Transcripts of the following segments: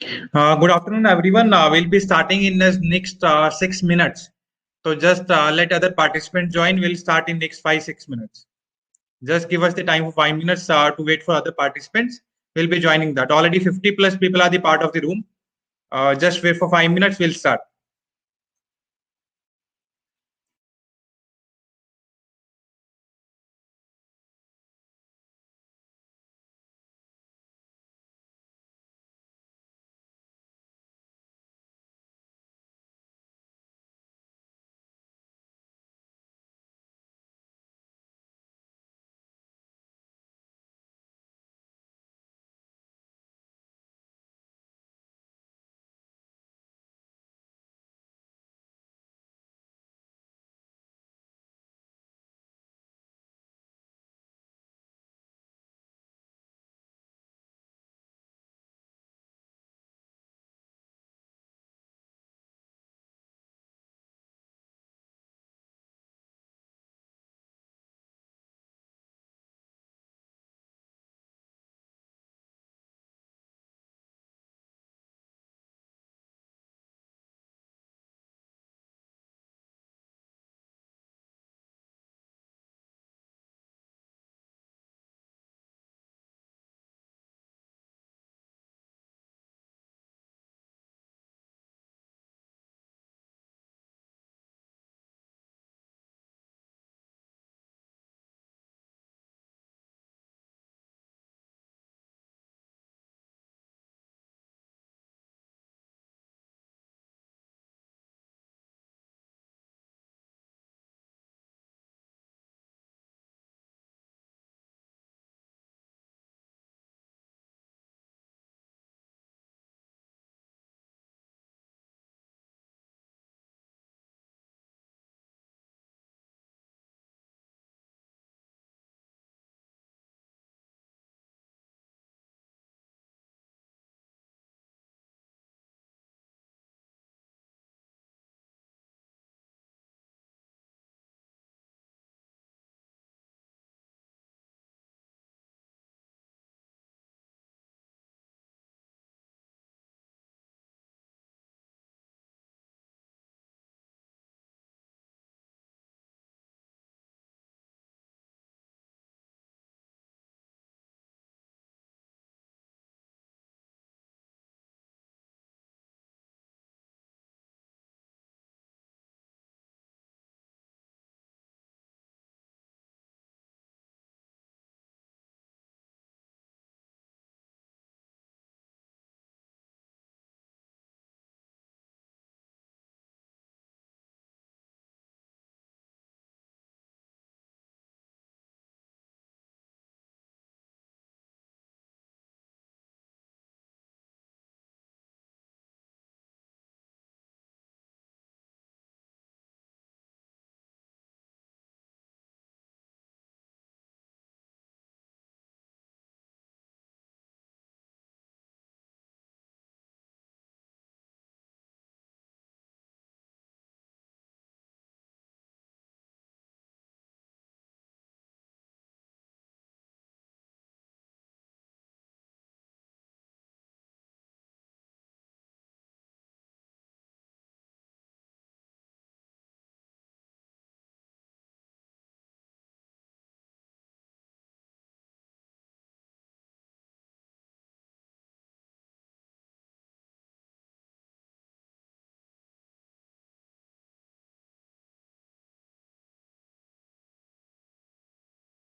Good afternoon, everyone. We'll be starting in the next 6 minutes. So just let other participants join. We'll start in next 5 6 minutes. Just give us the time for 5 minutes to wait for other participants. We'll be joining that. Already 50 plus people are the part of the room. Just wait for 5 minutes. We'll start.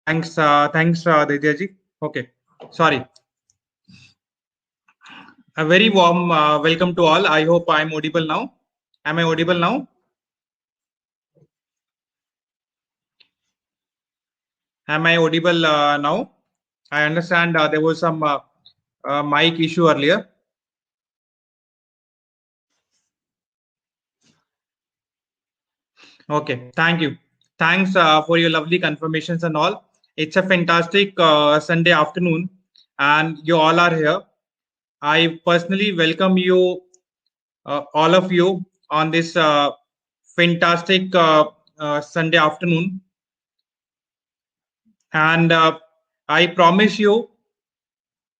Thanks, Didyaji. Okay, sorry. A very warm welcome to all. I hope I'm audible now. Am I audible now? Am I audible now? I understand there was some mic issue earlier. Okay, thank you. Thanks for your lovely confirmations and all. It's a fantastic Sunday afternoon, and you all are here. I personally welcome you, all of you, on this fantastic Sunday afternoon. And I promise you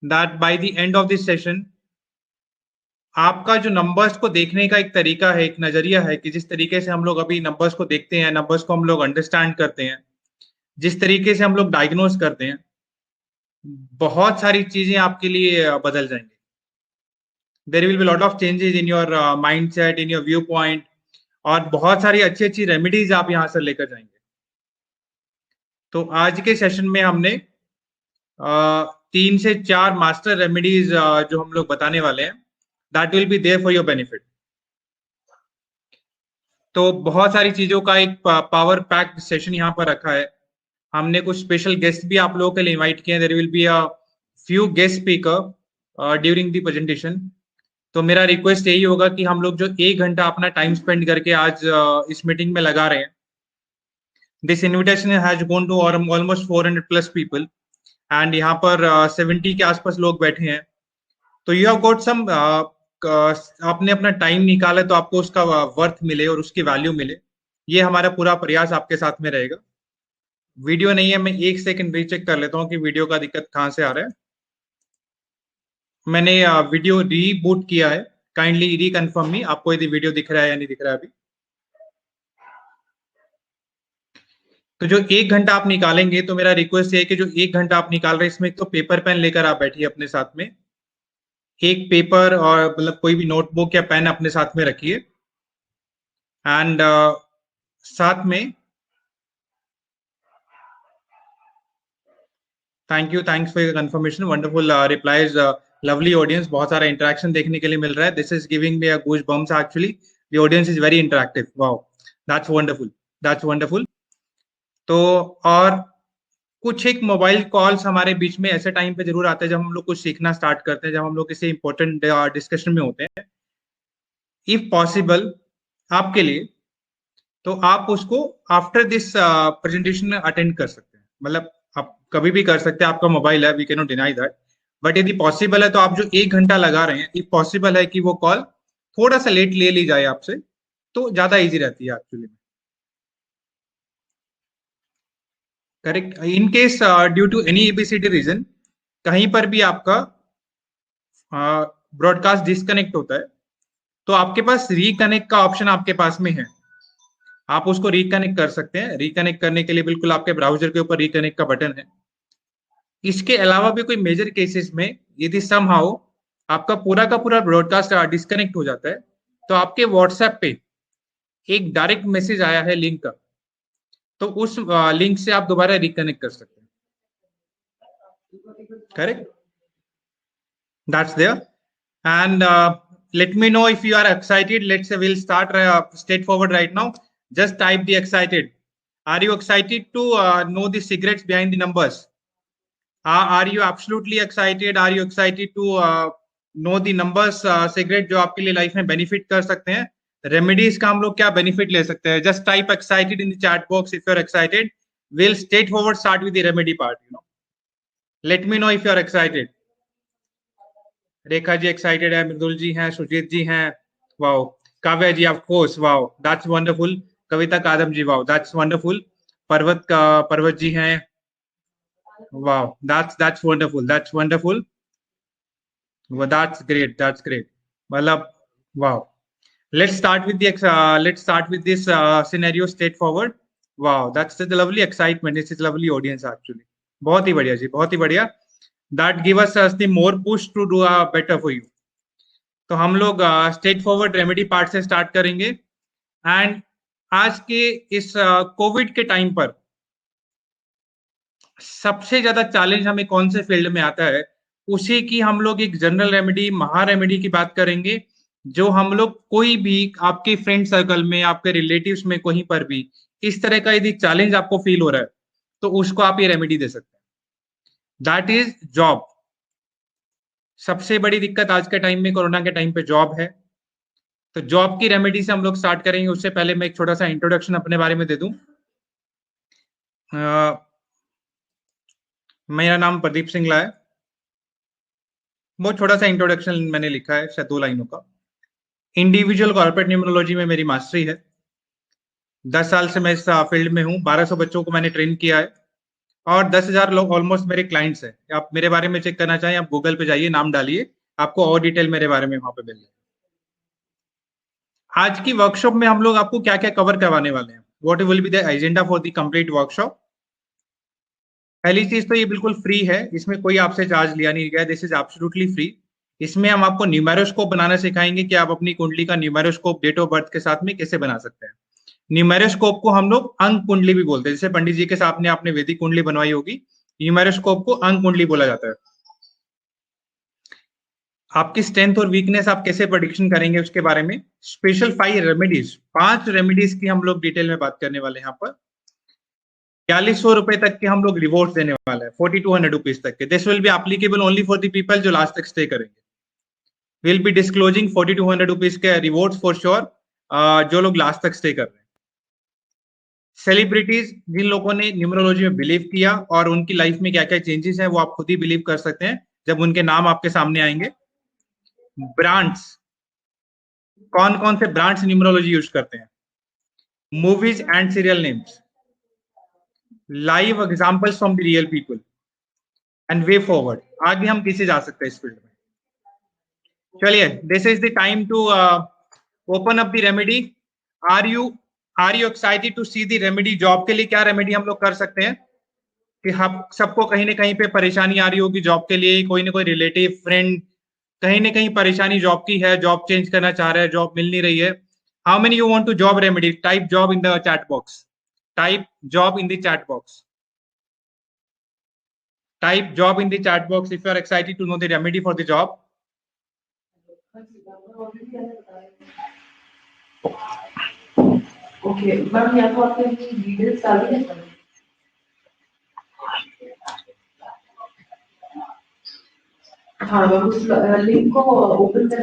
that by the end of this session, आपका जो numbers को देखने का एक तरीका है, एक नजरिया है कि जिस तरीके से हम लोग अभी नंबर्स को देखते हैं, नंबर्स को हम लोग अंडरस्टैंड करते हैं, जिस तरीके से हम लोग डायग्नोज करते हैं, बहुत सारी चीजें आपके लिए बदल जाएंगी. There will be lot of changes in your mindset, in your viewpoint, और बहुत सारी अच्छी अच्छी रेमेडीज आप यहाँ से लेकर जाएंगे. तो आज के सेशन में हमने 3 से 4 मास्टर रेमेडीज जो हम लोग बताने वाले हैं, that will be there for your benefit. तो बहुत सारी चीजों का एक पावर पैक्ड सेशन यहाँ पर रखा है. हमने कुछ स्पेशल गेस्ट भी आप लोगों के लिए इनवाइट किए हैं. There will be a few guest speaker during the presentation. तो मेरा रिक्वेस्ट यही होगा कि हम लोग जो 1 घंटा अपना टाइम स्पेंड करके आज इस मीटिंग में लगा रहे हैं, this invitation has gone to almost 400 plus people, and यहाँ पर 70 के आसपास लोग बैठे हैं. तो यू हैव गॉट सम, आपने अपना टाइम निकाला तो आपको उसका वर्थ मिले और उसकी वैल्यू मिले. ये हमारा पूरा प्रयास आपके साथ में रहेगा. वीडियो नहीं है, मैं 1 सेकंड रीचेक कर लेता हूँ कि वीडियो का दिक्कत कहाँ से आ रहा है. मैंने वीडियो रीबूट किया है. काइंडली रिकन्फर्म मी, आपको यदि वीडियो दिख रहा है या नहीं दिख रहा है अभी. तो जो 1 घंटा आप निकालेंगे, तो मेरा रिक्वेस्ट ये है कि जो 1 घंटा आप निकाल रहे हैं, इसमें एक तो पेपर पेन लेकर आप बैठिए अपने साथ में. एक पेपर और मतलब कोई भी नोटबुक या पेन अपने साथ में रखिए. एंड साथ में thanks for your confirmation, wonderful replies, lovely audience. बहुत सारा इंटरेक्शन देखने के लिए मिल रहा है. This is giving me a goosebumps actually. The audience is very interactive. Wow, that's wonderful, that's wonderful. तो और कुछ एक मोबाइल कॉल्स हमारे बीच में ऐसे टाइम पे जरूर आते हैं जब हम लोग कुछ सीखना स्टार्ट करते हैं, जब हम लोग किसी इंपॉर्टेंट डिस्कशन में होते हैं. इफ पॉसिबल आपके लिए, तो आप उसको आफ्टर दिस प्रेजेंटेशन में अटेंड कर सकते हैं. मतलब आप कभी भी कर सकते हैं, आपका मोबाइल है, we can not deny that. But यदि पॉसिबल है तो आप जो 1 घंटा लगा रहे हैं, इफ पॉसिबल है कि वो कॉल थोड़ा सा लेट ले ली जाए आपसे, तो ज्यादा इजी रहती है actually. Correct. In case due to any A B C D reason कहीं पर भी आपका ब्रॉडकास्ट डिस्कनेक्ट होता है, तो आपके पास रिकनेक्ट का ऑप्शन आपके पास में है. आप उसको रिकनेक्ट कर सकते हैं. रिकनेक्ट करने के लिए बिल्कुल आपके ब्राउजर के ऊपर रिकनेक्ट का बटन है. इसके अलावा भी कोई मेजर केसेस में यदि समहाउ आपका पूरा का पूरा ब्रॉडकास्ट डिस्कनेक्ट हो जाता है, तो आपके व्हाट्सएप पे एक डायरेक्ट मैसेज आया है लिंक का, तो उस लिंक से आप दोबारा रिकनेक्ट कर सकते हैं. Correct. That's there. And let me know if you are excited. Let's say we'll start straight forward right now. Just type the excited. Are you excited to know the secrets behind the numbers? Are you absolutely excited? Are you excited to know the numbers secret जो आपके लिए life में benefit कर सकते हैं? Remedies का हम लोग क्या बेनिफिट ले सकते हैं? Just type excited in the chat box if you are excited. Will straight forward start with the remedy part. Let me know if you are excited. Rekha ji excited है, मृदुल जी हैं, सुजीत जी हैं. Wow. Kavya ji of course. Wow, that's wonderful. Kavita Kadam ji, wow, that's wonderful. Parvat ji हैं. Wow, that's wonderful, that's wonderful. That's great, that's great. मतलब wow. Let's start with this scenario straightforward. Wow, that's the lovely excitement. This is lovely audience actually. बहुत ही बढ़िया जी, बहुत ही बढ़िया. That give us the more push to do better for you. तो हम लोग straight forward remedy part से start करेंगे. And आज के इस कोविड के टाइम पर सबसे ज्यादा चैलेंज हमें कौन से फील्ड में आता है, उसी की हम लोग एक जनरल रेमेडी, महा रेमेडी की बात करेंगे. जो हम लोग कोई भी आपके फ्रेंड सर्कल में, आपके रिलेटिव्स में, कहीं पर भी इस तरह का यदि चैलेंज आपको फील हो रहा है, तो उसको आप ये रेमेडी दे सकते हैं. That is job. सबसे बड़ी दिक्कत आज के टाइम में, कोरोना के टाइम पे जॉब है. तो जॉब की रेमेडी से हम लोग स्टार्ट करेंगे. उससे पहले मैं एक छोटा सा इंट्रोडक्शन अपने बारे में दे दूं. मेरा नाम प्रदीप सिंगला है. बहुत छोटा सा इंट्रोडक्शन मैंने लिखा है, शायद 2 लाइनों का. इंडिविजुअल कॉर्पोरेट न्यूमरोलॉजी में मेरी मास्टरी है. 10 साल से मैं इस फील्ड में हूँ. 1200 बच्चों को मैंने ट्रेन किया है और 10,000 लोग ऑलमोस्ट मेरे क्लाइंट्स हैं. आप मेरे बारे में चेक करना चाहें, आप गूगल पे जाइए, नाम डालिए, आपको और डिटेल मेरे बारे में वहां पे मिल जाए. आज की वर्कशॉप में हम लोग आपको क्या क्या कवर करवाने वाले हैं, what will be the agenda for the complete workshop. पहली चीज तो ये बिल्कुल फ्री है, इसमें कोई आपसे चार्ज लिया नहीं गया, दिस इज एब्सोल्युटली फ्री। इसमें हम आपको न्यूमेरोस्कोप बनाना सिखाएंगे कि आप अपनी कुंडली का न्यूमेरोस्कोप डेट ऑफ बर्थ के साथ में कैसे बना सकते हैं। न्यूमेरोस्कोप को हम लोग अंक कुंडली भी बोलते हैं, जैसे पंडित जी के साथ में आपने वैदिक कुंडली बनवाई होगी, न्यूमेरोस्कोप को अंक कुंडली बोला जाता है। आपकी स्ट्रेंथ और वीकनेस आप कैसे प्रेडिक्शन करेंगे उसके बारे में स्पेशल 5 रेमेडीज, 5 रेमेडीज की हम लोग डिटेल में बात करने वाले हैं। यहाँ पर 4200 रुपए तक के हम लोग रिवॉर्ड देने वाले हैं, 4200 रुपीज तक के। This will be applicable only for the people जो लास्ट तक स्टे करेंगे। विल बी डिस्क्लोजिंग 4200 रुपीज के रिवॉर्ड फॉर श्योर, जो लोग लास्ट तक स्टे कर रहे हैं। सेलिब्रिटीज जिन लोगों ने न्यूमरोलॉजी में बिलीव किया और उनकी लाइफ में क्या क्या चेंजेस हैं वो आप खुद ही बिलीव कर सकते हैं जब उनके नाम आपके सामने आएंगे। ब्रांड्स, कौन कौन से ब्रांड्स न्यूमरोलॉजी यूज करते हैं, movies and serial names, live examples from the real people and way forward. आगे हम किसे जा सकते हैं इस फील्ड में। चलिए, this is the time to open up the remedy. Are you excited to see the remedy. Job के लिए क्या रेमेडी हम लोग कर सकते हैं कि हम सबको कहीं ना कहीं पे परेशानी आ रही होगी जॉब के लिए, कोई ना कोई रिलेटिव फ्रेंड कहीं ना कहीं परेशानी जॉब की है, जॉब चेंज करना चाह रहा है, जॉब मिल नहीं रही है। How many you want to job remedy? Type job in the chat box, type job in the chat box, type job in the chat box if you are excited to know the remedy for the job. Okay ma'am, या तो आपके details डाल दीजिए। हाँ ma'am, उस link को open कर।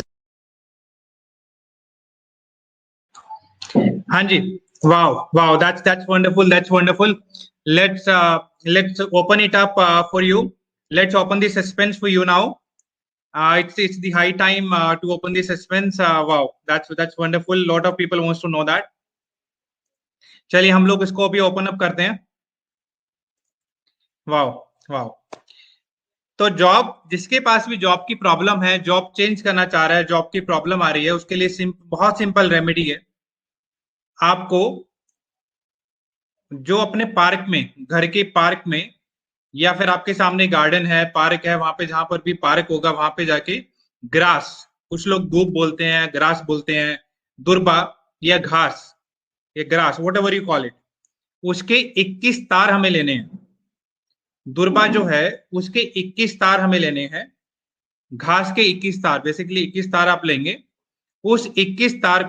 हाँ जी, wow wow, that's wonderful, that's wonderful. Let's open it up for you. Let's open the suspense for you now. It's the high time to open the suspense. Wow, that's wonderful. Lot of people wants to know that. चलिए हम लोग इसको अभी open up करते हैं। Wow wow. तो job, जिसके पास भी जॉब की प्रॉब्लम है, जॉब चेंज करना चाह रहा है, जॉब की प्रॉब्लम आ रही है, उसके लिए बहुत सिंपल रेमेडी है। आपको जो अपने पार्क में, घर के पार्क में या फिर आपके सामने गार्डन है, पार्क है, वहां पे जहां पर भी पार्क होगा वहां पे जाके ग्रास, कुछ लोग दूब बोलते हैं, ग्रास बोलते हैं, दुर्बा या घास या grass, what ever you call it, उसके 21 तार हमें लेने हैं। दुर्बा जो है उसके 21 तार हमें लेने हैं, घास के 21 तार, बेसिकली 21 तार आप लेंगे। उस 21 तार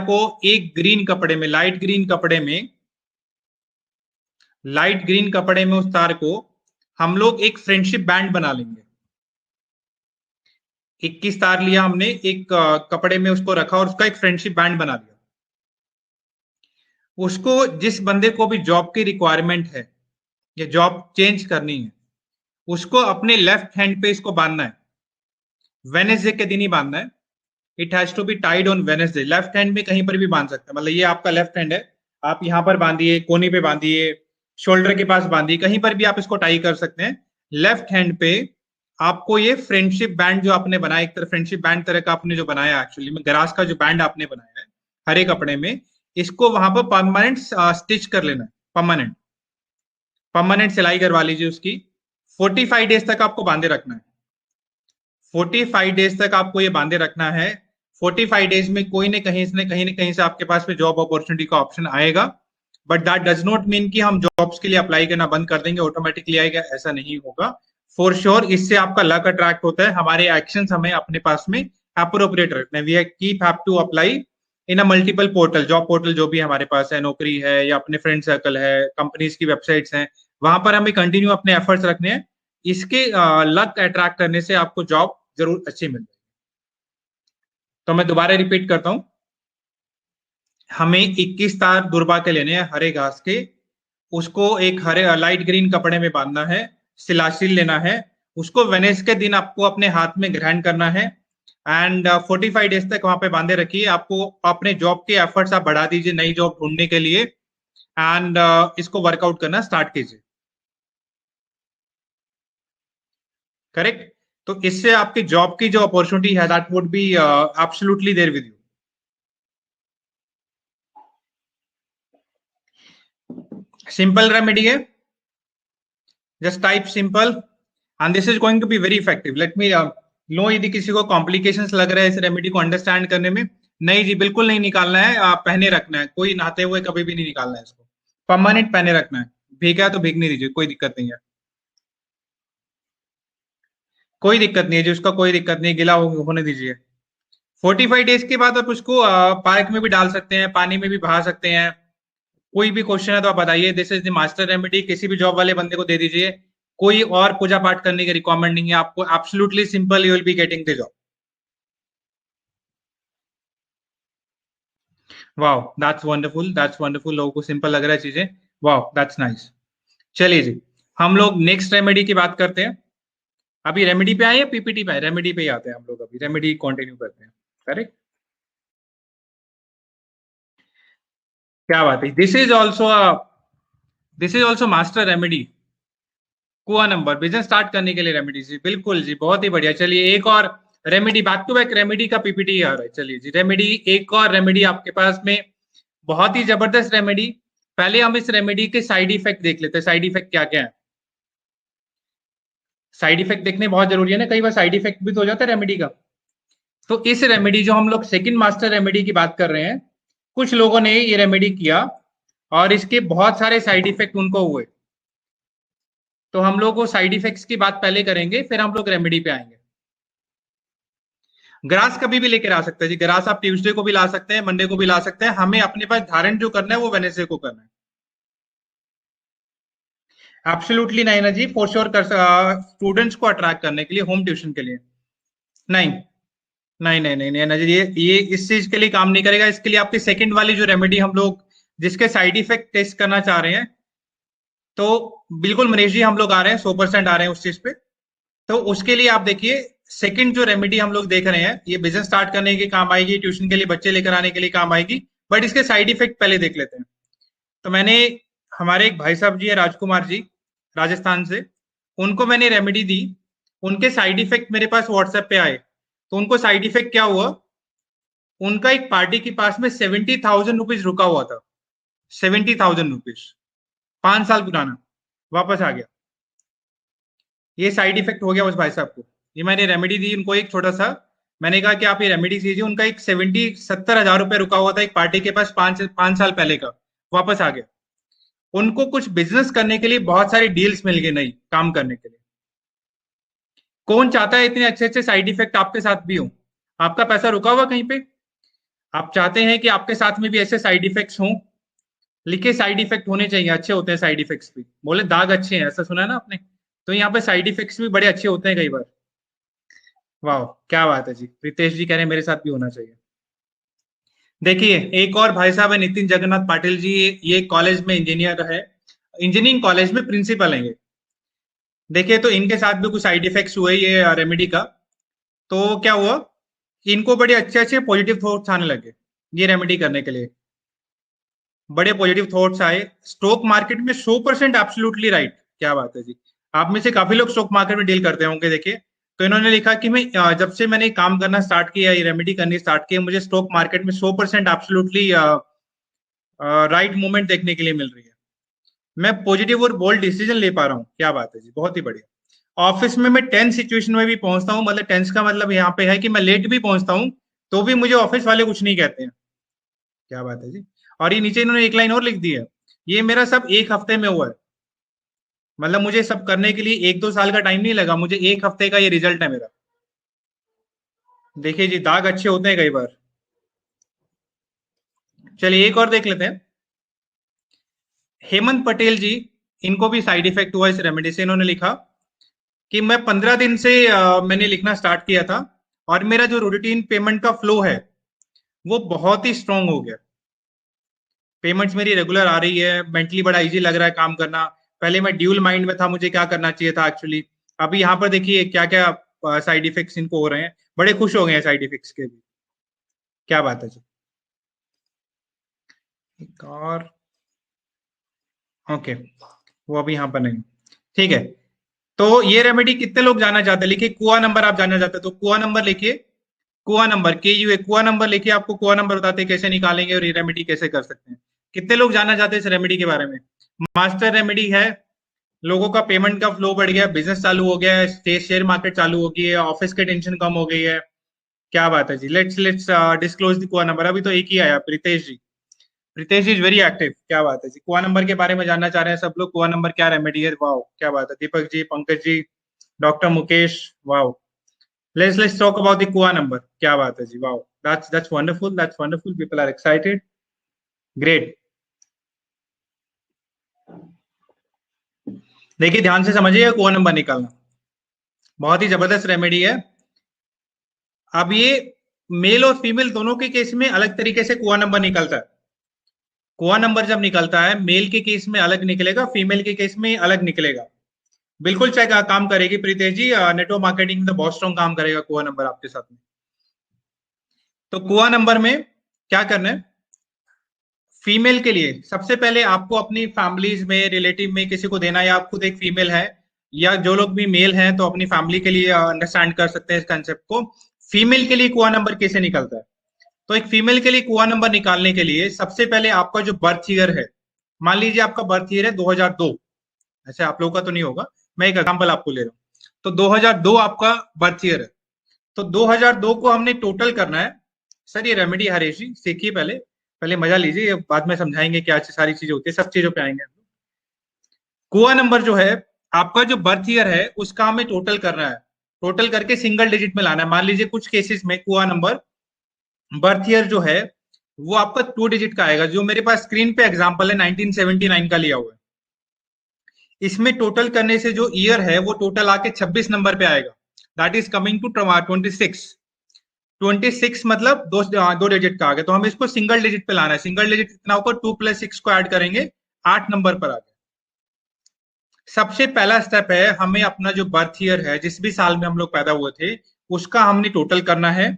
को एक ग्रीन कपड़े में, लाइट ग्रीन कपड़े में उस तार को हम लोग एक फ्रेंडशिप बैंड बना लेंगे। 21 तार लिया हमने, एक कपड़े में उसको रखा और उसका एक फ्रेंडशिप बैंड बना दिया। उसको, जिस बंदे को भी जॉब की रिक्वायरमेंट है या जॉब चेंज करनी है, उसको अपने लेफ्ट हैंड पे इसको बांधना है। वेनेसडे के दिन ही बांधना है। It has to be tied on Wednesday. Left hand में कहीं पर भी बांध सकते हैं, मतलब ये आपका लेफ्ट हैंड है, आप यहां पर बांधिए, कोने पे बांधिए, शोल्डर के पास बांधिए, कहीं पर भी आप इसको टाई कर सकते हैं। लेफ्ट हैंड पे आपको ये फ्रेंडशिप बैंड जो आपने बनाया, एक तरह फ्रेंडशिप बैंड तरह का आपने जो बनाया, एक्चुअली में ग्रास का जो बैंड आपने बनाया है हरे कपड़े में, इसको वहां पर परमानेंट स्टिच कर लेना है। परमानेंट सिलाई करवा लीजिए उसकी। 45 डेज तक आपको बांधे रखना है। 45 डेज तक आपको ये बांधे रखना है। 45 डेज में कोई न कहीं से आपके पास में जॉब अपॉर्चुनिटी का ऑप्शन आएगा। But that does not mean कि हम जॉब्स के लिए अप्लाई करना बंद कर देंगे, ऑटोमेटिकली आएगा, ऐसा नहीं होगा। फॉर श्योर इससे आपका लक अट्रैक्ट होता है। हमारे एक्शंस हमें अपने पास में अप्रोप्रिएट रखना है। We keep have to apply in a multiple portal, job portal जो भी हमारे पास है, नौकरी है या अपने फ्रेंड सर्कल है, कंपनीज की वेबसाइट्स हैं, वहां पर हमें कंटिन्यू अपने एफर्ट्स रखने हैं। इसके लक अट्रैक्ट करने से आपको जॉब जरूर अच्छी मिल जाएगी। तो मैं दोबारा रिपीट करता हूं, हमें 21 तार दुर्बा के लेने हैं हरे घास के, उसको एक हरे लाइट ग्रीन कपड़े में बांधना है, सिलासिल लेना है, उसको वेनेस के दिन आपको अपने हाथ में ग्रहण करना है एंड 45 डेज तक वहां पे बांधे रखिए। आपको अपने जॉब के एफर्ट्स आप बढ़ा दीजिए नई जॉब ढूंढने के लिए एंड इसको वर्कआउट करना स्टार्ट कीजिए। करेक्ट। तो इससे आपकी जॉब की जो अपॉर्चुनिटी है that would be absolutely there with you. Simple remedy है. Just type simple and this is going to be very effective. Let me लो, यदि किसी को कॉम्प्लिकेशंस लग रहा है इस रेमेडी को अंडरस्टैंड करने में, नहीं जी, बिल्कुल नहीं निकालना है. आप पहने रखना है, कोई नहाते हुए कभी भी नहीं निकालना है इसको. परमानेंट पहने रखना है. भीगा है तो भीगने दीजिए, कोई दिक्कत नहीं है. कोई दिक्कत नहीं है जी, उसका कोई दिक्कत नहीं है, गिला होने दीजिए. 45 डेज के बाद आप उसको पार्क में भी डाल सकते हैं, पानी में भी बहा सकते हैं. कोई भी क्वेश्चन है तो आप बताइए. This is the master remedy. किसी भी जॉब वाले बंदे को दे दीजिए. कोई और पूजा पाठ करने की रिक्वायरमेंट नहीं है आपको. Absolutely simple, you will be getting the job. Wow, that's wonderful, that's wonderful. लोगों को सिंपल लग रहा है चीजें. Wow, that's nice. चलिए जी, हम लोग नेक्स्ट रेमेडी की बात करते हैं. अभी रेमेडी पे आए या पीपीटी पे आए? रेमेडी पे ही आते हैं हम लोग. अभी रेमेडी कंटिन्यू करते हैं. करेक्ट. क्या बात है. This is also master remedy. कुआ नंबर बिजनेस स्टार्ट करने के लिए रेमेडी जी. बिल्कुल जी, बहुत ही बढ़िया. चलिए, एक और remedy, back to back remedy का पीपीटी आ रहा है. चलिए जी, रेमेडी, एक और रेमेडी आपके पास में. बहुत ही जबरदस्त रेमेडी. पहले हम इस रेमेडी के साइड इफेक्ट देख लेते हैं. साइड इफेक्ट क्या क्या है. साइड इफेक्ट देखने बहुत जरूरी है ना, कई बार साइड इफेक्ट भी तो हो जाता है रेमेडी का. तो इस रेमेडी, जो हम लोग सेकंड मास्टर रेमेडी की बात कर रहे हैं, कुछ लोगों ने ये रेमेडी किया और इसके बहुत सारे साइड इफेक्ट उनको हुए. तो हम लोग वो साइड इफेक्ट्स की बात पहले करेंगे, फिर हम लोग रेमेडी पे आएंगे. ग्रास कभी भी लेकर आ सकते हैं जी. ग्रास आप ट्यूसडे को भी ला सकते हैं, मंडे को भी ला सकते हैं. हमें अपने पास धारण जो करना है वो वेनेसडे को करना है. एब्सोल्युटली नहीं ना जी, फॉर श्योर कर स्टूडेंट्स को अट्रैक्ट करने के लिए, होम ट्यूशन के लिए. नहीं नहीं नहीं नहीं नहीं ना जी, ये इस चीज के लिए काम नहीं करेगा. इसके लिए आपकी सेकंड वाली जो रेमेडी हम लोग जिसके साइड इफेक्ट टेस्ट करना चाह रहे हैं, तो बिल्कुल मनीष जी, हम लोग आ रहे हैं, 100% आ रहे हैं उस चीज पे. तो उसके लिए आप देखिए, सेकंड जो रेमेडी हम लोग देख रहे हैं, ये बिजनेस स्टार्ट करने के काम आएगी, ट्यूशन के लिए बच्चे लेकर आने के लिए काम आएगी. बट इसके साइड इफेक्ट पहले देख लेते हैं. तो मैंने, हमारे एक भाई साहब जी है, राजकुमार जी, राजस्थान से, उनको मैंने रेमेडी दी. उनके साइड इफेक्ट मेरे पास व्हाट्सएप पे आए. तो उनको साइड इफेक्ट क्या हुआ, उनका एक पार्टी के पास में 70,000 रुपीज रुका हुआ था. 70,000 रुपीज, 5 साल पुराना, वापस आ गया. ये साइड इफेक्ट हो गया उस भाई साहब को. ये मैंने रेमेडी दी उनको एक छोटा सा. मैंने कहा कि आप ये रेमेडी कीजिए. उनका एक 70-70 हजार रुपए रुका हुआ था एक पार्टी के पास, 5 साल पहले का, वापस आ गया. उनको कुछ बिजनेस करने के लिए बहुत सारी डील्स मिल गई नई, काम करने के लिए. कौन चाहता है इतने अच्छे अच्छे साइड इफेक्ट आपके साथ भी हो. आपका पैसा रुका हुआ कहीं पे, आप चाहते हैं कि आपके साथ में भी ऐसे साइड इफेक्ट्स हों. लिखे, साइड इफेक्ट होने चाहिए, अच्छे होते हैं साइड इफेक्ट्स भी. बोले दाग अच्छे हैं, ऐसा सुना है ना आपने. तो यहाँ पे साइड इफेक्ट्स भी बड़े अच्छे होते हैं कई बार. वाह, क्या बात है जी. रितेश जी कह रहे हैं मेरे साथ भी होना चाहिए. देखिए, एक और भाई साहब है, नितिन जगन्नाथ पाटिल जी. ये कॉलेज में इंजीनियर है, इंजीनियरिंग कॉलेज में प्रिंसिपल है ये. देखिए, तो इनके साथ भी कुछ साइड इफेक्ट्स हुए ये रेमेडी का. तो क्या हुआ, इनको बड़े अच्छे अच्छे पॉजिटिव थॉट्स आने लगे ये रेमेडी करने के लिए. बड़े पॉजिटिव थॉट्स आए. स्टॉक मार्केट में 100% एब्सोल्युटली राइट. क्या बात है जी. आप में से काफी लोग स्टॉक मार्केट में डील करते होंगे. देखिए, तो इन्होंने लिखा कि मैं जब से मैंने काम करना स्टार्ट किया, ये रेमेडी करनी स्टार्ट की, मुझे स्टॉक मार्केट में 100% एब्सोल्युटली राइट मूवमेंट देखने के लिए मिल रही है. मैं पॉजिटिव और बोल्ड डिसीजन ले पा रहा हूँ. क्या बात है जी, बहुत ही बढ़िया. ऑफिस में मैं टेंस सिचुएशन में भी पहुंचता हूँ. मतलब टेंस का मतलब यहाँ पे है कि मैं लेट भी पहुंचता हूँ, तो भी मुझे ऑफिस वाले कुछ नहीं कहते हैं. क्या बात है जी. और ये नीचे इन्होंने एक लाइन और लिख दी है, ये मेरा सब एक हफ्ते में हुआ है. मतलब मुझे सब करने के लिए 1-2 साल का टाइम नहीं लगा, मुझे एक हफ्ते का ये रिजल्ट है मेरा. देखिए जी, दाग अच्छे होते हैं कई बार. चलिए, एक और देख लेते हैं. हेमंत पटेल जी, इनको भी साइड इफेक्ट हुआ इस रेमेडी से. इन्होंने लिखा कि मैं 15 दिन से मैंने लिखना स्टार्ट किया था, और मेरा जो रूटीन पेमेंट का फ्लो है वो बहुत ही स्ट्रांग हो गया. पेमेंट्स मेरी रेगुलर आ रही है, मेंटली बड़ा इजी लग रहा है काम करना. पहले मैं ड्यूल माइंड में था, मुझे क्या करना चाहिए था एक्चुअली. अभी यहाँ पर देखिए क्या क्या साइड इफेक्ट्स इनको हो रहे हैं. बड़े खुश हो गए हैं साइड इफेक्ट्स के भी. क्या बात है जी. एक और, ओके, वो अभी यहाँ पर नहीं. ठीक है. तो ये रेमेडी कितने लोग जानना चाहते हैं? लिखिए कुआ नंबर आप जानना चाहते हैं तो कुआ नंबर लिखिए, कुआ नंबर KUA, कुआ नंबर लिखिए, आपको कुआ नंबर बताते हैं कैसे निकालेंगे और ये रेमेडी कैसे कर सकते हैं। कितने लोग जानना चाहते हैं इस रेमेडी के बारे में? मास्टर रेमेडी है, लोगों का पेमेंट का फ्लो बढ़ गया, बिजनेस चालू हो गया है, शेयर मार्केट चालू हो गई है, ऑफिस की टेंशन कम हो गई है। क्या बात है जी, let's disclose the Kua number. अभी तो एक ही आया, Pritesh ji. Pritesh ji is very active, क्या बात है जी। कुआ नंबर के बारे में जानना चाह रहे हैं सब लोग, कुआ नंबर क्या रेमेडी है, वाओ क्या बात है। Deepak ji, Pankaj ji, doctor Mukesh, wow. Let's talk about the Kua number. क्या बात है जी, wow, that's wonderful, that's wonderful. People are excited. Great. देखिए ध्यान से समझिए, कुआ नंबर निकालना बहुत ही जबरदस्त रेमेडी है। अब ये मेल और फीमेल दोनों के केस में अलग तरीके से कुआ नंबर निकलता है। कुआ नंबर जब निकलता है मेल के केस में अलग निकलेगा, फीमेल के केस में अलग निकलेगा। बिल्कुल चेक काम करेगी प्रीतेश जी, नेटवर्क मार्केटिंग में तो बहुत स्ट्रॉन्ग काम करेगा कुआ नंबर आपके साथ में। तो कुआ नंबर में क्या करना है, फीमेल के लिए सबसे पहले आपको अपनी फैमिलीज में, रिलेटिव में किसी को देना, या आप खुद एक फीमेल है, या जो लोग भी मेल हैं तो अपनी फैमिली के लिए अंडरस्टैंड कर सकते हैं इस कंसेप्ट को। फीमेल के लिए कुआ नंबर कैसे निकलता है? तो एक फीमेल के लिए कुआ नंबर निकालने के लिए सबसे पहले आपका जो बर्थ ईयर है, मान लीजिए आपका बर्थ ईयर है 2002, ऐसे आप लोगों का तो नहीं होगा, मैं एक एग्जाम्पल आपको ले रहा हूँ। तो 2002 आपका बर्थ ईयर है, तो 2002 को हमने टोटल करना है। सर ये रेमेडी हरीश जी सीखिए, पहले पहले मजा लीजिए, बाद में समझाएंगे क्या सारी चीजें होती है, सब चीजों पे आएंगे। कुआ नंबर जो है आपका जो बर्थ ईयर है उसका हमें टोटल करना है, टोटल करके सिंगल डिजिट में लाना है। मान लीजिए कुछ केसेस में कुआ नंबर बर्थ ईयर जो है वो आपका 2 डिजिट का आएगा, जो मेरे पास स्क्रीन पे एग्जांपल है 1979 का लिया हुआ है। इसमें टोटल करने से जो ईयर है वो टोटल आके 26 नंबर पे आएगा, दैट इज कमिंग टू 26। 26 मतलब दो डिजिट का आ गया, तो हमें इसको सिंगल डिजिट पे लाना है। सिंगल डिजिट कितना होगा, 2 + 6 को ऐड करेंगे, 8 नंबर पर आ गया। सबसे पहला स्टेप है, हमें अपना जो बर्थ ईयर है, जिस भी साल में हम लोग पैदा हुए थे, उसका हमने टोटल करना है।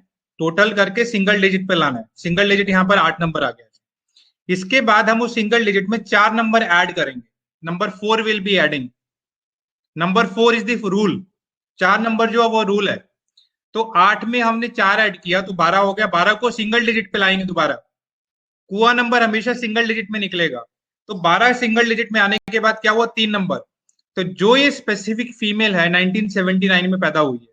टोटल करके सिंगल डिजिट पे लाना है। सिंगल डिजिट यहाँ पर 8 नंबर आ गया। इसके बाद हम उस सिंगल डिजिट में 4 नंबर ऐड करेंगे, number 4 will be adding. Number 4 is the rule, 4 number जो है वो रूल है। तो 8 में हमने 4 ऐड किया तो 12 हो गया, 12 को सिंगल डिजिट पे लाएंगे दोबारा। कुआ नंबर हमेशा सिंगल डिजिट में निकलेगा, तो 12 सिंगल डिजिट में आने के बाद क्या हुआ, 3 नंबर। तो जो ये स्पेसिफिक फीमेल है 1979 में पैदा हुई है,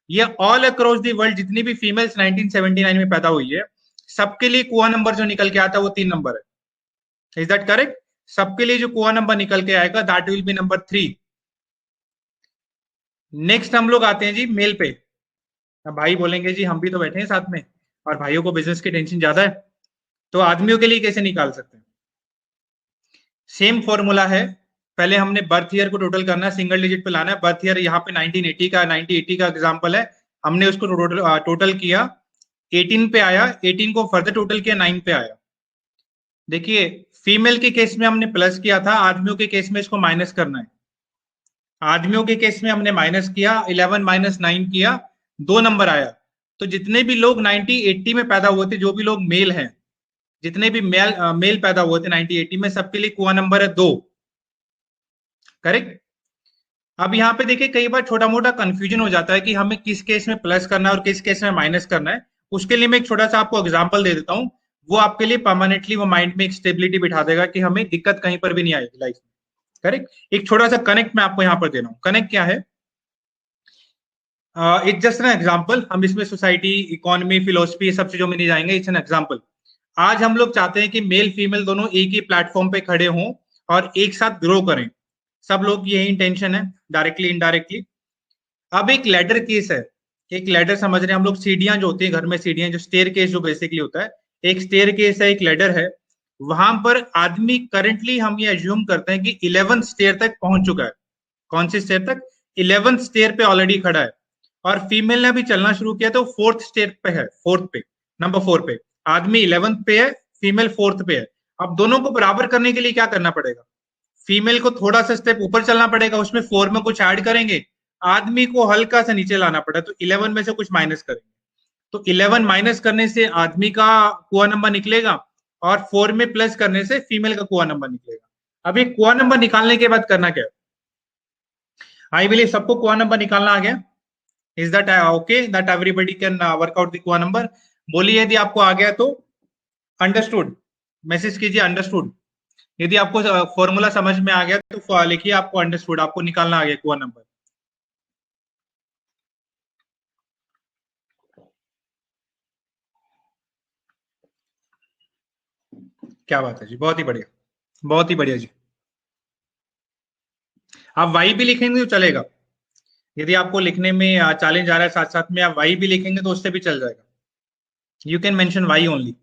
ये ऑल अक्रॉस द वर्ल्ड जितनी भी फीमेल्स 1979 में पैदा हुई है, सबके लिए कुआ नंबर जो निकल के आता है वो 3 नंबर है। Is that correct? सबके लिए जो कुआ नंबर निकल के आएगा that will B number 3। Next हम लोग आते हैं जी मेल पे। अब भाई बोलेंगे जी हम भी तो बैठे हैं साथ में और भाइयों को बिजनेस की टेंशन ज्यादा है, तो आदमियों के लिए कैसे निकाल सकते हैं? सेम फॉर्मूला है, पहले हमने बर्थ ईयर को टोटल करना है, सिंगल डिजिट पे लाना है। बर्थ ईयर यहाँ पे 1980 का एग्जांपल है, हमने उसको टोटल किया, 18 पे आया, 18 को फर्दर टोटल किया, 9 पे आया। देखिए फीमेल के केस में हमने प्लस किया था, आदमियों के केस में इसको माइनस करना है। आदमियों के केस में हमने माइनस किया, 11 - 9 किया, 2 नंबर आया। तो जितने भी लोग 1980 में पैदा हुए थे, जो भी लोग मेल हैं, जितने भी मेल पैदा हुए थे 1980 में, सबके लिए कुआ नंबर है 2। करेक्ट? अब यहाँ पे देखिए कई बार छोटा मोटा कंफ्यूजन हो जाता है कि हमें किस केस में प्लस करना है और किस केस में माइनस करना है। उसके लिए मैं एक छोटा सा आपको एग्जांपल दे देता हूँ, वो आपके लिए परमानेंटली वो माइंड में एक स्टेबिलिटी बिठा देगा कि हमें दिक्कत कहीं पर भी नहीं आएगी लाइफ में। करेक्ट? एक छोटा सा कनेक्ट मैं आपको यहाँ पर दे रहा हूँ। कनेक्ट क्या है? इट्स जस्ट एन एग्जांपल, हम इसमें सोसाइटी, इकोनॉमी, फिलोसफी सब चीजों में नहीं जाएंगे, इट्स एन एग्जांपल। आज हम लोग चाहते हैं कि मेल फीमेल दोनों एक ही प्लेटफॉर्म पे खड़े हों और एक साथ ग्रो करें। सब लोग यही इंटेंशन है, डायरेक्टली इनडायरेक्टली। अब एक लैडर केस है, एक लैडर समझ रहे हैं हम लोग, सीढ़ियां जो होती है घर में, सीढ़ियां जो स्टेयर केस जो बेसिकली होता है, एक स्टेयर केस है, एक लैडर है। वहां पर आदमी करंटली हम ये एज्यूम करते हैं कि 11th स्टेयर तक पहुंच चुका है। कौन सी स्टेयर तक? 11th स्टेयर पे ऑलरेडी खड़ा है। और फीमेल ने अभी चलना शुरू किया तो 4th स्टेयर पे है, 4th पे, नंबर 4 पे। आदमी 11th पे है, फीमेल 4th पे है। अब दोनों को बराबर करने के लिए क्या करना पड़ेगा? फीमेल को थोड़ा सा स्टेप ऊपर चलना पड़ेगा, उसमें 4 में कुछ ऐड करेंगे, आदमी को हल्का सा नीचे लाना पड़ेगा, तो 11 में से कुछ माइनस करेंगे। तो 11 माइनस करने से आदमी का कुआ नंबर निकलेगा और 4 में प्लस करने से फीमेल का कुआ नंबर निकलेगा। अब ये कुआ नंबर निकालने के बाद करना क्या है? आई बिलीव सबको कुआ नंबर निकालना आ गया. Is that okay that everybody can work out the Kua number? बोलिए यदि आपको आ गया तो अंडरस्टूड, मैसेज कीजिए अंडरस्टूड. यदि आपको फॉर्मूला समझ में आ गया तो लिखिए आपको अंडरस्टूड, आपको निकालना आ गया कुआ नंबर. क्या बात है जी, बहुत ही बढ़िया, बहुत ही बढ़िया जी. आप वाई भी लिखेंगे तो चलेगा. यदि आपको लिखने में चैलेंज आ रहा है साथ साथ में आप वाई भी लिखेंगे तो उससे भी चल जाएगा. You can mention Y only.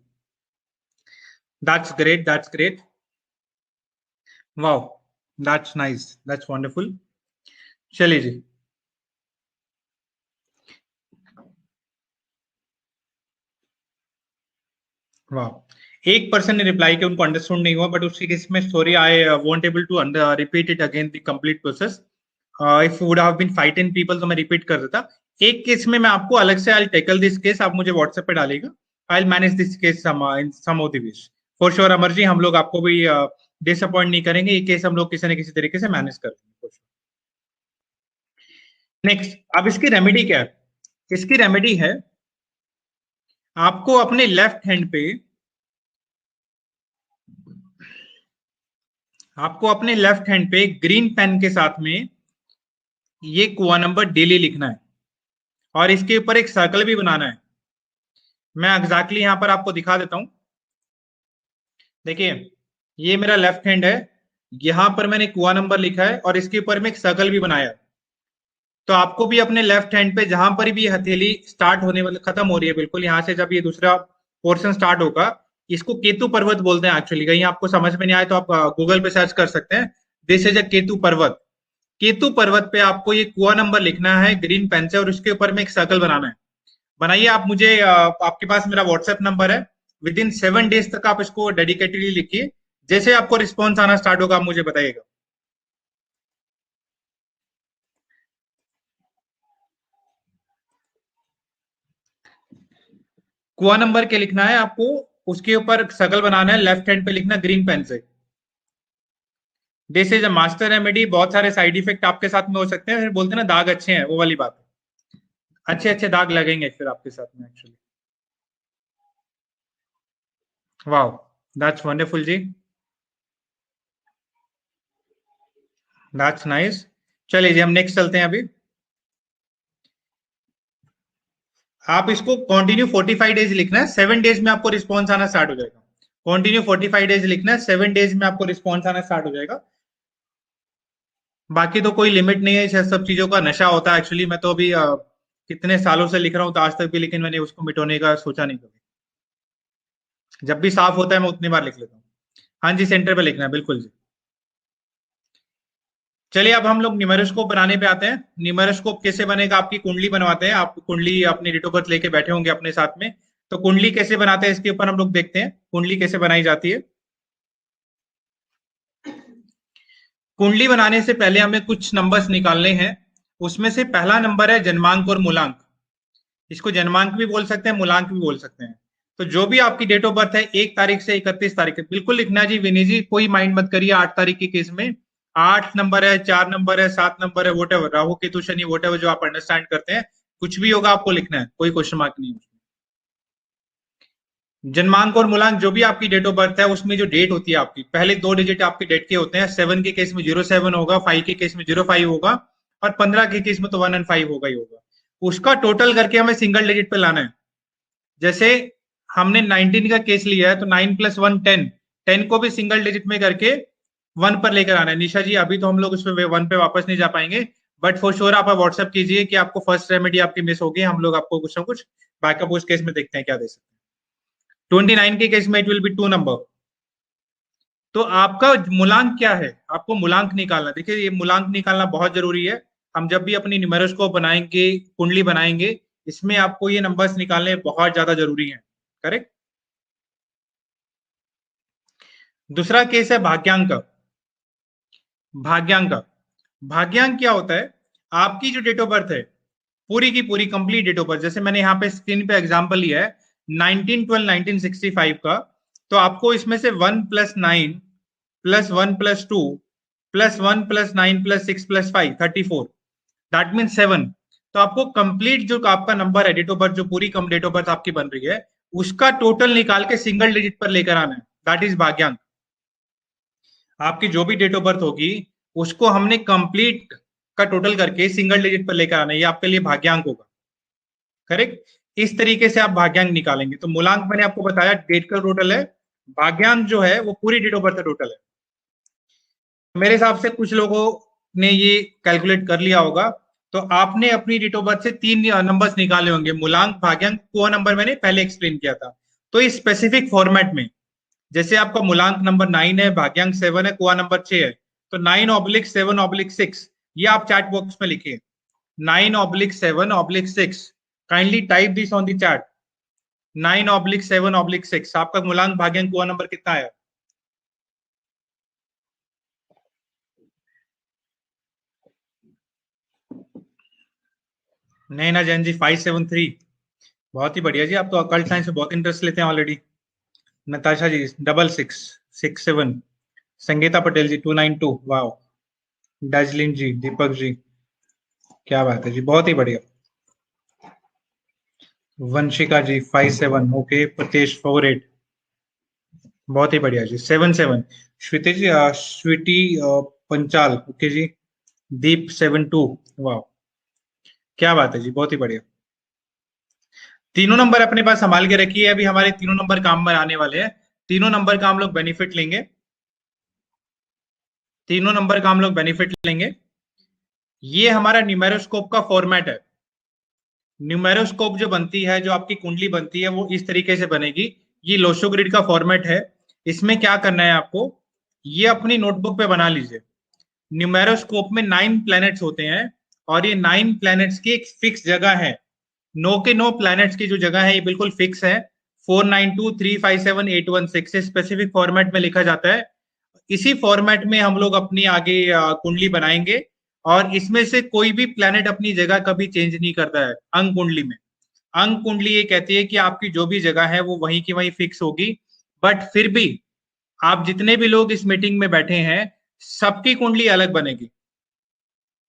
That's great, that's great. Wow, that's nice, that's wonderful. चलिए जी. वाह, एक पर्सन ने रिप्लाई किया उनको अंडरस्टूड नहीं हुआ, बट उसके केस में sorry I won't able to repeat it again the complete process. If would have been 5-10 people तो मैं रिपीट कर देता. एक केस में मैं आपको अलग से आई टेकल दिस केस, आप मुझे व्हाट्सएप पे डालेगा. I manage this case in some of the ways for sure. Amar ji, हम लोग आपको भी डिसअपॉइंट नहीं करेंगे. ये केस हम लोग किसी न किसी तरीके से मैनेज कर देंगे. नेक्स्ट, अब इसकी रेमेडी क्या है? इसकी रेमेडी है आपको अपने लेफ्ट हैंड पे, आपको अपने लेफ्ट हैंड पे ग्रीन पेन के साथ में ये कुआ नंबर डेली लिखना है और इसके ऊपर एक सर्कल भी बनाना है. मैं एग्जैक्टली यहां पर आपको दिखा देता हूं. देखिए, ये मेरा लेफ्ट हैंड है, यहां पर मैंने कुआ नंबर लिखा है और इसके ऊपर में एक सर्कल भी बनाया. तो आपको भी अपने लेफ्ट हैंड पे जहां पर भी हथेली स्टार्ट होने वाली, खत्म हो रही है बिल्कुल यहां से, जब ये दूसरा पोर्शन स्टार्ट होगा, इसको केतु पर्वत बोलते हैं एक्चुअली. कहीं आपको समझ में नहीं आए तो आप गूगल पे सर्च कर सकते हैं. दिस इज अ केतु पर्वत. केतु पर्वत पे आपको ये कुआ नंबर लिखना है ग्रीन पेन से और उसके ऊपर में एक सर्कल बनाना है. बनाइए आप. मुझे आपके पास मेरा व्हाट्सएप नंबर है. विद इन 7 डेज तक आप इसको डेडिकेटेडली लिखिए. जैसे आपको रिस्पॉन्स आना स्टार्ट होगा आप मुझे बताइएगा. कुआ नंबर के लिखना है आपको, उसके ऊपर सर्कल बनाना है, लेफ्ट हैंड पे लिखना ग्रीन पेन से. This is a master remedy. बहुत सारे साइड इफेक्ट आपके साथ में हो सकते हैं, फिर बोलते हैं ना दाग अच्छे हैं, वो वाली बात है. अच्छे अच्छे दाग लगेंगे फिर आपके साथ में एक्चुअली. वाओ, दैट्स वंडरफुल जी, दैट्स नाइस. चलिए जी, हम नेक्स्ट चलते हैं. अभी आप इसको कंटिन्यू 45 डेज लिखना है. 7 डेज में आपको रिस्पॉन्स आना स्टार्ट हो जाएगा. कंटिन्यू 45 डेज लिखना है, 7 डेज में आपको रिस्पॉन्स आना स्टार्ट हो जाएगा. बाकी तो कोई लिमिट नहीं है. इस सब चीजों का नशा होता है एक्चुअली. मैं तो अभी कितने सालों से लिख रहा हूँ तो आज तक भी, लेकिन मैंने उसको मिटाने का सोचा नहीं कभी. जब भी साफ होता है मैं उतनी बार लिख लेता हूँ. हाँ जी, सेंटर पे लिखना है बिल्कुल जी. चलिए अब हम लोग न्यूमेरोस्कोप बनाने पे आते हैं. न्यूमेरोस्कोप कैसे बनेगा? आपकी कुंडली बनवाते हैं. आप कुंडली अपनी डेट ऑफ बर्थ लेके बैठे होंगे अपने साथ में. तो कुंडली कैसे बनाते हैं इसके ऊपर हम लोग देखते हैं. कुंडली कैसे बनाई जाती है. कुंडली बनाने से पहले हमें कुछ नंबर्स निकालने हैं. उसमें से पहला नंबर है जन्मांक और मूलांक. इसको जन्मांक भी बोल सकते हैं, मूलांक भी बोल सकते हैं. तो जो भी आपकी डेट ऑफ बर्थ है 1 तारीख से 31 तारीख तक बिल्कुल लिखना जी. विनी जी कोई माइंड मत करिए. 8 तारीख के केस में 8 नंबर है, 4 नंबर है, 7 नंबर है, vote ever, Rahu Ketu Shani vote ever जो आप अंडरस्टैंड करते हैं, कुछ भी होगा आपको लिखना है, कोई क्वेश्चन मार्क नहीं. जन्मांक और मूलांक जो भी आपकी डेट ऑफ बर्थ है उसमें जो डेट होती है आपकी, पहले 2 डिजिट आपके डेट के होते हैं. 7 के केस में 07 होगा, 5 के केस में 05 होगा और 15 के केस में तो 1 और 5 होगा ही होगा. उसका टोटल करके हमें सिंगल डिजिट पे लाना है. जैसे हमने 19 का केस लिया है तो 9 + 1 10. 10 को भी सिंगल डिजिट में करके 1 पर लेकर आना है. निशा जी अभी तो हम लोग उस पे 1 पे वापस नहीं जा पाएंगे, बट फॉर श्योर आप व्हाट्सएप कीजिए कि आपको फर्स्ट रेमेडी आपकी मिस होगी. हम लोग आपको कुछ ना कुछ बैकअप उस केस में देखते हैं क्या दे सकते हैं. 29 के केस में इट विल बी 2 नंबर. तो आपका मूलांक क्या है? आपको मूलांक निकालना. देखिए ये मूलांक निकालना बहुत जरूरी है. हम जब भी अपनी न्यूमेरोस्कोप बनाएंगे, कुंडली बनाएंगे, इसमें आपको ये नंबर्स निकालने बहुत ज्यादा जरूरी हैं. करेक्ट. दूसरा केस है भाग्यांक. भाग्यांक, भाग्यांक क्या होता है? आपकी जो डेट ऑफ बर्थ है पूरी की पूरी कंप्लीट डेट ऑफ बर्थ, जैसे मैंने यहाँ पे स्क्रीन पे एग्जांपल लिया है 19/12/1965 का, तो आपको इसमें से 1 + 9 + 1 + 2 + 1 + 9 + 6 + 5 34 दैट मीन 7। तो आपको कंप्लीट जो आपका नंबर है, डेट ऑफ बर्थ, जो पूरी कम डेट ऑफ बर्थ आपकी बन रही है, उसका टोटल निकाल के सिंगल डिजिट पर लेकर आना है, दैट इज भाग्यांक। आपकी जो भी डेट ऑफ बर्थ होगी उसको हमने कंप्लीट का टोटल करके सिंगल डिजिट पर लेकर आना है, ये आपके लिए भाग्यांक होगा। करेक्ट, इस तरीके से आप भाग्यांक निकालेंगे। तो मूलांक मैंने आपको बताया डेट का टोटल है, भाग्यांक जो है वो पूरी डेट ऑफ बर्थ का टोटल है। मेरे हिसाब से कुछ लोगों ने ये कैलकुलेट कर लिया होगा। तो आपने अपनी डेट ऑफ बर्थ से 3 नंबर्स निकाले होंगे, मूलांक, भाग्यांक, कुआ नंबर मैंने पहले एक्सप्लेन किया था। तो इस स्पेसिफिक फॉर्मेट में, जैसे आपका मूलांक नंबर 9 है, भाग्यांक 7 है, कुआ नंबर 6 है, तो 9/7/6 ये आप चैट बॉक्स में लिखिए, 9/7/6। Kindly type this on the chat, 9/7/6। आपका मूलांक, भाग्यांक, कुआ नंबर कितना है? नैना जैन जी 573, बहुत ही बढ़िया जी, आप तो अकल्ट साइंस में बहुत इंटरेस्ट लेते हैं ऑलरेडी। नताशा जी 6667, संगीता पटेल जी 292, वाह। दार्जिलिंग जी, दीपक जी, क्या बात है जी, बहुत ही बढ़िया। वंशिका जी 57, ओके। प्रतेश 48, बहुत ही बढ़िया जी। 77, श्वेते जी, स्वीटी पंचाल, ओके जी। दीप 72, वाह, क्या बात है जी, बहुत ही बढ़िया। तीनों नंबर अपने पास संभाल के रखिए, अभी हमारे तीनों नंबर काम में आने वाले हैं। तीनों नंबर का हम लोग बेनिफिट लेंगे, तीनों नंबर का हम लोग बेनिफिट लेंगे। ये हमारा न्यूमेरोस्कोप का फॉर्मेट है। न्यूमेरोस्कोप जो बनती है, जो आपकी कुंडली बनती है, वो इस तरीके से बनेगी। ये लोशो ग्रिड का फॉर्मेट है। इसमें क्या करना है आपको, ये अपनी नोटबुक पे बना लीजिए। न्यूमेरोस्कोप में 9 प्लैनेट्स होते हैं, और ये 9 प्लैनेट्स की एक फिक्स जगह है। 9 के 9 प्लैनेट्स की जो जगह है ये बिल्कुल फिक्स है। 492 357 816 स्पेसिफिक फॉर्मेट में लिखा जाता है। इसी फॉर्मेट में हम लोग अपनी आगे कुंडली बनाएंगे, और इसमें से कोई भी प्लैनेट अपनी जगह कभी चेंज नहीं करता है। अंक कुंडली में, अंक कुंडली ये कहती है कि आपकी जो भी जगह है वो वहीं की वहीं फिक्स होगी। बट फिर भी आप जितने भी लोग इस मीटिंग में बैठे हैं, सबकी कुंडली अलग बनेगी,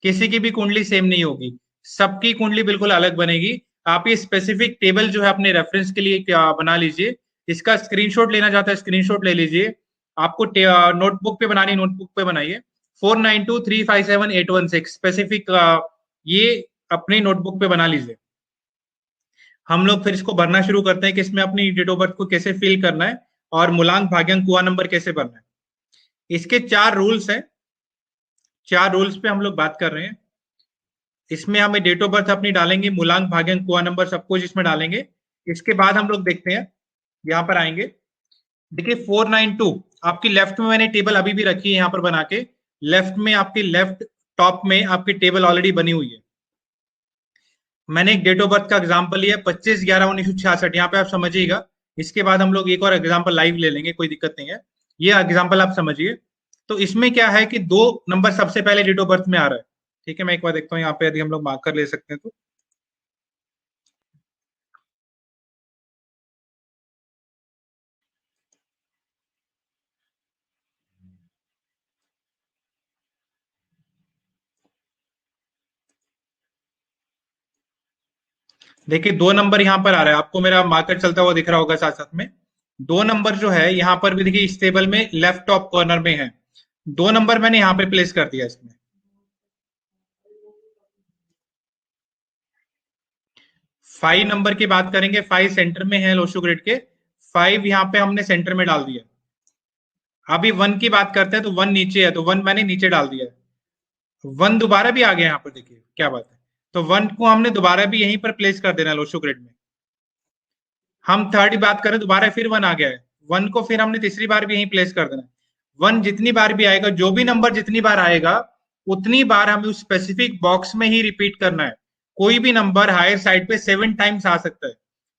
किसी की भी कुंडली सेम नहीं होगी, सबकी कुंडली बिल्कुल अलग बनेगी। आप ये स्पेसिफिक टेबल जो है अपने रेफरेंस के लिए बना लीजिए। इसका स्क्रीनशॉट लेना चाहता है, स्क्रीनशॉट ले लीजिए। आपको नोटबुक पे बनानी, नोटबुक पे बनाइए। 492 357 816 स्पेसिफिक, ये अपनी नोटबुक पे बना लीजिए। हम लोग फिर इसको भरना शुरू करते हैं कि इसमें अपनी डेट ऑफ बर्थ को कैसे फिल करना है, और मूलांक, भाग्यांक, कुआ नंबर कैसे भरना है। इसके 4 रूल्स हैं, 4 रूल्स पे हम लोग बात कर रहे हैं। इसमें हमें डेट ऑफ बर्थ अपनी डालेंगे, मूलांक, भाग्यांक, कुआ नंबर सब कुछ इसमें डालेंगे। इसके बाद हम लोग देखते हैं, यहाँ पर आएंगे। देखिए 492 आपकी लेफ्ट में मैंने टेबल अभी भी रखी है यहाँ पर बना के। लेफ्ट में आपकी लेफ्ट टॉप में आपकी टेबल ऑलरेडी बनी हुई है। मैंने एक डेट ऑफ बर्थ का एग्जांपल लिया 25/11/1966, यहाँ पे आप समझिएगा। इसके बाद हम लोग एक और एग्जांपल लाइव ले लेंगे, कोई दिक्कत नहीं है, ये एग्जांपल आप समझिए। तो इसमें क्या है कि 2 नंबर सबसे पहले डेट ऑफ बर्थ में आ रहा है। ठीक है, मैं एक बार देखता हूँ यहाँ पे, यदि हम लोग मार्कर ले सकते हैं तो। देखिए 2 नंबर यहाँ पर आ रहा है, आपको मेरा मार्कर चलता हुआ दिख रहा होगा साथ साथ में। 2 नंबर जो है यहाँ पर भी देखिए, इस टेबल में लेफ्ट टॉप कॉर्नर में है। 2 नंबर मैंने यहाँ पे प्लेस कर दिया इसमें। 5 नंबर की बात करेंगे, 5 सेंटर में है लोशो ग्रिड के, 5 यहाँ पे हमने सेंटर में डाल दिया। अभी 1 की बात करते हैं, तो 1 नीचे है, तो 1 मैंने नीचे डाल दिया है। 1 दोबारा भी आ गया यहाँ पर, देखिए क्या बात है। तो 1 को हमने दोबारा भी यहीं पर प्लेस कर देना है लोशो ग्रिड में। हम थर्ड की बात करें, दोबारा फिर 1 आ गया है, 1 को फिर हमने तीसरी बार भी यहीं प्लेस कर देना है। 1 जितनी बार भी आएगा, जो भी नंबर जितनी बार आएगा, उतनी बार हमें उस स्पेसिफिक बॉक्स में ही रिपीट करना है। कोई भी नंबर हायर साइड पे 7 टाइम्स आ सकता है,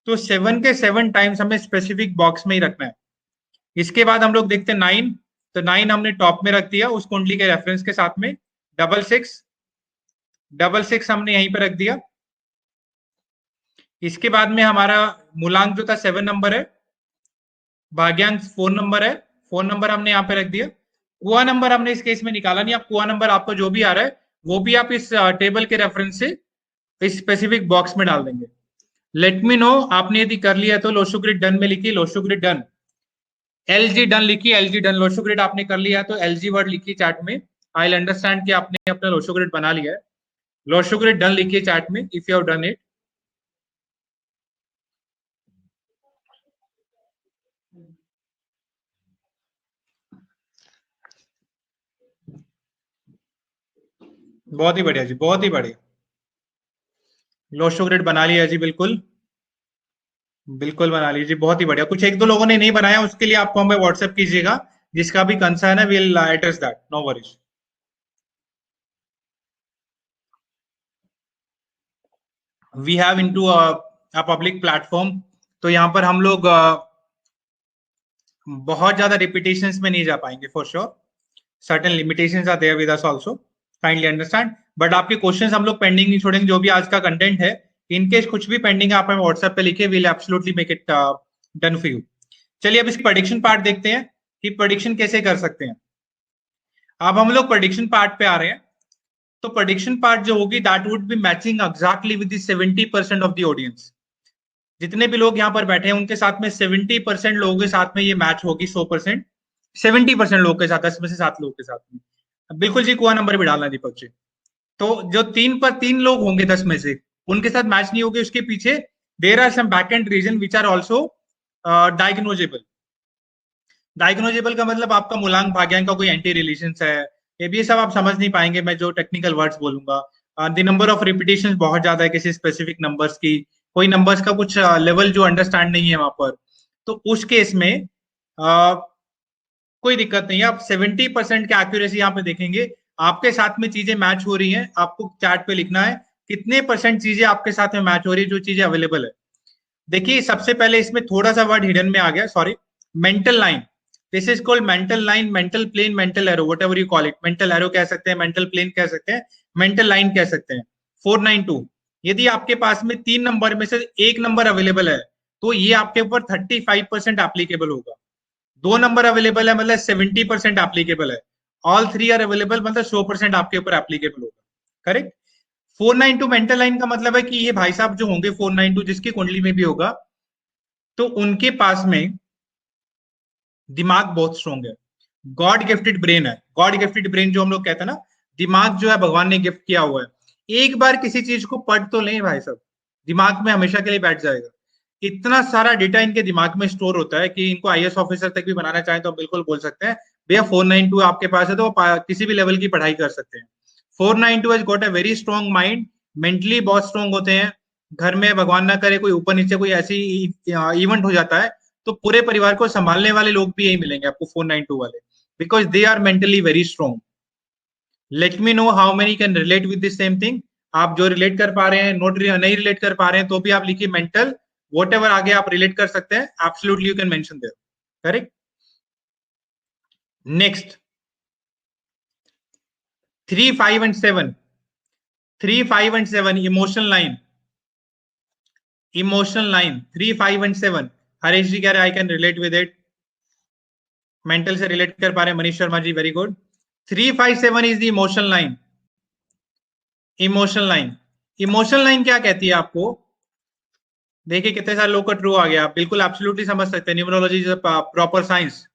तो 7 के 7 टाइम्स हमें स्पेसिफिक बॉक्स में ही रखना है। इसके बाद हम लोग देखते हैं 9, तो 9 हमने टॉप में रख दिया उस कुंडली के रेफरेंस के साथ में। 66 हमने यहीं पे रख दिया। इसके बाद में हमारा मूलांक जो था 7 नंबर है, भाग्यांक 4 नंबर है, 4 नंबर हमने यहाँ पे रख दिया। कुआ नंबर हमने इस केस में निकाला नहीं, आप कुआ नंबर आपको जो भी आ रहा है वो भी आप इस टेबल के रेफरेंस से इस स्पेसिफिक बॉक्स में डाल देंगे। लेट मी नो आपने यदि कर लिया तो लोशो ग्रिड डन में लिखिए Lo Shu grid done, LG done लिखिए, एलजी डन। लोशो ग्रिड आपने कर लिया तो एलजी वर्ड लिखिए चैट में, आई विल अंडरस्टैंड कि आपने अपना लोशो ग्रिड बना लिया है। लोशो ग्रिड डन लिखिए चैट में if you have done it. बहुत ही बढ़िया जी, बहुत ही बढ़िया। लोशो ग्रिड बना लिया जी, बिल्कुल बिल्कुल बना लीजिए, बहुत ही बढ़िया। कुछ एक दो लोगों ने नहीं बनाया, उसके लिए आपको हमें व्हाट्सएप कीजिएगा, जिसका भी कंसर्न है will address that, no worries. We have into a public platform, तो यहाँ पर हम लोग बहुत ज्यादा रिपीटेशंस में नहीं जा पाएंगे for sure, certain limitations are there with us also, kindly understand. But आपके क्वेश्चंस हम लोग पेंडिंग नहीं छोड़ेंगे, जो भी आज का कंटेंट है, इनकेस कुछ भी पेंडिंग है आप हमें व्हाट्सएप पे लिखिए, will absolutely make it done for you. चलिए अब इस प्रेडिक्शन पार्ट देखते हैं कि प्रेडिक्शन कैसे कर सकते हैं। अब हम लोग प्रेडिक्शन पार्ट पे आ रहे हैं, तो प्रेडिक्शन पार्ट जो होगी that would be matching exactly with 70% of the audience. जितने भी लोग यहाँ पर बैठे हैं उनके साथ में 70% लोगों के साथ में ये मैच होगी, 100%, 70% लोगों के साथ, 10 में से 7 लोगों के साथ में। बिल्कुल जी, कुआ नंबर भी डालना दीपक जी। तो जो 3 लोग होंगे 10 में से, उनके साथ मैच नहीं होगी, उसके पीछे there are some back end reason which are also diagnosable. Diagnosable का मतलब आपका मूलांक भाग्यांक का कोई एंटी रिलेशन है, ये सब आप समझ नहीं पाएंगे, मैं जो टेक्निकल वर्ड्स बोलूंगा। द नंबर ऑफ रिपीटेशन बहुत ज्यादा है किसी स्पेसिफिक नंबर्स की, कोई नंबर्स का कुछ लेवल जो अंडरस्टैंड नहीं है वहां पर, तो उस केस में कोई दिक्कत नहीं है। आप 70% की एक्यूरेसी यहाँ पे देखेंगे, आपके साथ में चीजें मैच हो रही हैं, आपको चैट पे लिखना है कितने % चीजें आपके साथ में मैच हो रही है, जो चीजें अवेलेबल है। देखिए सबसे पहले इसमें थोड़ा सा वर्ड हिडन में आ गया, sorry. Mental line, this is called mental line, mental plane, mental arrow, whatever you call it. Mental arrow कह सकते हैं, मेंटल प्लेन कह सकते हैं, मेंटल लाइन कह सकते हैं। 492, यदि आपके पास में 3 नंबर में से एक नंबर अवेलेबल है तो ये आपके ऊपर 35% एप्लीकेबल होगा। 2 नंबर अवेलेबल है मतलब 70% एप्लीकेबल है। ऑल 3 आर अवेलेबल मतलब 100% आपके ऊपर एप्लीकेबल होगा, करेक्ट। 492 मेंटल लाइन का मतलब है कि ये भाई साहब जो होंगे 492 जिसकी कुंडली में भी होगा, तो उनके पास में दिमाग बहुत स्ट्रॉन्ग है, गॉड गिफ्टेड ब्रेन है। गॉड गिफ्टेड ब्रेन जो हम लोग कहते हैं ना, दिमाग जो है भगवान ने गिफ्ट किया हुआ है। एक बार किसी चीज को पढ़ तो लें भाई साहब, दिमाग में हमेशा के लिए बैठ जाएगा। इतना सारा डेटा इनके दिमाग में स्टोर होता है कि इनको आईएएस ऑफिसर तक भी बनाना चाहे तो बिल्कुल बोल सकते हैं भैया 492 आपके पास है तो किसी भी लेवल की पढ़ाई कर सकते हैं। 492 has got a very strong mind, mentally बहुत स्ट्रॉन्ग होते हैं। घर में भगवान ना करे कोई ऊपर नीचे कोई ऐसी इवेंट हो जाता है तो पूरे परिवार को संभालने वाले लोग भी यही मिलेंगे आपको 492 वाले, because they are mentally very strong. Let me know how many can relate with this same thing. आप जो रिलेट कर पा रहे हैं, नोट नहीं रिलेट कर पा रहे हैं तो भी आप लिखिए मेंटल, वॉट एवर आगे आप रिलेट कर सकते हैं, absolutely you can mention there, correct. Next 3, 5 and 7, 3, 5 and 7 emotional line, emotional line 3, 5 and 7। Harish ji कह रहे I can relate with it, mental से रिलेट कर पा रहे हैं Manish Sharma ji, very good. 3, 5, 7 is the emotional line. Emotional line, emotional line क्या कहती है आपको, देखिए कितने सारे लोग का ट्रू आ गया, आप बिल्कुल एब्सोल्युटली समझ सकते हैं, न्यूमरोलॉजी इज प्रॉपर साइंस।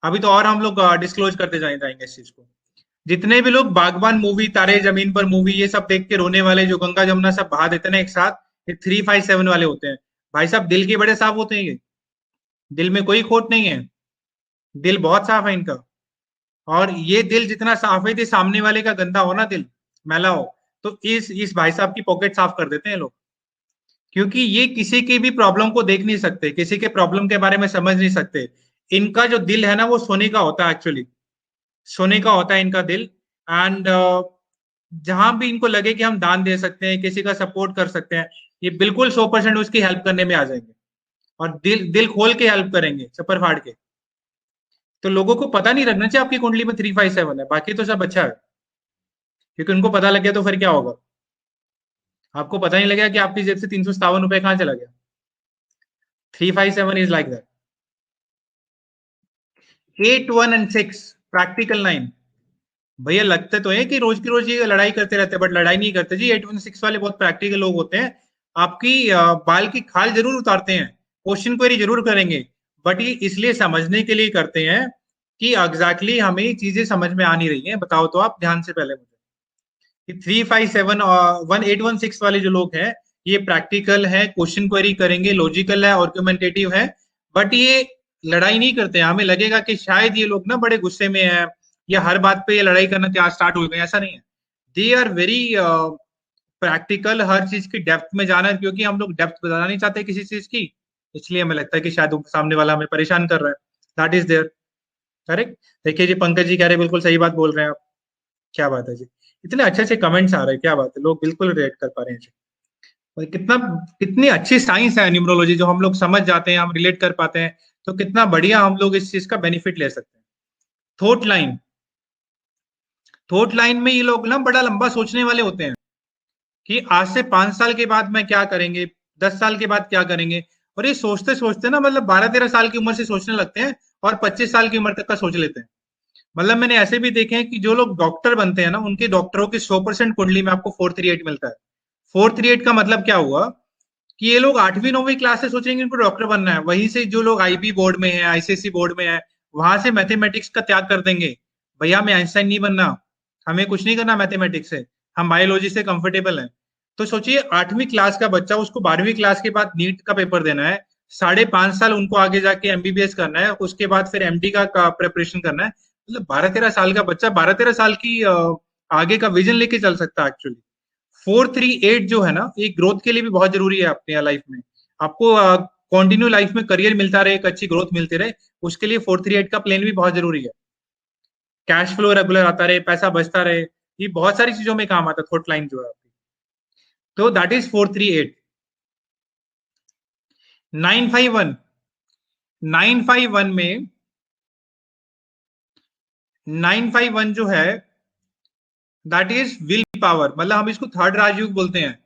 अभी तो और हम लोग डिस्क्लोज करते जाएंगे इस चीज को। जितने भी लोग बागबान मूवी, तारे जमीन पर मूवी, ये सब देख के रोने वाले, जो गंगा जमुना सब बहा देते हैं ना एक साथ, ये 3, 5, 7 वाले होते हैं। भाई साहब दिल के बड़े साफ होते हैं ये, दिल में कोई खोट नहीं है, दिल बहुत साफ है इनका। और ये दिल जितना साफ है, सामने वाले का गंदा हो ना दिल, मैला हो, तो इस भाई साहब की पॉकेट साफ कर देते हैं लोग। क्योंकि ये किसी की भी प्रॉब्लम को देख नहीं सकते, किसी के प्रॉब्लम के बारे में समझ नहीं सकते। इनका जो दिल है ना वो सोने का होता है, एक्चुअली सोने का होता है इनका दिल। एंड जहां भी इनको लगे कि हम दान दे सकते हैं, किसी का सपोर्ट कर सकते हैं, ये बिल्कुल 100% उसकी हेल्प करने में आ जाएंगे, और दिल दिल खोल के हेल्प करेंगे, चप्पर फाड़ के। तो लोगों को पता नहीं लगना चाहिए आपकी कुंडली में 3, 5, 7 है, बाकी तो सब अच्छा है। क्योंकि उनको पता लग गया तो फिर क्या होगा, आपको पता नहीं लगेगा कि आपकी जेब से 357 रुपए कहाँ चला गया। 3, 5, 7 is like that. 8, 1 and 6 practical line. भैया लगते तो है कि रोज की रोज ये लड़ाई करते रहते हैं, बट लड़ाई नहीं करते जी। 816 वाले बहुत प्रैक्टिकल लोग होते हैं। आपकी बाल की खाल जरूर उतारते हैं, क्वेश्चन क्वेरी जरूर करेंगे, बट ये इसलिए समझने के लिए करते हैं कि एग्जैक्टली हमें ये चीजें समझ में आ नहीं रही हैं। बताओ तो आप ध्यान से पहले मुझे, कि 357 और 1816 वाले जो लोग हैं, ये प्रैक्टिकल है, क्वेश्चन क्वेरी करेंगे, लॉजिकल है, आर्गुमेंटेटिव है, बट ये लड़ाई नहीं करते हैं। हमें लगेगा कि शायद ये लोग ना बड़े गुस्से में है, या हर बात पे ये लड़ाई करना क्या स्टार्ट हो गए, ऐसा नहीं है। दे आर वेरी प्रैक्टिकल, हर चीज की डेप्थ में जाना है, क्योंकि हम लोग डेप्थ बताना नहीं चाहते किसी चीज की, इसलिए हमें लगता है कि शायद सामने वाला हमें परेशान कर रहा है। That is there. करेक्ट। देखिए जी, पंकज जी कह रहे हैं, बिल्कुल सही बात बोल रहे हैं आप। क्या बात है जी, इतने अच्छे अच्छे कमेंट्स आ रहे हैं, क्या बात है, लोग बिल्कुल रिलेट कर पा रहे हैं जी। और कितना, कितनी अच्छी साइंस है न्यूमरोलॉजी, जो हम लोग समझ जाते हैं, हम रिलेट कर पाते हैं, तो कितना बढ़िया हम लोग इस चीज का बेनिफिट ले सकते हैं। थॉट लाइन, थॉट लाइन में ये लोग ना बड़ा लंबा सोचने वाले होते हैं, कि आज से 5 साल के बाद मैं क्या करेंगे, 10 साल के बाद क्या करेंगे। और ये सोचते सोचते ना, मतलब 12-13 साल की उम्र से सोचने लगते हैं, और 25 साल की उम्र तक का सोच लेते हैं। मतलब मैंने ऐसे भी देखे हैं कि जो लोग डॉक्टर बनते हैं ना, उनके डॉक्टरों की 100% कुंडली में आपको 438 मिलता है। 438 का मतलब क्या हुआ, कि ये लोग 8वीं 9वीं क्लास से सोचेंगे इनको डॉक्टर बनना है, वहीं से जो लोग आईबी बोर्ड में है, आईसीएसई बोर्ड में है, वहां से मैथमेटिक्स का त्याग कर देंगे। भैया हमें आइंस्टाइन नहीं बनना, हमें कुछ नहीं करना मैथमेटिक्स से, हम बायोलॉजी से कंफर्टेबल हैं। तो सोचिए 8वीं क्लास का बच्चा, उसको 12वीं क्लास के बाद नीट का पेपर देना है, 5.5 साल उनको आगे जाके एमबीबीएस करना है, उसके बाद फिर एमडी का प्रिपरेशन करना है। मतलब 12-13 साल का बच्चा 12-13 साल की आगे का विजन लेके चल सकता है एक्चुअली। 438 जो है ना, ये ग्रोथ के लिए भी बहुत जरूरी है अपने लाइफ में। आपको कंटिन्यू लाइफ में करियर मिलता रहे, एक अच्छी ग्रोथ मिलती रहे, उसके लिए 438 का प्लान भी बहुत जरूरी है। कैश फ्लो रेगुलर आता रहे, पैसा बचता रहे, ये बहुत सारी चीजों में काम आता है थॉट लाइन जो है आपकी। तो दैट इज 438। 951, 951 में 951 जो है, दैट इज विल पावर, मतलब हम इसको थर्ड राजयोग बोलते हैं।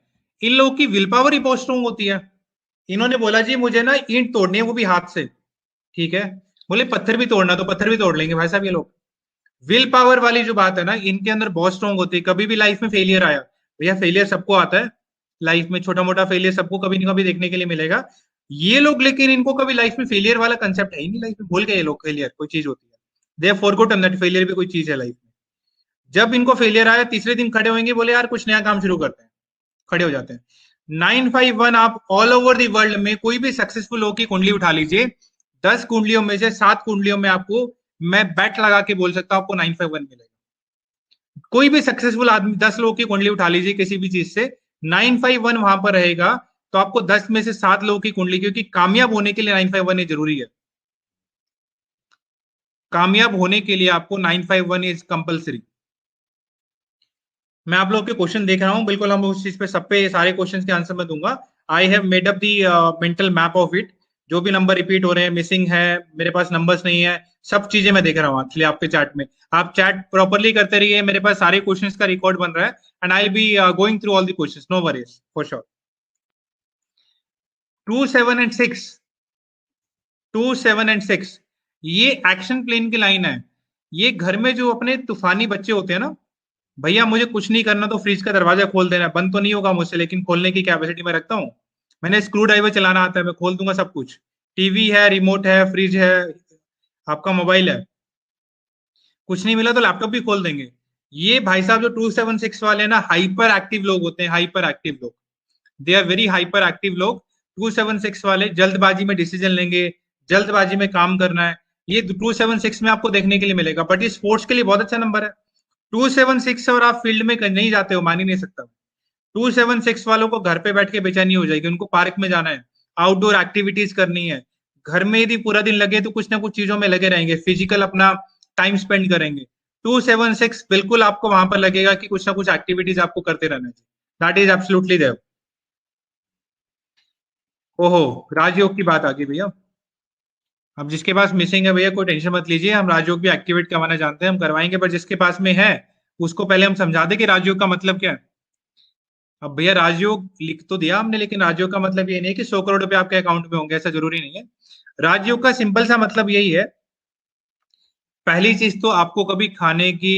इन लोगों की विल पावर ही बहुत स्ट्रॉन्ग होती है। इन्होंने बोला जी मुझे ना ईंट तोड़नी है, वो भी हाथ से। ठीक है, बोले पत्थर भी तोड़ना, तो पत्थर भी तोड़ लेंगे भाई साहब ये लोग। विल पावर वाली जो बात है ना, इनके अंदर बहुत स्ट्रॉन्ग होती है। कभी भी लाइफ में फेलियर आया, भैया फेलियर सबको आता है, लाइफ में छोटा मोटा फेलियर सबको कभी ना कभी देखने के लिए मिलेगा। ये लोग लेकिन इनको कभी लाइफ में फेलियर वाला कंसेप्ट है ही नहीं, लाइफ में भूल गए ये लोग फेलियर कोई चीज होती है। They have forgotten that failure भी कोई चीज है लाइफ में। जब इनको फेलियर आया, तीसरे दिन खड़े होंगे, बोले यार कुछ नया काम शुरू करते हैं, खड़े हो जाते हैं। 951 आप ऑल ओवर द वर्ल्ड में कोई भी सक्सेसफुल लोग की कुंडली उठा लीजिए, 10 कुंडलियों में से 7 कुंडलियों में आपको, मैं बैट लगा के बोल सकता हूं, आपको 951 मिलेगा। कोई भी सक्सेसफुल आदमी 10 लोगों की कुंडली उठा लीजिए किसी भी चीज से, 951 वहां पर रहेगा, तो आपको 10 में से 7 लोगों की कुंडली, क्योंकि कामयाब होने के लिए 951 जरूरी है। कामयाब होने के लिए आपको 951 इज कंपलसरी। मैं आप लोगों के क्वेश्चन देख रहा हूं, बिल्कुल हम उस चीज पे, सब पे सारे क्वेश्चंस के आंसर मैं दूंगा। I have made up the mental map of it. जो भी नंबर रिपीट हो रहे हैं, मिसिंग है, मेरे पास नंबर्स नहीं है, सब चीजें मैं देख रहा हूँ एक्चुअली आपके चैट में। आप चैट प्रॉपरली करते रहिए, मेरे पास सारे क्वेश्चंस का रिकॉर्ड बन रहा है, and I be going through all the questions, no worries for sure. 2, 7 and 6, 2, 7 and 6, ये एक्शन प्लेन की लाइन है। ये घर में जो अपने तूफानी बच्चे होते हैं ना, भैया मुझे कुछ नहीं करना तो फ्रिज का दरवाजा खोल देना, बंद तो नहीं होगा मुझसे, लेकिन खोलने की कैपेसिटी मैं रखता हूँ। मैंने स्क्रू ड्राइवर चलाना आता है, मैं खोल दूंगा सब कुछ। टीवी है, रिमोट है, फ्रिज है, आपका मोबाइल है, कुछ नहीं मिला तो लैपटॉप भी खोल देंगे। ये भाई साहब जो 276 वाले हैं ना, हाइपर एक्टिव लोग होते हैं, हाइपर एक्टिव लोग। They are very hyper active लोग। 276 वाले जल्दबाजी में डिसीजन लेंगे, जल्दबाजी में काम करना है, ये 276 में आपको देखने के लिए मिलेगा। बट ये स्पोर्ट्स के लिए बहुत अच्छा नंबर है। 276 और आप फील्ड में नहीं जाते हो, मान ही नहीं सकता। 276 वालों को घर पे बैठ के बेचैनी हो जाएगी, उनको पार्क में जाना है, आउटडोर एक्टिविटीज करनी है। घर में यदि पूरा दिन लगे तो कुछ ना कुछ चीजों में लगे रहेंगे, फिजिकल अपना टाइम स्पेंड करेंगे। 276 बिल्कुल आपको वहां पर लगेगा कि कुछ ना कुछ एक्टिविटीज आपको करते रहना चाहिए। That is absolutely there. ओहो, राजयोग की बात आ गई भैया। अब जिसके पास मिसिंग है भैया, कोई टेंशन मत लीजिए, हम राजयोग भी एक्टिवेट करवाना जानते हैं, हम करवाएंगे। पर जिसके पास में है, उसको पहले हम समझा दें कि राजयोग का मतलब क्या है। अब भैया राजयोग लिख तो दिया हमने, लेकिन राजयोग का मतलब ये नहीं है कि 100 करोड़ रुपए आपके अकाउंट में होंगे, ऐसा जरूरी नहीं है। राजयोग का सिंपल सा मतलब यही है, पहली चीज तो आपको कभी खाने की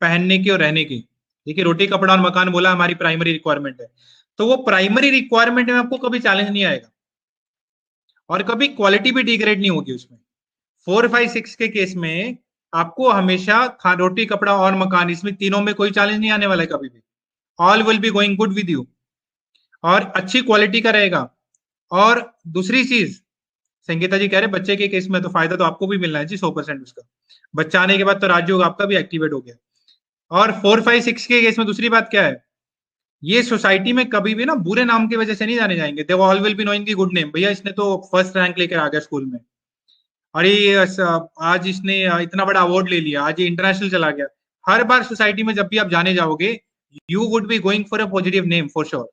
पहनने की और रहने की। देखिए रोटी कपड़ा और मकान बोला हमारी प्राइमरी रिक्वायरमेंट है, तो वो प्राइमरी रिक्वायरमेंट में आपको कभी चैलेंज नहीं आएगा और कभी क्वालिटी भी डिग्रेड नहीं होगी उसमें। 4, 5, 6 के केस में आपको हमेशा रोटी कपड़ा और मकान, इसमें तीनों में कोई चैलेंज नहीं आने वाला है कभी भी। All will be going good with you और अच्छी क्वालिटी का रहेगा। और दूसरी चीज संगीता जी कह रहे बच्चे के केस में तो फायदा तो आपको भी मिलना है जी 100% उसका। बच्चा आने के बाद तो राजयोग आपका भी एक्टिवेट हो गया। और 4, 5, 6 के केस में दूसरी बात क्या है, ये सोसाइटी में कभी भी ना बुरे नाम की वजह से नहीं जाने जाएंगे। They all will be knowing the good name, भैया इसने तो फर्स्ट रैंक लेकर आ गया स्कूल में, और ये आज इसने इतना बड़ा अवार्ड ले लिया, आज ये इंटरनेशनल चला गया। हर बार सोसाइटी में जब भी आप जाने जाओगे, you would be going for a positive name for sure.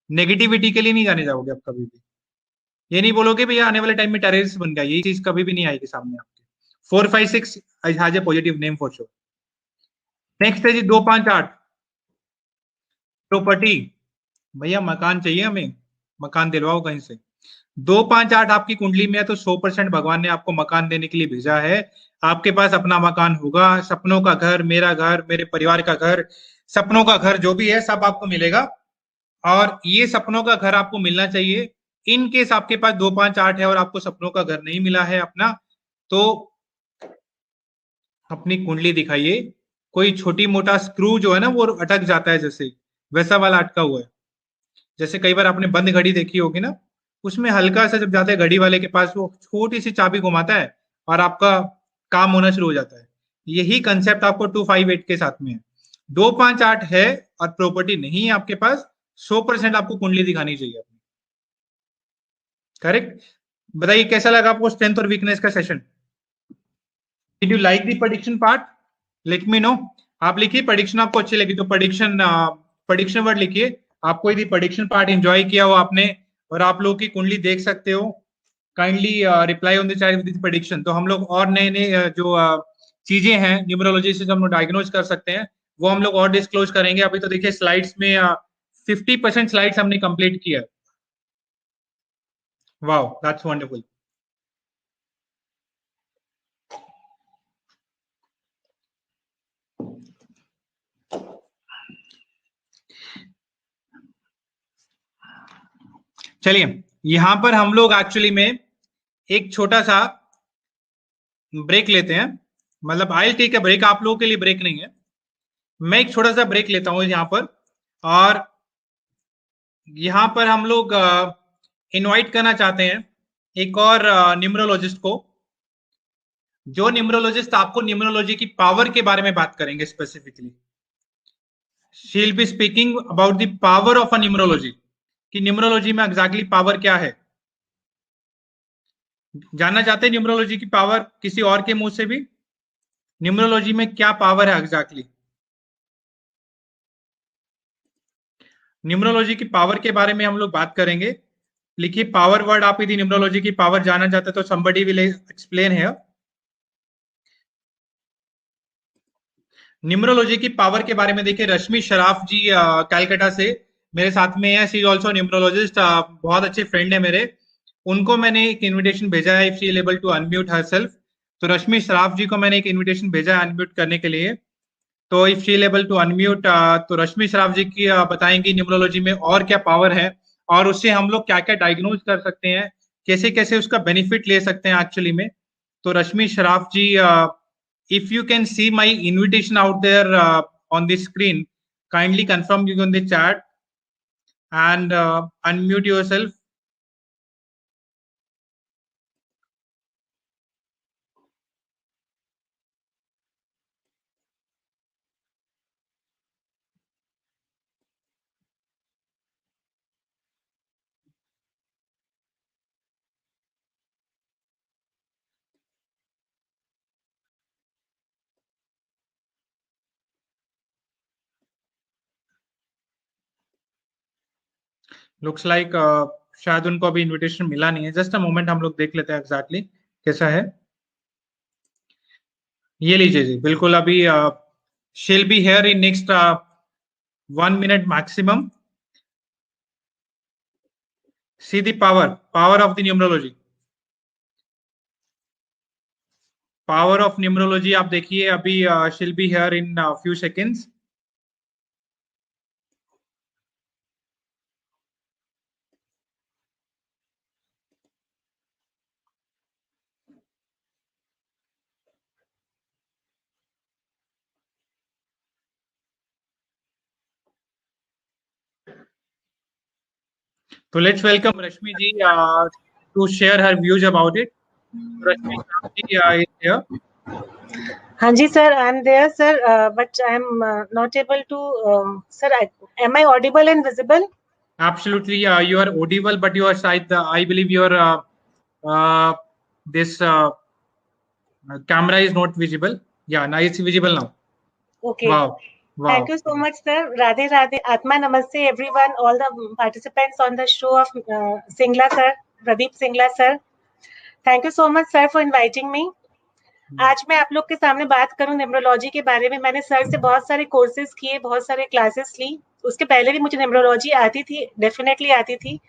Negativity के लिए नहीं जाने जाओगे आप कभी भी। ये नहीं बोलोगे भैया आने वाले टाइम में टेररिस्ट बन गया, ये चीज कभी भी नहीं आएगी सामने आपके। 4, 5, 6 has a positive name for sure. Next है जी 2, 5, 8 प्रॉपर्टी। भैया मकान चाहिए हमें, मकान दिलवाओ कहीं से। 2, 5, 8 आपकी कुंडली में है तो 100% भगवान ने आपको मकान देने के लिए भेजा है। आपके पास अपना मकान होगा, सपनों का घर, मेरा घर, मेरे परिवार का घर, सपनों का घर जो भी है सब आपको मिलेगा। और ये सपनों का घर आपको मिलना चाहिए। इन केस आपके पास 2, 5, 8 है और आपको सपनों का घर नहीं मिला है अपना, तो अपनी कुंडली दिखाइए। कोई छोटी मोटा स्क्रू जो है ना वो अटक जाता है, जैसे वैसा वाला अटका हुआ है। जैसे कई बार आपने बंद घड़ी देखी होगी ना, उसमें हल्का सा जब जाता है घड़ी वाले के पास, वो छोटी सी चाबी घुमाता है और आपका काम होना शुरू हो जाता है। यही कंसेप्ट आपको 2, 5, 8 के साथ में है। 2, 5, 8 है और प्रॉपर्टी नहीं है आपके पास, 100% आपको कुंडली दिखानी चाहिए अपनी। करेक्ट। बताइए कैसा लगा आपको स्ट्रेंथ और वीकनेस का session? Did you like the prediction part? Let me no. आप लिखिए प्रेडिक्शन आपको अच्छी लगी तो प्रेडिक्शन वर्ड लिखिए। आपको यदि प्रेडिक्शन पार्ट एंजॉय किया हो आपने और आप लोग की कुंडली देख सकते हो, kindly reply on the chat with prediction. तो हम लोग और नए नए जो चीजें हैं न्यूमरोलॉजी से जो हम लोग डायग्नोज कर सकते हैं वो हम लोग और डिस्क्लोज करेंगे। अभी तो देखिए स्लाइड्स में 50% स्लाइड्स हमने कंप्लीट किया। Wow that's wonderful. चलिए यहां पर हम लोग एक्चुअली में एक छोटा सा ब्रेक लेते हैं। मतलब आई टेक अ ब्रेक, आप लोगों के लिए ब्रेक नहीं है, मैं एक छोटा सा ब्रेक लेता हूं यहाँ पर। और यहाँ पर हम लोग इनवाइट करना चाहते हैं एक और न्यूमरोलॉजिस्ट को, जो न्यूमरोलॉजिस्ट आपको न्यूमरोलॉजी की पावर के बारे में बात करेंगे specifically. She will be speaking about the power of a numerology, कि न्यूमरोलॉजी में एग्जैक्टली पावर क्या है। जानना चाहते हैं न्यूमरोलॉजी की पावर किसी और के मुंह से भी? न्यूमरोलॉजी में क्या पावर है एग्जैक्टली? न्यूमरोलॉजी की पावर के बारे में हम लोग बात करेंगे। लिखिए पावर वर्ड, आप यदि न्यूमरोलॉजी की पावर जानना चाहते हैं तो somebody will explain here। Numerology की पावर के बारे में देखिए रश्मि शराफ जी कैलकाटा से मेरे साथ में है। सी इज ऑल्सो न्यूमरोलॉजिस्ट, बहुत अच्छे फ्रेंड है मेरे। उनको मैंने एक इनविटेशन भेजा है if she is able to unmute herself. तो रश्मि शराफ जी को मैंने एक इनविटेशन भेजा है अनम्यूट करने के लिए। तो if she is able to unmute, तो रश्मि शराफ जी की बताएंगी न्यूमरोलॉजी में और क्या पावर है और उससे हम लोग क्या क्या डायग्नोज कर सकते हैं, कैसे कैसे उसका बेनिफिट ले सकते हैं एक्चुअली में। तो रश्मि शराफ जी, if you can see my invitation out there on the screen, kindly confirm you on the chat and unmute yourself। Looks like शायद उनको अभी इनविटेशन मिला नहीं है। जस्ट अ मोमेंट, हम लोग देख लेते हैं एग्जैक्टली कैसा है। ये लीजिए जी, बिल्कुल अभी she'll be here in next 1 minute maximum। See the power of the numerology। Power of numerology आप देखिए अभी she'll be here in few seconds. So let's welcome Rashmi ji to share her views about it. Rashmi ji is here. हाँ जी sir, I'm there sir, but I'm not able to. Sir, am I audible and visible? Absolutely, you are audible, but your side, I believe your this camera is not visible. Yeah, now it's visible now. Okay. Wow. Wow. Thank you so much, sir. Radhe Radhe. Atma Namaste, everyone, all the participants on the show of Singla sir, Pradeep Singla sir. Thank you so much, sir, for inviting me. आज मैं आप लोग के सामने बात करूं numerology के बारे में। मैंने सर से बहुत सारे कोर्सेज किए, बहुत सारे क्लासेस ली। उसके पहले भी मुझे न्यूमरोलॉजी आती थी, डेफिनेटली आती थी।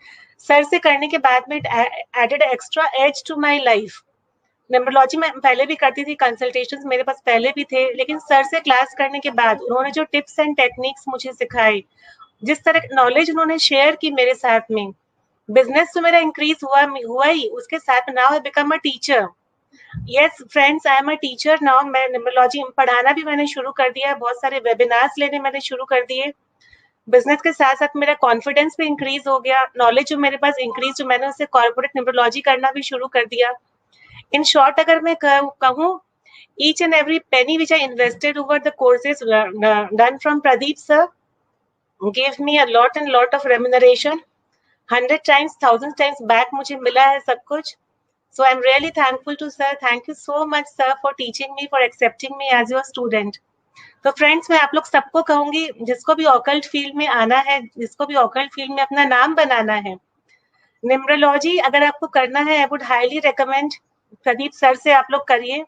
सर से करने के बाद में added extra edge to my life. Numerology में पहले भी करती थी, कंसल्टेशंस मेरे पास पहले भी थे, लेकिन सर से क्लास करने के बाद उन्होंने जो टिप्स एंड टेक्निक्स मुझे सिखाए, जिस तरह नॉलेज उन्होंने शेयर की मेरे साथ में, बिजनेस तो मेरा इंक्रीज हुआ ही, उसके साथ now I become a teacher. Yes friends, I am a teacher now. मैं न्यूमरोलॉजी पढ़ाना भी मैंने शुरू कर दिया, बहुत सारे वेबिनार्स लेने मैंने शुरू कर दिए। बिजनेस के साथ साथ मेरा कॉन्फिडेंस भी इंक्रीज हो गया, नॉलेज जो मेरे पास इंक्रीज, जो मैंने उससे कॉर्पोरेट न्यूमरोलॉजी करना भी शुरू कर दिया। In short, अगर मैं कहूँ, each and every penny which I invested over the courses done from Pradeep sir gave me a lot and lot of remuneration. 100 times, 1000 times back मुझे मिला है सब कुछ. So I'm really thankful to sir. Thank you so much sir for teaching me, for accepting me as your student. तो friends, मैं आप लोग सबको कहूंगी, जिसको भी ऑकल्ट फील्ड में आना है, जिसको भी ऑकल्ट फील्ड में अपना नाम बनाना है, न्यूमरोलॉजी अगर आपको करना है, I would highly recommend Pradeep sir से आप लोग करिए।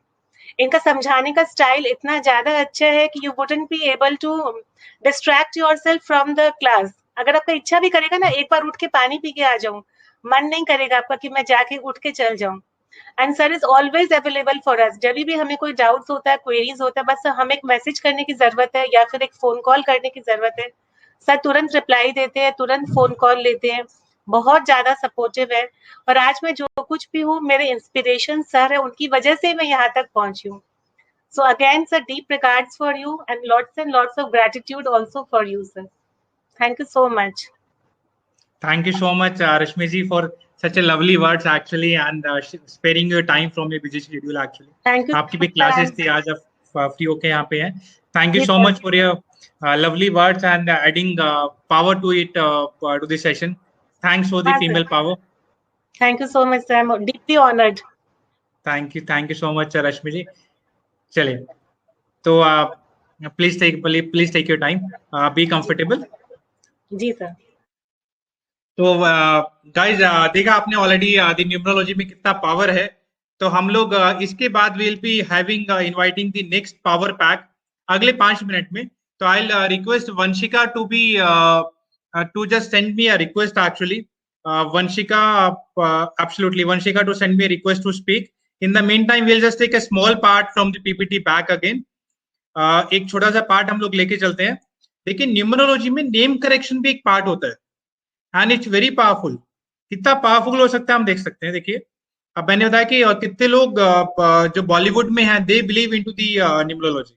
इनका समझाने का स्टाइल इतना ज्यादा अच्छा है कि you wouldn't be able to distract yourself from the class. अगर आपका इच्छा भी करेगा ना, एक बार उठ के पानी पी के आ जाऊं, मन नहीं करेगा आपका कि मैं जाके उठ के चल जाऊं। And sir is always available for us. जब भी हमें कोई डाउट्स होता है, क्वेरीज होता है, बस हमें एक मैसेज करने की जरूरत है या फिर एक फोन कॉल करने की जरूरत है। सर तुरंत रिप्लाई देते हैं, तुरंत फोन कॉल लेते हैं, बहुत ज्यादा सपोर्टिव है। और आज मैं जो कुछ भी हूँ, मेरे इंस्पिरेशन सर है, उनकी वजह से मैं यहाँ तक पहुंची हूँ। So again, sir, deep regards for you and lots of gratitude also for you, sir. Thank you so much. Thank you so much, Rashmi ji, for such a lovely words actually, and sparing your time from your busy schedule actually. Thank you. आपकी भी classes थी, आज आप free होके यहाँ पे हैं. Thank you Yes, so sir. much for your lovely words and adding power to it to this session. Thanks for the Yes, sir. female power. Thank you so much, sir. I'm deeply honored. Thank you so much, Rashmi ji. चलिए, तो please take your time. Be comfortable. जी sir. तो guys देखा आपने already the numerology में कितना power है. तो हम लोग इसके बाद will be having inviting the next power pack अगले 5 मिनट में. तो I request Vanshika to be to just send me a request actually. Vanshika, absolutely Vanshika, to send me a request to speak. In the meantime will just take a small part from the P P T back again. एक छोटा सा part हम लोग लेके चलते हैं. लेकिन numerology में नेम करेक्शन भी एक पार्ट होता है एंड इट्स वेरी पावरफुल. कितना पावरफुल हो सकता है हम देख सकते हैं. देखिए, अब मैंने बताया कि कितने लोग जो बॉलीवुड में हैं, they believe into the numerology.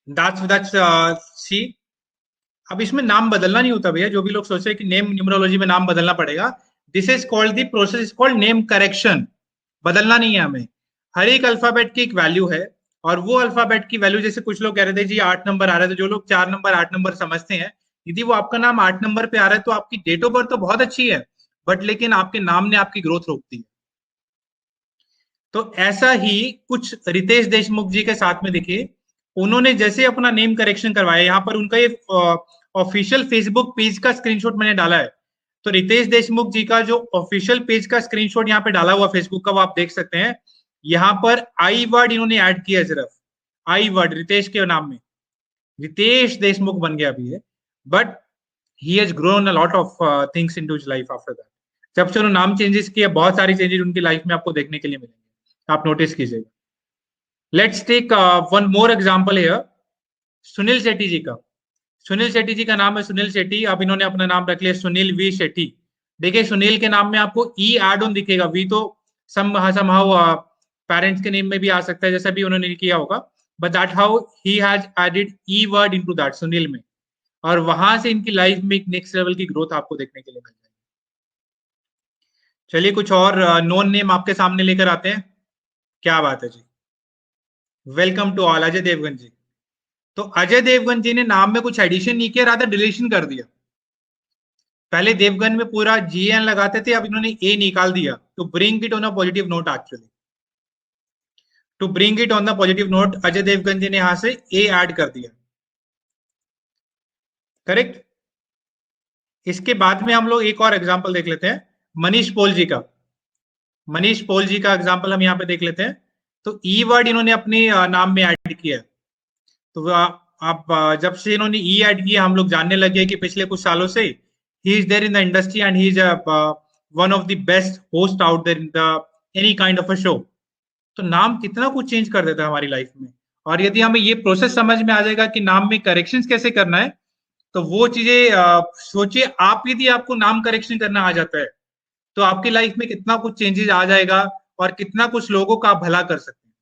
That's see. अब इसमें नाम बदलना नहीं होता भैया. जो भी लोग सोचे कि नेम न्यूमरोलॉजी में नाम बदलना पड़ेगा, this is called the process is called name correction. बदलना नहीं है हमें. हर एक अल्फाबेट की एक वैल्यू है, और वो अल्फाबेट की वैल्यू, जैसे कुछ लोग कह रहे थे जी 8 नंबर आ रहा है, तो जो लोग 4 नंबर 8 नंबर समझते हैं, यदि वो आपका नाम 8 नंबर पे आ रहा है तो आपकी डेट ऑफ बर्थ तो बहुत अच्छी है, बट लेकिन आपके नाम ने आपकी ग्रोथ रोक दी. तो ऐसा ही कुछ रितेश देशमुख जी के साथ में देखिए, उन्होंने जैसे अपना नेम करेक्शन करवाया, यहाँ पर उनका ये ऑफिशियल फेसबुक पेज का स्क्रीनशॉट मैंने डाला है. तो रितेश देशमुख जी का जो ऑफिशियल पेज का स्क्रीनशॉट यहाँ पे डाला हुआ फेसबुक का, वो आप देख सकते हैं. यहाँ पर आई वर्ड इन्होंने ऐड किया, सिर्फ आई वर्ड रितेश के नाम में रितेश देशमुख बन गया अभी है. But he has grown a lot of things into his life after that. जब से उन्होंने नाम चेंजेस किया, बहुत सारी चेंजेस उनकी लाइफ में आपको देखने के लिए मिलेंगे. आप नोटिस कीजिएगा। Let's take one more example here, Sunil Shetty ji का। सुनील शेट्टी जी का नाम है सुनील शेट्टी, अब इन्होंने अपना नाम रख लिया सुनील वी शेट्टी। देखिए सुनील के नाम में आपको ई एड ऑन दिखेगा, वी तो समहाउ पेरेंट्स के नेम में भी आ सकता है जैसा भी उन्होंने किया होगा, but that how he has added E word into that Sunil में, और वहां से इनकी लाइफ में एक नेक्स्ट लेवल की ग्रोथ आपको देखने के लिए मिल जाएगी। चलिए कुछ और नोन नेम आपके सामने लेकर आते हैं। क्या बात है जी, welcome to all. Ajay Devgan ji. तो अजय देवगन जी ने नाम में कुछ एडिशन नहीं किया, रादर डिलीशन कर दिया। पहले देवगन में पूरा जीएन लगाते थे, अब इन्होंने ए निकाल दिया to bring it on a positive note. Actually to bring it on the positive note Ajay Devgan ji ने यहां से ए ऐड कर दिया। करेक्ट। इसके बाद में हम लोग एक और एग्जांपल देख लेते हैं, मनीष पॉल जी का। मनीष पॉल जी का एग्जांपल हम यहाँ पे देख लेते हैं। तो ई वर्ड इन्होंने अपने नाम में ऐड किया। तो आप जब से इन्होंने ई ऐड किया, हम लोग जानने लगे कि पिछले कुछ सालों से he is there in the industry and he is one of the best host out there in the any kind of a show. तो नाम कितना कुछ चेंज कर देता है हमारी लाइफ में, और यदि हमें ये प्रोसेस समझ में आ जाएगा कि नाम में करेक्शंस कैसे करना है, तो वो चीजें सोचिए, आप यदि आपको नाम करेक्शन करना आ जाता है तो आपकी लाइफ में कितना कुछ चेंजेस आ जाएगा और कितना कुछ लोगों का आप भला कर सकते हैं।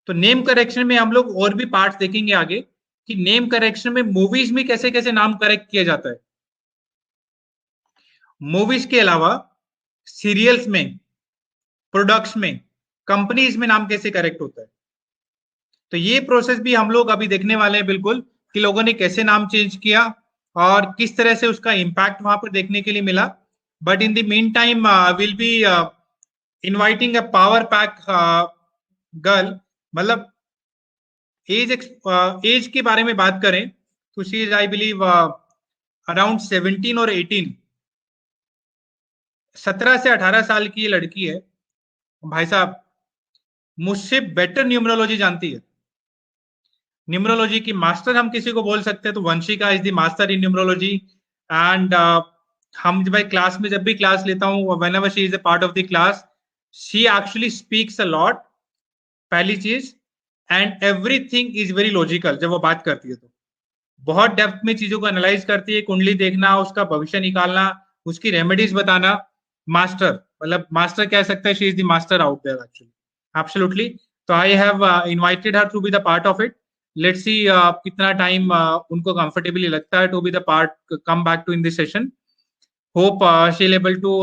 तो नेम करेक्शन में हम लोग और भी पार्ट्स देखेंगे आगे कि नेम करेक्शन में मूवीज में कैसे कैसे नाम करेक्ट किया जाता है। मूवीज के अलावा सीरियल्स में, प्रोडक्ट्स में, कंपनीज में नाम कैसे करेक्ट होता है। तो ये प्रोसेस भी हम लोग अभी देखने वाले हैं बिल्कुल, कि लोगों ने कैसे नाम चेंज किया और किस तरह से उसका इंपैक्ट वहां पर देखने के लिए मिला। But in the meantime will be inviting a power pack girl. मतलब एज के बारे में बात करें तो she is I believe around 17 और 18, 17 से 18 साल की ये लड़की है। भाई साहब मुझसे बेटर न्यूमरोलॉजी जानती है। न्यूमरोलॉजी की मास्टर हम किसी को बोल सकते हैं तो Vanshika is the master in numerology. And हम जब क्लास में जब भी क्लास लेता हूँ, whenever she is a part of the class, she actually speaks a lot, पहली चीज, and everything is very logical. जब वो बात करती है तो बहुत डेप्थ में चीजों को एनालाइज करती है, कुंडली देखना, उसका भविष्य निकालना, उसकी रेमेडीज बताना। मास्टर, मतलब मास्टर कह सकते हैं, she is the master out there actually, absolutely. तो I have invited her to be the part of it. Let's see कितना टाइम उनको कंफर्टेबली लगता है to be the part, come back to in this session. Hope she will able to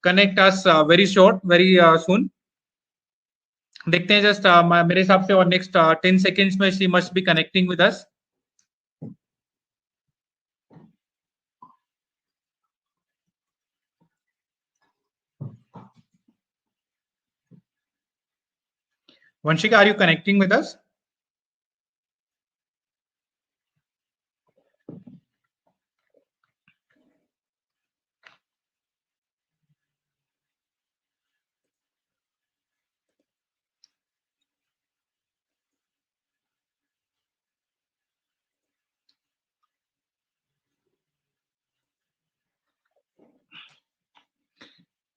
connect us very short, very soon. देखते हैं just मेरे हिसाब से और नेक्स्ट 10 सेकेंड्स में she must be connecting with us. Vanshika, are you connecting with us?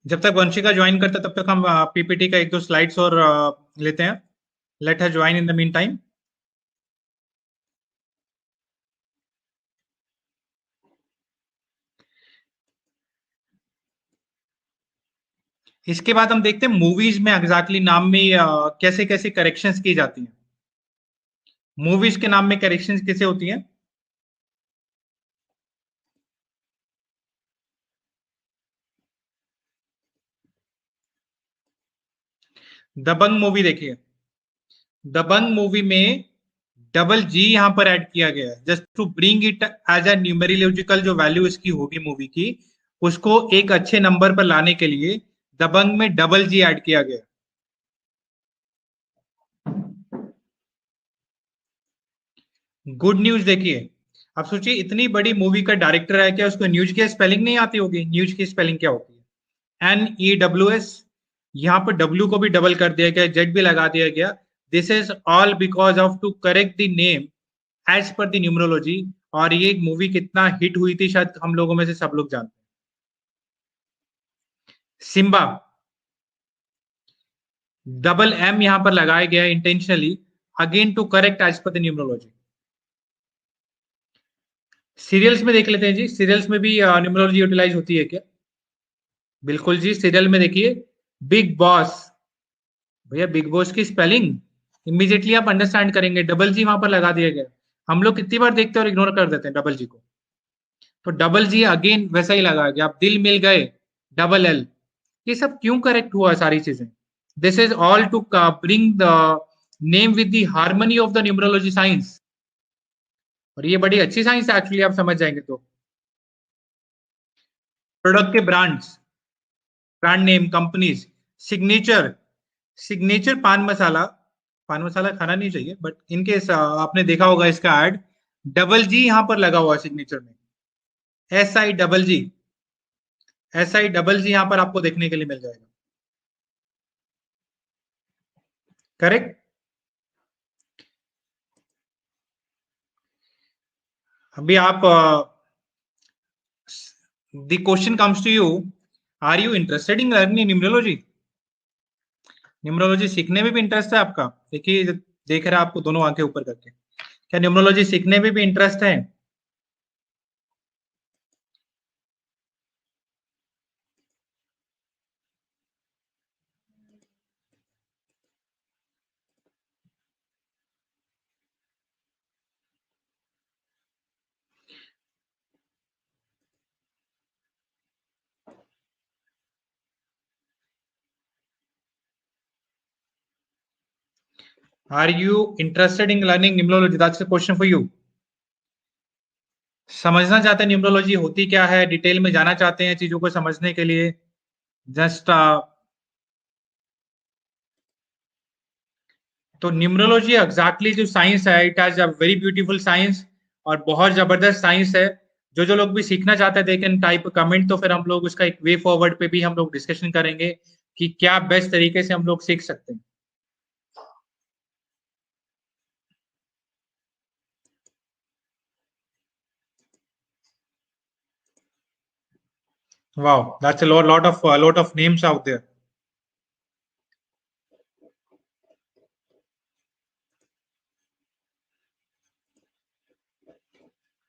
जब तक Vanshika join करता तब तक हम पीपीटी का एक दो स्लाइड्स और लेते हैं। Let her join in the mean time. इसके बाद हम देखते हैं मूवीज में एग्जैक्टली नाम में कैसे कैसे करेक्शंस की जाती हैं। मूवीज के नाम में करेक्शंस कैसे होती हैं। दबंग मूवी देखिए, दबंग मूवी में डबल जी यहां पर ऐड किया गया है, just to bring it as a numerological जो वैल्यू इसकी होगी मूवी की, उसको एक अच्छे नंबर पर लाने के लिए दबंग में डबल जी ऐड किया गया। गुड न्यूज देखिए, आप सोचिए इतनी बड़ी मूवी का डायरेक्टर है, क्या उसको न्यूज की स्पेलिंग नहीं आती होगी। न्यूज की स्पेलिंग क्या होती है, NEWS। यहाँ पर W को भी डबल कर दिया गया, जेड भी लगा दिया गया। This is all because of to correct the name as per the numerology. और ये मूवी कितना हिट हुई थी शायद हम लोगों में से सब लोग जानते हैं। सिम्बा, डबल एम यहां पर लगाया गया है intentionally, again to correct as per the numerology. Serials में देख लेते हैं जी, सीरियल्स में भी न्यूमरोलॉजी यूटिलाइज होती है क्या? बिल्कुल जी, सीरियल में देखिए बिग बॉस, भैया बिग बॉस की स्पेलिंग इमीडिएटली आप अंडरस्टैंड करेंगे, डबल जी वहां पर लगा दिया गया। हम लोग कितनी बार देखते हैं और इग्नोर कर देते हैं डबल जी को, तो डबल जी अगेन वैसा ही लगा गया। आप दिल मिल गए, डबल एल, ये सब क्यों करेक्ट हुआ सारी चीजें? This is all to bring the name with the harmony of the numerology science, और ये बड़ी अच्छी साइंस है एक्चुअली, आप समझ जाएंगे तो। प्रोडक्ट के brands, brand name, companies, signature, signature पान मसाला, पान मसाला खाना नहीं चाहिए बट इनके आपने देखा होगा इसका एड, डबल जी यहां पर लगा हुआ है सिग्नेचर में, S I double ji, S I double जी यहां पर आपको देखने के लिए मिल जाएगा। करेक्ट। अभी आप the question comes to you, are you interested in learning numerology? Numerology सीखने में भी इंटरेस्ट है आपका? देखिए देख रहे हैं आपको दोनों आंखें ऊपर करके, क्या न्यूमरोलॉजी सीखने में भी इंटरेस्ट है? Are you interested in learning numerology? That's the question for you. समझना चाहते हैं न्यूमरोलॉजी होती क्या है, डिटेल में जाना चाहते हैं चीजों को समझने के लिए? जस्ट तो न्यूमरोलॉजी एग्जैक्टली जो साइंस है, it has a very beautiful science, और बहुत जबरदस्त साइंस है। जो लोग भी सीखना चाहते हैं दे कैन टाइप कमेंट, तो फिर हम लोग उसका एक वे फॉरवर्ड पे भी हम लोग डिस्कशन करेंगे कि क्या बेस्ट तरीके से हम लोग सीख सकते हैं। Wow, that's a lot of names out there.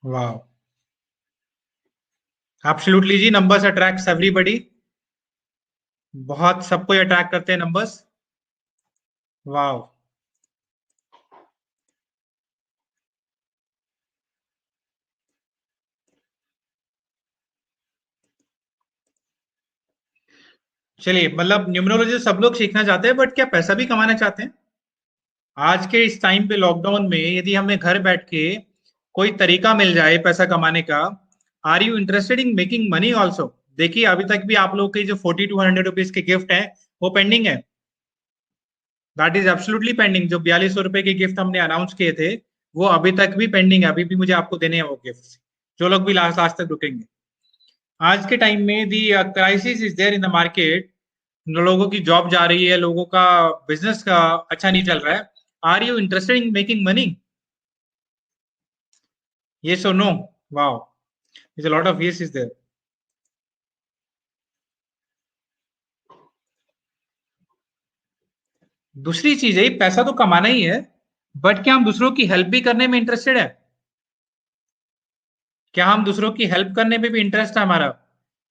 Wow. Absolutely ji, numbers attracts everybody. बहुत सबको अट्रैक्ट करते हैं नंबर्स। वाओ। चलिए, मतलब न्यूमरोलॉजी सब लोग सीखना चाहते हैं, बट क्या पैसा भी कमाना चाहते हैं? आज के इस टाइम पे लॉकडाउन में यदि हमें घर बैठ के कोई तरीका मिल जाए पैसा कमाने का, are you interested in making money also? देखिए अभी तक भी आप लोग के जो 4200 रुपीज के गिफ्ट हैं वो पेंडिंग है। That is absolutely pending. जो 4200 रुपए के गिफ्ट हमने अनाउंस किए थे वो अभी तक भी पेंडिंग है, अभी भी मुझे आपको देने हैं वो गिफ्ट, जो लोग भी लास्ट लास्ट तक रुकेंगे। आज के टाइम में the crisis is there in the market, लोगों की जॉब जा रही है, लोगों का बिजनेस का अच्छा नहीं चल रहा है। Are you interested in making money? yes or no? Wow, there's a lot of yes is there. दूसरी चीज है, पैसा तो कमाना ही है, बट क्या हम दूसरों की हेल्प भी करने में इंटरेस्टेड है? क्या हम दूसरों की हेल्प करने में भी इंटरेस्ट है हमारा,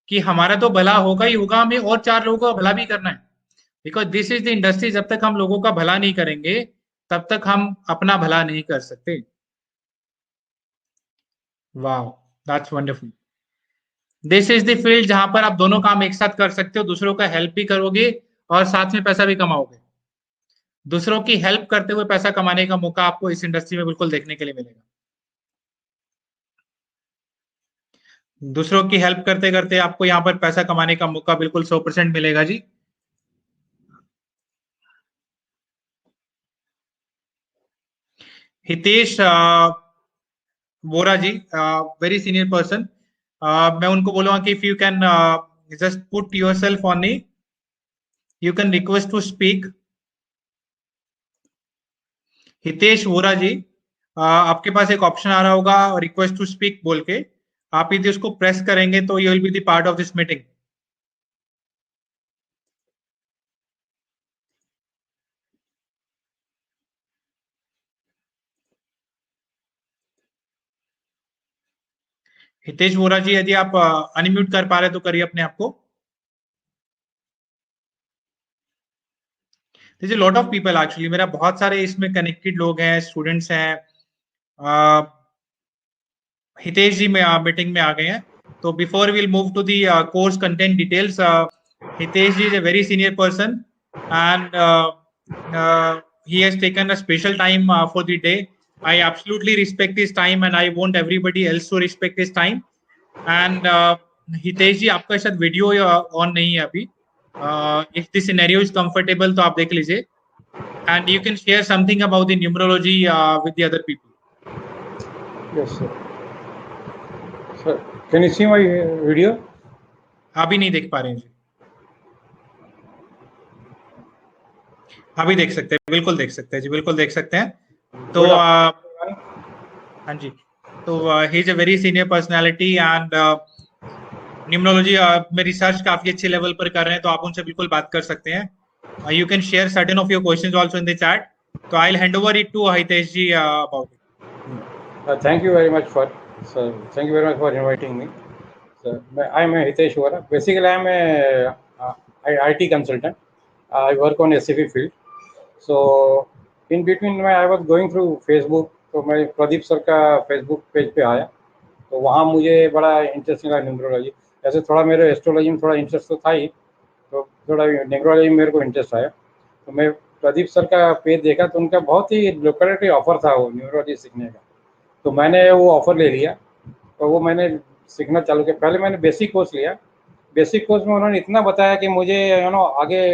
कि हमारा तो भला होगा ही होगा, हमें और 4 लोगों का भला भी करना है? Because this is the industry, जब तक हम लोगों का भला नहीं करेंगे तब तक हम अपना भला नहीं कर सकते। वाह, that's wonderful. This is the field जहां पर आप दोनों काम एक साथ कर सकते हो, दूसरों का हेल्प भी करोगे और साथ में पैसा भी कमाओगे। दूसरों की हेल्प करते हुए पैसा कमाने का मौका आपको इस इंडस्ट्री में बिल्कुल देखने के लिए मिलेगा। दूसरों की हेल्प करते करते आपको यहाँ पर पैसा कमाने का मौका बिल्कुल 100% मिलेगा जी। Hitesh Vora ji, very senior person, मैं उनको बोलूंगा कि if you can just put yourself on a, you can request to speak. Hitesh Vora ji, आपके पास एक ऑप्शन आ रहा होगा रिक्वेस्ट टू स्पीक बोल के, आप यदि उसको प्रेस करेंगे तो you will be the part of this meeting. Hitesh Vora ji, यदि आप अनम्यूट कर पा रहे तो करिए अपने आप को। There's a lot of people actually, मेरा बहुत सारे इसमें कनेक्टेड लोग हैं, स्टूडेंट्स हैं। हितेश जी में मीटिंग में आ गए हैं। तो before will move to the course content details, Hitesh ji is a very senior person and he has taken a special time for the day. I absolutely respect his time and I want everybody else to respect his time. And Hitesh ji, आपका शायद video on नहीं है अभी। if the scenario is comfortable तो आप देख लीजिए and you can share something about the numerology with the other people. Yes, sir. Sir, can you see my video? अभी नहीं देख पा रहे हैं जी। अभी देख सकते हैं, बिल्कुल देख सकते हैं जी, बिल्कुल देख सकते हैं। तो हाँ जी, तो he is a very senior personality and numerology में रिसर्च काफी अच्छे लेवल पर कर रहे हैं, तो आप उनसे बिल्कुल बात कर सकते हैं। You can share certain of your questions also in the chat. तो I will hand over it to Hitesh ji about it. Thank you very much for, sir. Thank you very much for inviting me. Sir, I am Hitesh Vora. Basically, I am a IT consultant. I work on SAP field. So, in between, I was going through Facebook. तो मैं Pradeep sir का Facebook page पे आया, तो वहाँ मुझे बड़ा interesting लगा न्यूमरोलॉजी। ऐसे थोड़ा मेरे एस्ट्रोलॉजी में थोड़ा इंटरेस्ट तो था ही, तो थोड़ा न्यूमरोलॉजी में मेरे को इंटरेस्ट आया। तो मैं प्रदीप सर का पेज देखा, तो उनका बहुत ही लुक्रेटिव ऑफर था वो न्यूमरोलॉजी सीखने का। तो मैंने वो ऑफ़र ले लिया, तो वो मैंने सीखना चालू किया। पहले मैंने बेसिक कोर्स लिया। बेसिक कोर्स में उन्होंने इतना बताया कि मुझे आगे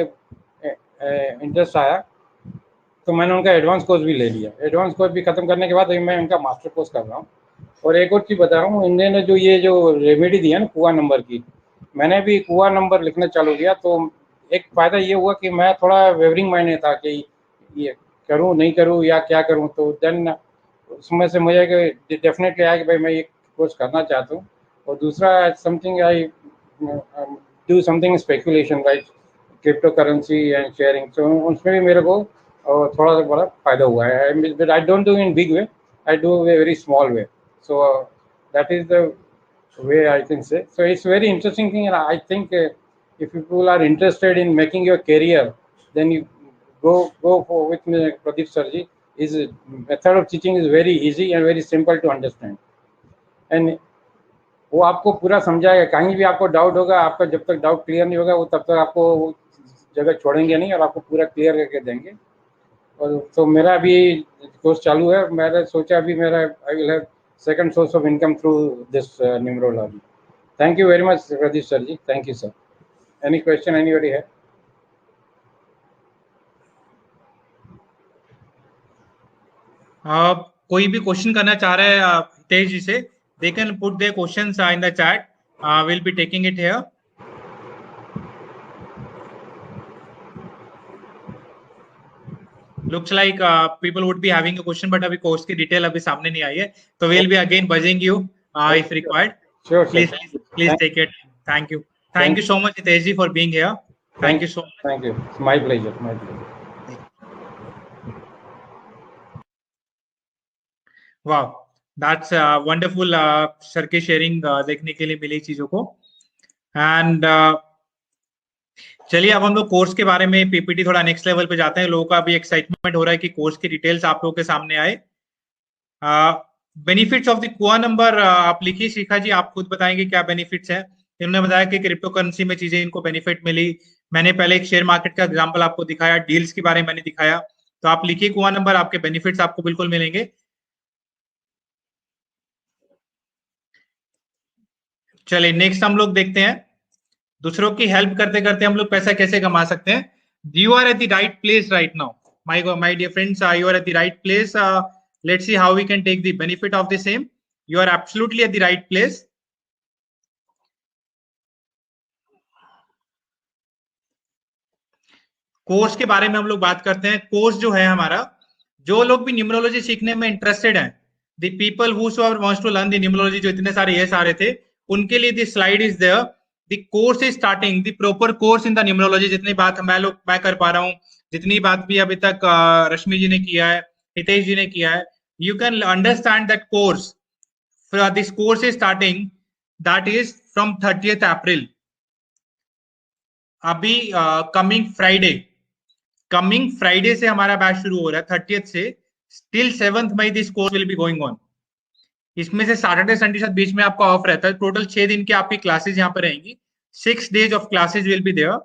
इंटरेस्ट आया, तो मैंने उनका एडवांस कोर्स भी ले लिया। एडवांस कोर्स भी ख़त्म करने के बाद अभी मैं उनका मास्टर कोर्स कर रहा हूँ। और एक और चीज़ बता रहा हूँ, इन्होंने जो ये जो रेमेडी दिया ना कुआ नंबर की, मैंने भी कुआ नंबर लिखना चालू किया। तो एक फ़ायदा ये हुआ कि मैं थोड़ा वेवरिंग माइंड में था कि ये करूँ नहीं करूँ या क्या करूँ। तो देन उसमें से मुझे डेफिनेटली आया कि भाई मैं ये कोर्स करना चाहता हूँ। और दूसरा something I do something speculation like crypto currency and sharing, तो उसमें भी मेरे को थोड़ा सा बड़ा फायदा हुआ है। But I don't do in big way, I do a very small way. So that is the way I can say. So it's very interesting thing, and I think if people are interested in making your career, then you go for with Pradeep Sarji. His method of teaching is very easy and very simple to understand. And वो आपको पूरा समझाएगा। कहीं भी आपको doubt होगा, आपका जब तक डाउट क्लियर नहीं होगा वो तब तक आपको वो जगह छोड़ेंगे नहीं और आपको पूरा क्लियर करके देंगे। और तो मेरा अभी कोर्स चालू है। मैंने सोचा अभी मेरा I will have second source of income through this numerology. Thank you very much, Pradeep Sarji. Thank you, sir. Any question anybody have? कोई भी क्वेश्चन करना चाह रहे हैं हितेश जी से, they can put their questions in the chat. We'll be taking it here. Looks like people would be having a question, but अभी course की detail अभी सामने नहीं आई है, तो we'll be again buzzing you if required. Sure, please take it. Thank you so much, Hitesh ji, for being here. Thank you so much. Thank you. It's my pleasure. My pleasure. Wow, that's wonderful. Sir के sharing देखने के लिए मिली चीजों को। And चलिए अब हम लोग कोर्स के बारे में पीपीटी थोड़ा नेक्स्ट लेवल पे जाते हैं। लोगों का अभी एक्साइटमेंट हो रहा है कि कोर्स की डिटेल्स आप लोगों के सामने आए। Benefits of the Kua number आप लिखिए। शिखा जी, आप खुद बताएंगे क्या बेनिफिट्स है। इन्होंने बताया कि क्रिप्टो करेंसी में चीजें इनको बेनिफिट मिली। मैंने पहले एक शेयर मार्केट का एग्जांपल आपको दिखाया, डील्स के बारे में मैंने दिखाया। तो आप लिखिए कुआ नंबर, आपके बेनिफिट्स आपको बिल्कुल मिलेंगे। चलिए नेक्स्ट हम लोग देखते हैं दूसरों की हेल्प करते करते हम लोग पैसा कैसे कमा सकते हैं। You are at the right place right now my dear friends, you are at the right place. Let's see how we can take the benefit of the same. You are absolutely at the right place. Course के बारे में हम लोग बात करते हैं। Course जो है हमारा, जो लोग भी न्यूमरोलॉजी सीखने में इंटरेस्टेड हैं, the people whosoever wants to learn the numerology, जो इतने सारे यस आ रहे थे उनके लिए the slide is there. The course is starting, the proper course in the numerology. जितनी बात मैं कर पा रहा हूँ, जितनी बात भी अभी तक रश्मि जी ने किया है, हितेश जी ने किया है, you can understand that course. This course is starting that is from 30th अप्रैल। अभी कमिंग फ्राइडे से हमारा बैच शुरू हो रहा है 30th से till 7th May this course will be going on. इसमें से सैटरडे संडे साथ बीच में आपका ऑफ रहता है। टोटल 6 दिन की आपकी क्लासेस यहाँ पर रहेंगी। 6 days of classes will be there.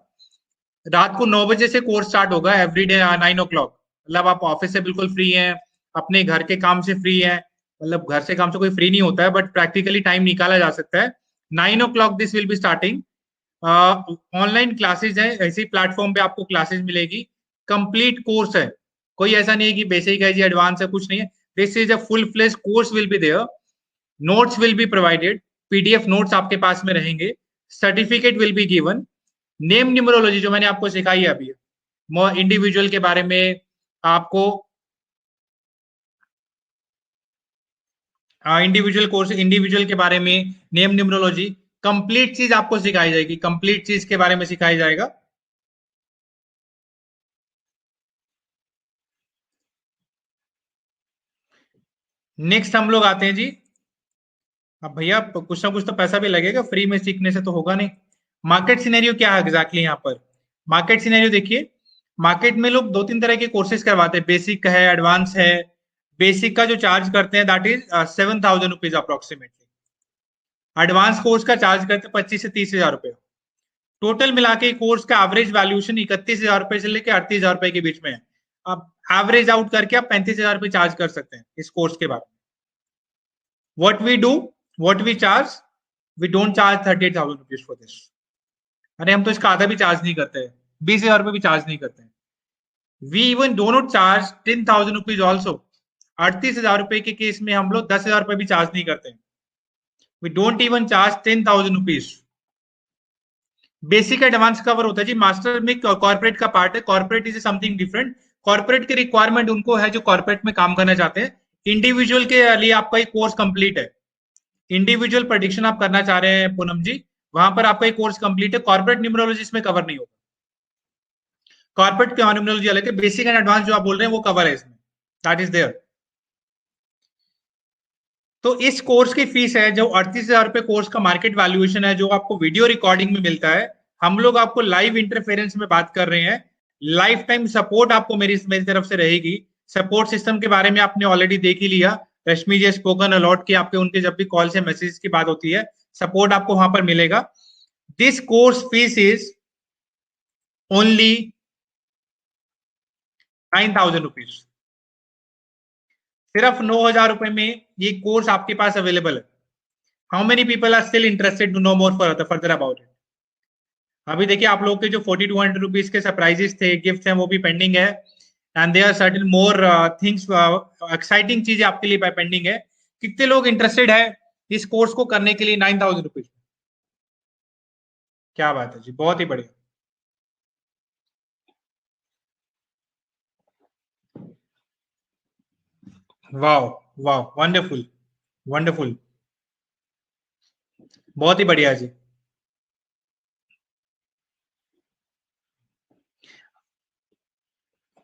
रात को 9 बजे से कोर्स स्टार्ट होगा एवरीडे 9 o'clock। मतलब आप ऑफिस से बिल्कुल फ्री हैं, अपने घर के काम से फ्री हैं। मतलब घर से काम से कोई फ्री नहीं होता है, बट प्रैक्टिकली टाइम निकाला जा सकता है। 9 o'clock this will be starting. Online classes है, ऐसी प्लेटफॉर्म पे आपको क्लासेस मिलेगी। कंप्लीट कोर्स है, कोई ऐसा नहीं है कि बेसिक है जी एडवांस है, कुछ नहीं है। This is a full fledge course will be there. Notes will be provided, P D F notes आपके पास में रहेंगे। Certificate will be given. Name numerology जो मैंने आपको सिखाई है अभी, इंडिविजुअल के बारे में आपको इंडिविजुअल के बारे में नेम न्यूमरोलॉजी कंप्लीट चीज आपको सिखाई जाएगी। कंप्लीट चीज के बारे में सिखाया जाएगा। नेक्स्ट हम लोग आते हैं जी। अब भैया कुछ ना कुछ तो पैसा भी लगेगा, फ्री में सीखने से तो होगा नहीं। मार्केट सिनेरियो क्या है एग्जैक्टली यहाँ पर? मार्केट सिनेरियो देखिए, मार्केट में लोग 2-3 तरह के कोर्सेज करवाते हैं। बेसिक है, एडवांस है। बेसिक का जो चार्ज करते हैं that is 7,000 rupees approximately. Advance course का चार्ज करते हैं 25 से 30,000 रुपए। टोटल मिला के कोर्स का एवरेज वैल्यूएशन 31,000 रुपए से लेकर 38,000 रुपए के बीच में है। अब एवरेज आउट करके आप 35,000 रुपए चार्ज कर सकते हैं इस कोर्स के बाद। What we do, what we charge, we don't charge 38,000 rupees for this. अरे हम तो इसका आधा भी चार्ज नहीं करते हैं, 20,000 रुपए भी चार्ज नहीं करते हैं। We even do not charge 10,000 rupees also. 38,000 रुपए के केस में हम लोग 10,000 रुपए भी चार्ज नहीं करते हैं। We don't even charge 10,000 rupees. Basic advance cover होता है जी। मास्टर में कॉर्पोरेट का पार्ट है। Corporate is something different. Corporate की रिक्वायरमेंट उनको है जो कॉर्पोरेट में काम करना चाहते हैं। इंडिविजुअल के लिए आपका एक कोर्स कंप्लीट है। इंडिविजुअल प्रेडिक्शन आप करना चाह रहे हैं पूनम जी, वहां पर आपका एक कोर्स कंप्लीट है। कॉर्पोरेट न्यूमरोलॉजी इसमें कवर नहीं होगा। कॉर्पोरेट की न्यूमरोलॉजी अलग है। बेसिक एंड एडवांस जो आप बोल रहे हैं वो कवर है इसमें, दैट इज देयर। तो इस कोर्स की फीस है जो 38,000 रुपए कोर्स का मार्केट वैल्यूएशन है, जो आपको वीडियो रिकॉर्डिंग में मिलता है। हम लोग आपको लाइव इंटरफेरेंस में बात कर रहे हैं। लाइफ टाइम सपोर्ट आपको मेरी तरफ से रहेगी। सपोर्ट सिस्टम के बारे में आपने ऑलरेडी देख ही लिया। रश्मि जी स्पोकन अलॉट की आपके उनके जब भी कॉल से मैसेज की बात होती है, सपोर्ट आपको वहां पर मिलेगा। This course fees is only 9,000 rupees. सिर्फ 9,000 रुपए में ये कोर्स आपके पास अवेलेबल है। How many people are still interested to know more further about it? अभी देखिए आप लोग के जो 4,200 रुपीज के सरप्राइजेस थे, गिफ्ट हैं, वो भी पेंडिंग है। And there are certain more things, exciting चीजें आपके लिए पेंडिंग है। कितने लोग इंटरेस्टेड है इस कोर्स को करने के लिए 9,000 रुपीज? क्या बात है जी, बहुत ही बढ़िया। वाह वाह, वंडरफुल वंडरफुल, बहुत ही बढ़िया जी।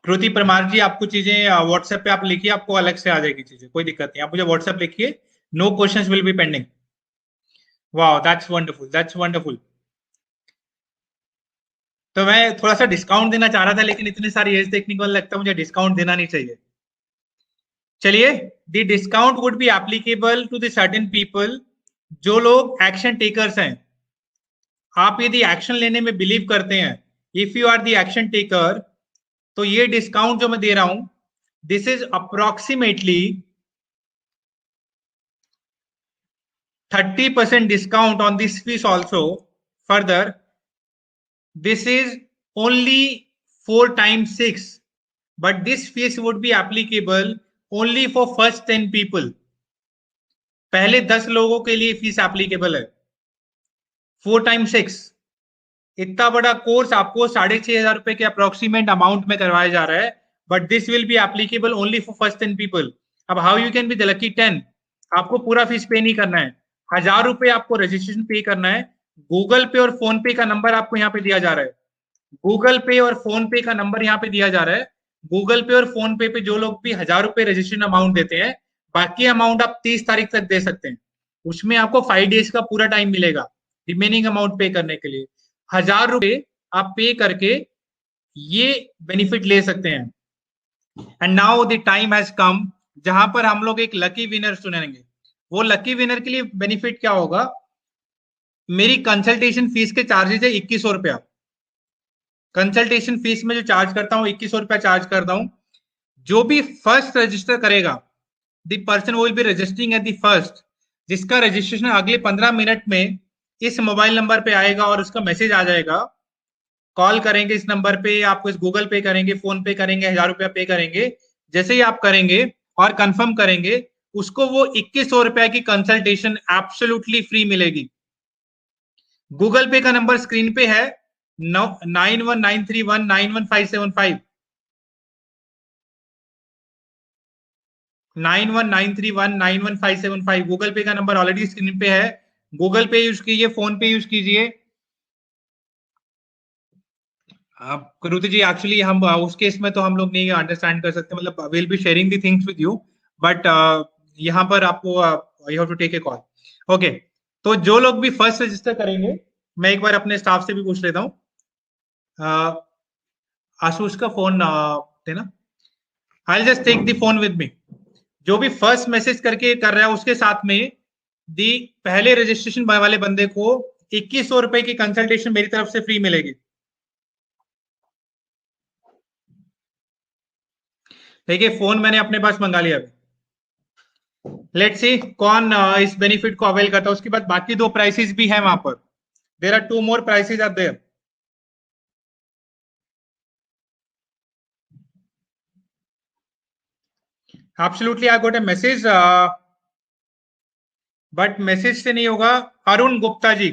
कृति परमार जी, आपको चीजें व्हाट्सएप पे आप लिखिए, आपको अलग से आ जाएगी चीजें, कोई दिक्कत नहीं। आप मुझे व्हाट्सएप लिखिए, no questions will be pending. वाह, दैट्स वंडरफुल, दैट्स वंडरफुल। तो मैं थोड़ा सा डिस्काउंट देना चाह रहा था, लेकिन इतनी सारी एज देखने को लगता है मुझे डिस्काउंट देना नहीं चाहिए। चलिए, the discount would be applicable to the certain people जो लोग एक्शन टेकर्स हैं। आप यदि एक्शन लेने में बिलीव करते हैं, if you are the action taker, तो ये डिस्काउंट जो मैं दे रहा हूं, this is approximately 30% discount on this fees also. Further, this is only 4 times 6, but this fees would be applicable only for first 10 people. पहले 10 लोगों के लिए फीस एप्लीकेबल है। 4 times 6, इतना बड़ा कोर्स आपको 6,500 रुपए के अप्रोक्सीमेट अमाउंट में करवाया जा रहा है, but this will be applicable only for first 10 people. अब how you can be the lucky 10? आपको पूरा फीस पे नहीं करना है। 1,000 रुपए आपको रजिस्ट्रेशन पे करना है। गूगल पे और फोन पे का नंबर आपको यहाँ पे दिया जा रहा है। गूगल पे और फोन पे का नंबर यहाँ पे दिया जा रहा है। गूगल पे और फोन पे जो लोग भी 1,000 रुपए रजिस्ट्रेशन अमाउंट देते हैं, बाकी अमाउंट आप 30 तारीख तक दे सकते हैं। उसमें आपको 5 डेज का पूरा टाइम मिलेगा रिमेनिंग अमाउंट पे करने के लिए। 1000 रुपए आप पे करके ये बेनिफिट ले सकते हैं। And now the time has come जहां पर हम लोग एक लकी विनर चुनेंगे। वो लकी विनर के लिए बेनिफिट क्या होगा, मेरी कंसल्टेशन फीस के चार्जेस है 2100 रुपया। कंसल्टेशन फीस में जो चार्ज करता हूं 2100 रुपया चार्ज करता हूं। जो भी फर्स्ट रजिस्टर करेगा, the person will be registering at the first, जिसका रजिस्ट्रेशन अगले 15 मिनट में इस मोबाइल नंबर पे आएगा और उसका मैसेज आ जाएगा। कॉल करेंगे इस नंबर पे, आपको इस गूगल पे करेंगे, फोन पे करेंगे, 1000 रुपया पे करेंगे। जैसे ही आप करेंगे और कंफर्म करेंगे, उसको वो 2100 रुपया की कंसल्टेशन एब्सोल्युटली फ्री मिलेगी। गूगल पे का नंबर स्क्रीन पे है 9193191575 9193191575। गूगल पे का नंबर ऑलरेडी स्क्रीन पे है। गूगल पे यूज कीजिए, फोन पे यूज कीजिए। करुति जी एक्चुअली हम उस केस में तो हम लोग नहीं अंडरस्टैंड कर सकते, मतलब will be sharing the things with you, but यहाँ पर आपको you have to take a call. Okay, तो जो लोग भी फर्स्ट रजिस्टर करेंगे, मैं एक बार अपने स्टाफ से भी पूछ लेता हूँ। आशुष का फोन देना, I just take the phone with me. जो भी फर्स्ट मैसेज करके कर रहा है उसके साथ में दी पहले रजिस्ट्रेशन वाले बंदे को 2100 रुपए की कंसल्टेशन मेरी तरफ से फ्री मिलेगी। देखिए फोन मैंने अपने पास मंगा लिया अभी। लेट्स सी कौन इस बेनिफिट को अवेल करता है। उसके बाद बाकी 2 प्राइसेस भी हैं वहां पर। There are 2 more prices are there. Absolutely I got a message, but message से नहीं होगा। Arun Gupta ji,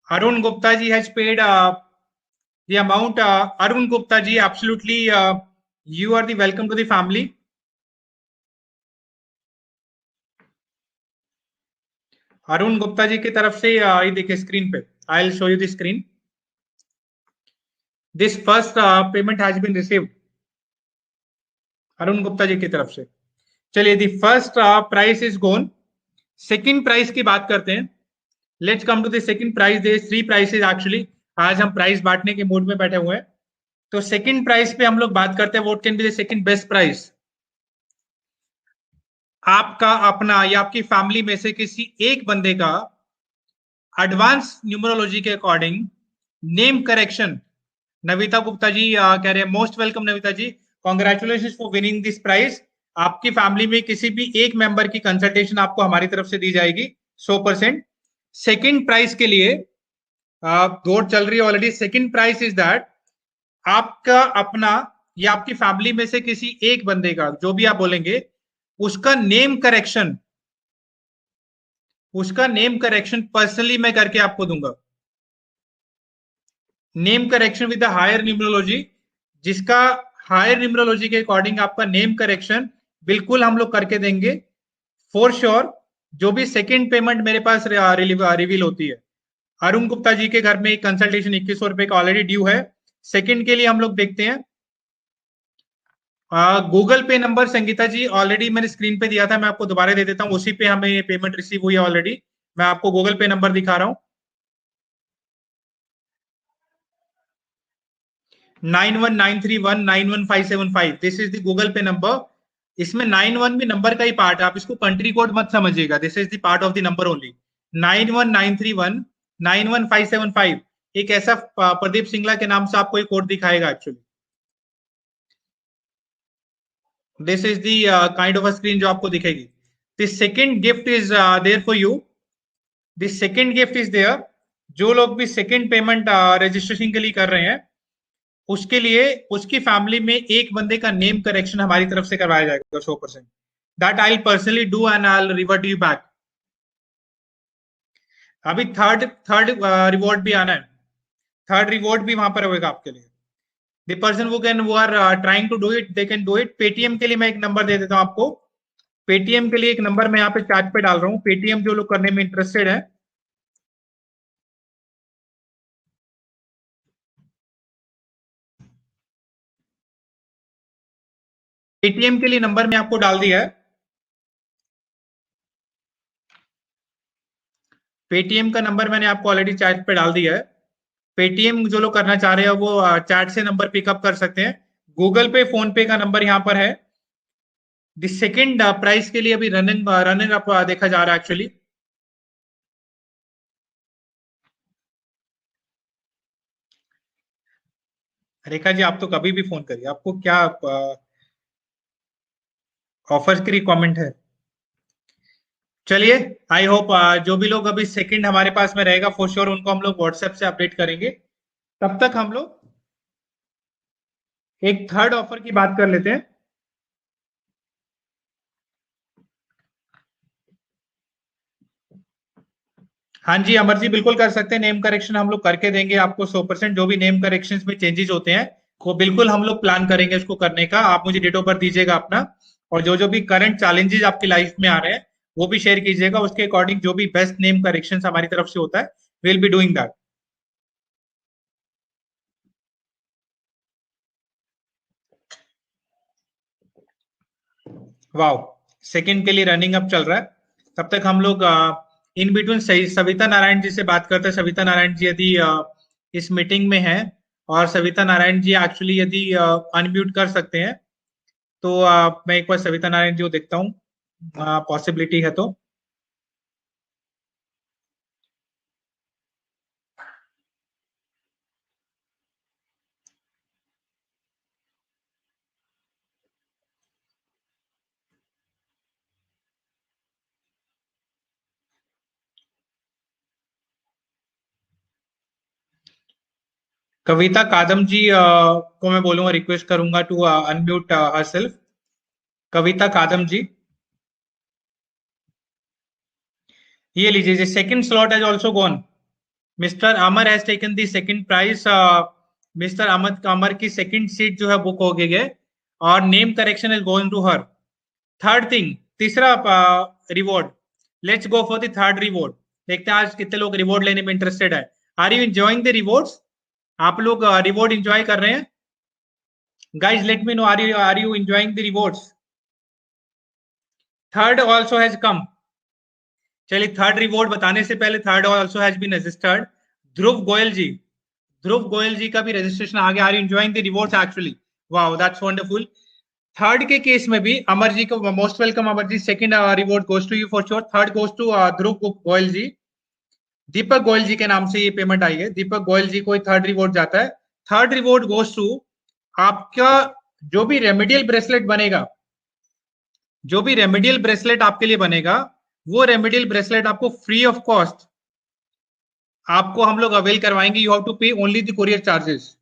Arun Gupta ji has paid the amount. Arun Gupta ji, absolutely you are the welcome to the family. Arun Gupta ji की तरफ से ये देखिए स्क्रीन पे, I will show you the screen. This first payment has been received Arun Gupta ji की तरफ से। चलिए the first price is gone. Second price की बात करते हैं। Let's come to the second price. There is 3 prices actually. आज हम प्राइस बांटने के मूड में बैठे हुए हैं, तो सेकंड प्राइस पे हम लोग बात करते हैं। What can be the second best price. आपका अपना या आपकी फैमिली में से किसी एक बंदे का एडवांस न्यूमरोलॉजी के according name correction. Navita Gupta ji कह रहे हैं most welcome Navita ji, congratulation for winning this prize. आपकी फैमिली में किसी भी एक मेंबर की कंसल्टेशन आपको हमारी तरफ से दी जाएगी 100%। सेकंड प्राइस के लिए दौड़ चल रही है already. Second price is that आपका अपना या आपकी फैमिली में से किसी एक बंदे का, जो भी आप बोलेंगे, उसका नेम करेक्शन पर्सनली मैं करके आपको दूंगा। Name correction with the higher numerology, जिसका हायर न्यूमरोलॉजी के अकॉर्डिंग आपका नेम करेक्शन बिल्कुल हम लोग करके देंगे फॉर श्योर। जो भी सेकंड पेमेंट मेरे पास रिवील होती है, अरुण गुप्ता जी के घर में एक कंसल्टेशन 2100 रुपए का ऑलरेडी ड्यू है। सेकंड के लिए हम लोग देखते हैं गूगल पे नंबर संगीता जी ऑलरेडी मैंने स्क्रीन पे दिया था, मैं आपको दोबारा दे देता हूं। उसी पे हमें ये पेमेंट रिसीव हुई है ऑलरेडी। मैं आपको गूगल पे नंबर दिखा रहा हूं 9193191575। दिस इज द गूगल पे नंबर। इसमें 91 भी नंबर का ही पार्ट है, आप इसको कंट्री कोड मत समझिएगा। This is the part of the number only. 9193191575 एक ऐसा प्रदीप सिंगला के नाम से आपको एक कोड दिखाएगा actually. This is the kind of a screen जो आपको दिखेगी। This second gift is there for you. This second gift is there. जो लोग भी सेकंड पेमेंट रजिस्ट्रेशन के लिए कर रहे हैं, उसके लिए उसकी फैमिली में एक बंदे का नेम करेक्शन हमारी तरफ से करवाया जाएगा 100%। That I will personally do and I will revert you back. अभी थर्ड रिवॉर्ड भी आना है। थर्ड रिवॉर्ड भी वहां पर होगा आपके लिए। The person who are trying to do it, they can do it। Paytm के लिए मैं एक नंबर दे देता हूं आपको। पेटीएम के लिए एक नंबर मैं यहाँ पे चैट पे डाल रहा हूँ। पेटीएम जो लोग करने में इंटरेस्टेड है, पेटीएम के लिए नंबर मैं आपको डाल दिया है पेटीएम का नंबर मैंने आपको ऑलरेडी चैट पे डाल दिया है। पेटीएम जो लोग करना चाह रहे हैं वो चैट से नंबर पिकअप कर सकते हैं। गूगल पे, फोन पे का नंबर यहाँ पर है। द सेकंड प्राइस के लिए अभी रनिंग अप देखा जा रहा है एक्चुअली। रेखा जी, आप तो कभी भी फोन करिए, आपको क्या ऑफर्स की रिक्वायरमेंट है? चलिए, आई होप जो भी लोग अभी सेकंड हमारे पास में रहेगा फॉर श्योर उनको हम लोग व्हाट्सएप से अपडेट करेंगे। तब तक हम लोग एक थर्ड ऑफर की बात कर लेते हैं। हाँ जी अमर जी, बिल्कुल कर सकते हैं। नेम करेक्शन हम लोग करके देंगे आपको 100%। जो भी नेम करेक्शन में चेंजेस होते हैं वो बिल्कुल हम लोग प्लान करेंगे उसको करने का। आप मुझे डेट ऑफ बर्थ दीजिएगा अपना, और जो जो भी करंट चैलेंजेस आपकी लाइफ में आ रहे हैं वो भी शेयर कीजिएगा। उसके अकॉर्डिंग जो भी बेस्ट नेम करेक्शन हमारी तरफ से होता है will be doing that. Wow, second के लिए रनिंग अप चल रहा है। तब तक हम लोग इन बिटवीन सविता नारायण जी से बात करते हैं। सविता नारायण जी यदि इस मीटिंग में हैं, और सविता नारायण जी एक्चुअली यदि अनम्यूट कर सकते हैं तो मैं एक बार सविता नारायण जी को देखता हूँ, पॉसिबिलिटी है तो। कविता कादम जी को मैं बोलूंगा, रिक्वेस्ट करूंगा to unmute herself. Kavita Kadam ji, ये लीजिए, second slot has also gone. Mister Amar has taken the second price. Mister Amar की सेकंड सीट जो है बुक हो गई है, और name correction is going to her. Third thing, तीसरा reward, let's go for the third reward. देखते हैं आज कितने लोग रिवॉर्ड लेने में इंटरेस्टेड है। Are you enjoying the rewards? आप लोग रिवॉर्ड एंजॉय कर रहे हैं? Guys let me know, are you enjoying the rewards? Third also has come. चलिए, थर्ड रिवॉर्ड बताने से पहले third also has been registered. Dhruv Goyal ji, Dhruv Goyal ji का भी रजिस्ट्रेशन आ गया। Are you enjoying the rewards actually? Wow, that's wonderful. Third के case में भी अमर जी को most welcome. Amar ji, second reward goes to you for sure. Third goes to Dhruv Goyal ji. Deepak Goyal ji के नाम से ये पेमेंट आई है। दीपक गोयल जी को थर्ड रिवॉर्ड जाता है। थर्ड रिवॉर्ड गोज टू आपका जो भी रेमेडियल ब्रेसलेट बनेगा, जो भी रेमेडियल ब्रेसलेट आपके लिए बनेगा, वो रेमेडियल ब्रेसलेट आपको फ्री ऑफ कॉस्ट आपको हम लोग अवेल करवाएंगे। यू हैव टू पे ओनली द कोरियर चार्जेस।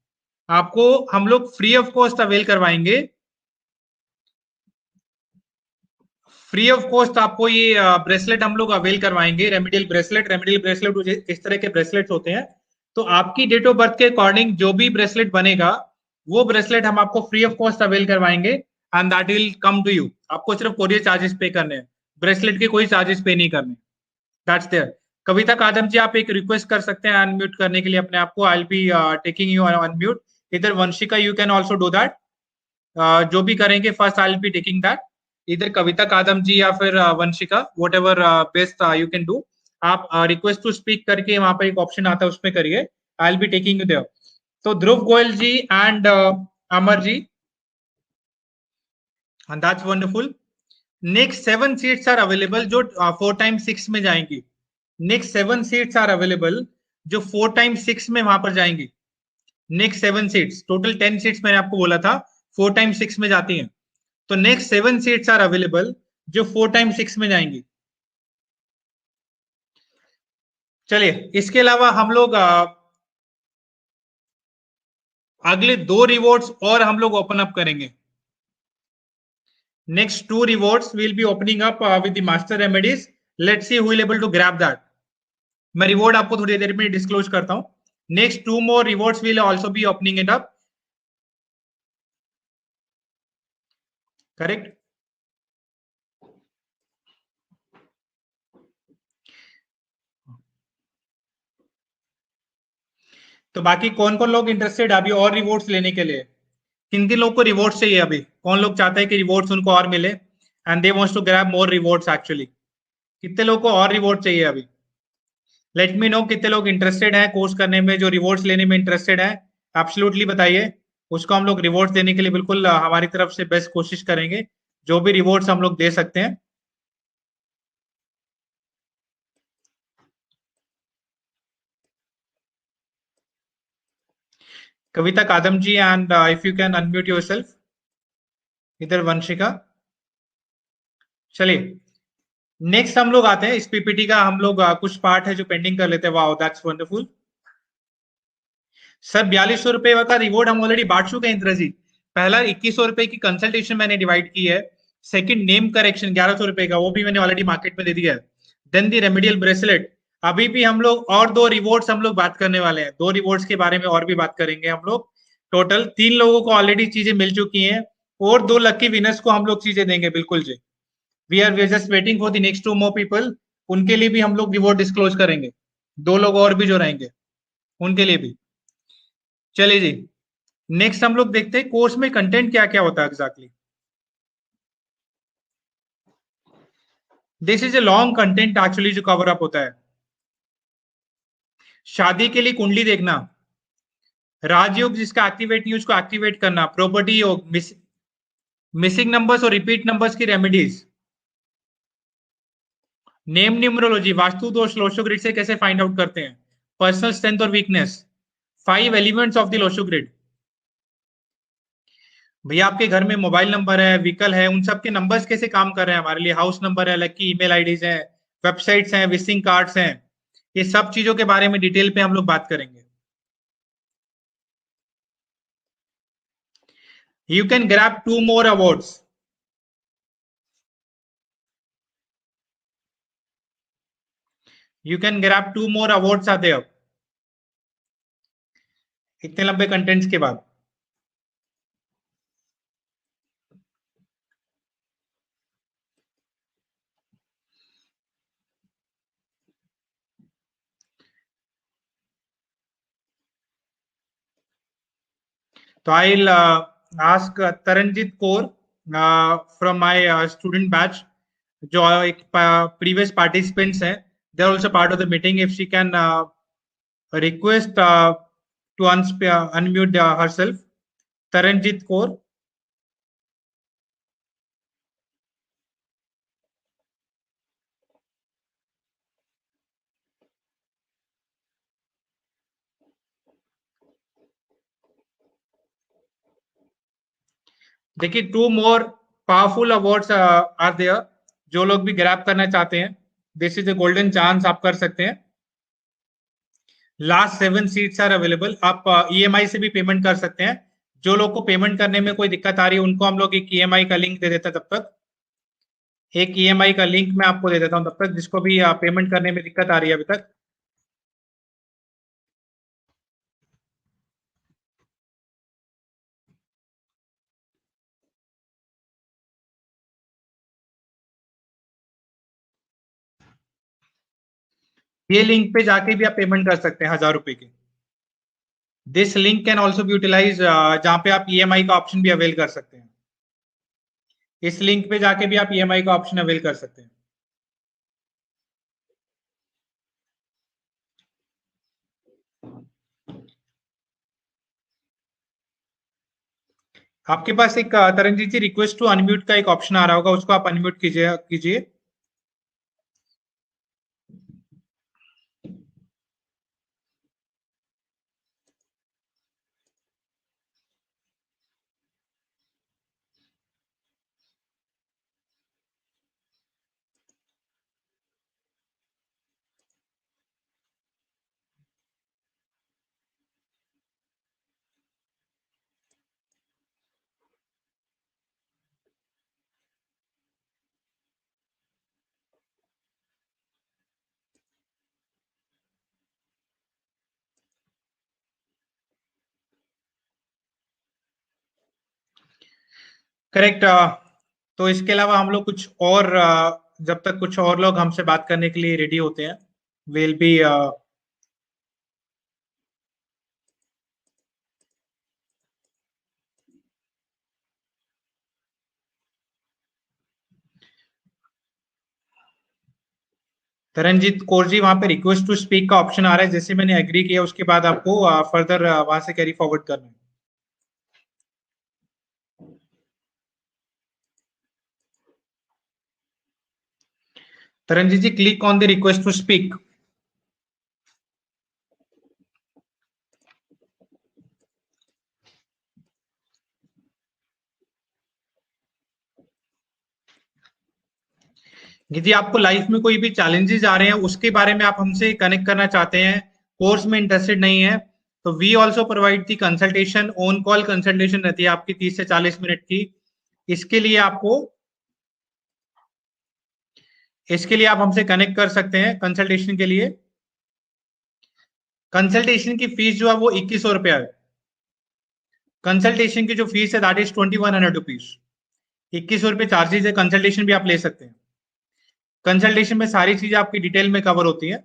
आपको हम लोग फ्री ऑफ कॉस्ट अवेल करवाएंगे। फ्री ऑफ कॉस्ट आपको ये ब्रेसलेट हम लोग अवेल करवाएंगे। रेमेडियल ब्रेसलेट इस तरह के ब्रेसलेट होते हैं। तो आपकी डेट ऑफ बर्थ के अकॉर्डिंग जो भी ब्रेसलेट बनेगा वो ब्रेसलेट हम आपको फ्री ऑफ कॉस्ट अवेल करवाएंगे, and that will come to you. आपको सिर्फ कोरियर चार्जेस पे करने हैं, ब्रेसलेट के कोई चार्जेस पे नहीं करने। That's there. कविता कादम जी, आप एक रिक्वेस्ट कर सकते हैं अनम्यूट करने के लिए अपने आप को। I will be taking you unmute. इधर Vanshika, you can also do that. जो भी करेंगे first I will be taking that. इधर कविता कादम जी या फिर Vanshika, whatever best you can do. आप रिक्वेस्ट टू स्पीक करके वहां पर एक ऑप्शन आता है, उसमें करिए। I will be taking you there. तो Dhruv Goyal ji and Amar ji, that's wonderful. Next 7 seats are available जो 4x6 में जाएंगी। नेक्स्ट 7 सीट्स आर अवेलेबल जो 4x6 में वहां पर जाएंगी। नेक्स्ट 7 सीट्स, टोटल 10 सीट्स मैंने आपको बोला था 4x6 में जाती हैं। तो नेक्स्ट 7 सीट्स आर अवेलेबल जो 4x6 में जाएंगी। चलिए, इसके अलावा हम लोग अगले 2 रिवॉर्ड्स और हम लोग ओपन अप करेंगे। Next 2 rewards will be opening up with the master remedies. Let's see who will able to grab that. मैं रिवॉर्ड आपको थोड़ी देर में डिस्क्लोज करता हूं। Next 2 more rewards will also be opening it up. Correct? तो बाकी कौन कौन लोग इंटरेस्टेड अभी और रिवॉर्ड्स लेने के लिए? किन किन लोग को रिवॉर्ड्स चाहिए अभी? कौन लोग चाहते हैं कि रिवॉर्ड्स उनको और मिले and they wants to grab more rewards actually? कितने लोग को और रिवॉर्ड चाहिए अभी? लेट मी नो कितने लोग इंटरेस्टेड हैं कोर्स करने में, जो रिवॉर्ड्स लेने में इंटरेस्टेड है, एब्सोल्युटली बताइए। उसको हम लोग रिवॉर्ड्स देने के लिए बिल्कुल हमारी तरफ से बेस्ट कोशिश करेंगे, जो भी रिवॉर्ड्स हम लोग दे सकते हैं। Kavita Kadam ji, and if you can unmute yourself. इधर वंशिका। चलिए नेक्स्ट हम लोग आते हैं इस पीपीटी का, हम लोग कुछ पार्ट है जो पेंडिंग कर लेते हैं। Wow that's wonderful sir. 4200 रुपए का रिवॉर्ड हम ऑलरेडी बांट चुके हैं इंद्रजीत। पहला 2100 रुपए की कंसल्टेशन मैंने डिवाइड की है। सेकंड नेम करेक्शन 1100 रुपए का, वो भी मैंने ऑलरेडी मार्केट में दे दिया है। देन दी रेमेडियल ब्रेसलेट। अभी भी हम लोग और 2 रिवॉर्ड्स हम लोग बात करने वाले हैं, 2 रिवॉर्ड्स के बारे में और भी बात करेंगे हम लोग। टोटल 3 लोगों को ऑलरेडी चीजें मिल चुकी हैं, और 2 लकी विनर्स को हम लोग चीजें देंगे बिल्कुल जी। We are just waiting for the next 2 more people, उनके लिए भी हम लोग रिवॉर्ड डिस्क्लोज करेंगे। 2 लोग और भी जो रहेंगे उनके लिए भी। चलिए जी नेक्स्ट हम लोग देखते हैं कोर्स में कंटेंट क्या क्या होता है exactly. This is a long content actually जो कवर अप होता है। शादी के लिए कुंडली देखना, राजयोग जिसका एक्टिवेट नहीं उसको एक्टिवेट करना, प्रॉपर्टी योग, मिसिंग नंबर्स और रिपीट नंबर्स की रेमेडीज, नेम न्यूमरोलॉजी, वास्तु दोष लोशो ग्रिड से कैसे फाइंड आउट करते हैं, पर्सनल स्ट्रेंथ और weakness, 5 elements of the Lo Shu grid. भैया आपके घर में मोबाइल नंबर है, व्हीकल है, उन सब के नंबर्स कैसे काम कर रहे हैं हमारे लिए, हाउस नंबर है, लकी ईमेल आईडीज हैं, वेबसाइट्स हैं, विजिटिंग कार्ड्स हैं, ये सब चीजों के बारे में डिटेल पे हम लोग बात करेंगे। You can grab 2 more awards. You can grab 2 more awards are there. इतने लंबे कंटेंट्स के बाद तो I will ask Taranjit Kaur from my student batch, जो एक प्रीवियस पार्टिसिपेंट्स हैं, they are also part of the meeting, if she can request to unmute herself. Taranjit Kaur. देखिए 2 more powerful awards are there, जो लोग भी ग्रैब करना चाहते हैं, this is a golden chance, आप कर सकते हैं। Last 7 seats are available. आप ईएमआई से भी पेमेंट कर सकते हैं। जो लोग को पेमेंट करने में कोई दिक्कत आ रही है उनको हम लोग एक ईएमआई का लिंक दे देते हैं। तब तक एक ईएमआई का लिंक मैं आपको दे देता हूं, तब तक जिसको भी पेमेंट करने में दिक्कत आ रही है अभी तक। ये लिंक पे जाके भी आप पेमेंट कर सकते हैं 1000 रुपए की। This link can also be utilise, जहां पे आप ईएमआई का ऑप्शन भी अवेल कर सकते हैं। इस लिंक पे जाके भी आप ईएमआई का ऑप्शन अवेल कर सकते हैं। आपके पास एक तरनजीत जी रिक्वेस्ट टू अनम्यूट का एक ऑप्शन आ रहा होगा, उसको आप अनम्यूट कीजिए। करेक्ट। तो इसके अलावा हम लोग कुछ और जब तक कुछ और लोग हमसे बात करने के लिए रेडी होते हैं, विल बी तरनजीत कौर जी, वहां पे रिक्वेस्ट टू स्पीक का ऑप्शन आ रहा है, जैसे मैंने एग्री किया उसके बाद आपको फर्दर वहां से कैरी फॉरवर्ड करना है। Taranjeet ji, click on the request to speak. यदि आपको लाइफ में कोई भी चैलेंजेस आ रहे हैं, उसके बारे में आप हमसे कनेक्ट करना चाहते हैं, कोर्स में इंटरेस्टेड नहीं है, तो we also provide the consultation. On call consultation रहती है आपकी 30 से 40 मिनट की। इसके लिए आप हमसे कनेक्ट कर सकते हैं कंसल्टेशन के लिए। कंसल्टेशन की फीस जो है वो 2100 रुपया है। कंसल्टेशन की जो फीस है दैट इज 2100 रुपीज। 2100 रुपये चार्जेस है। कंसल्टेशन भी आप ले सकते हैं। कंसल्टेशन में सारी चीजें आपकी डिटेल में कवर होती है।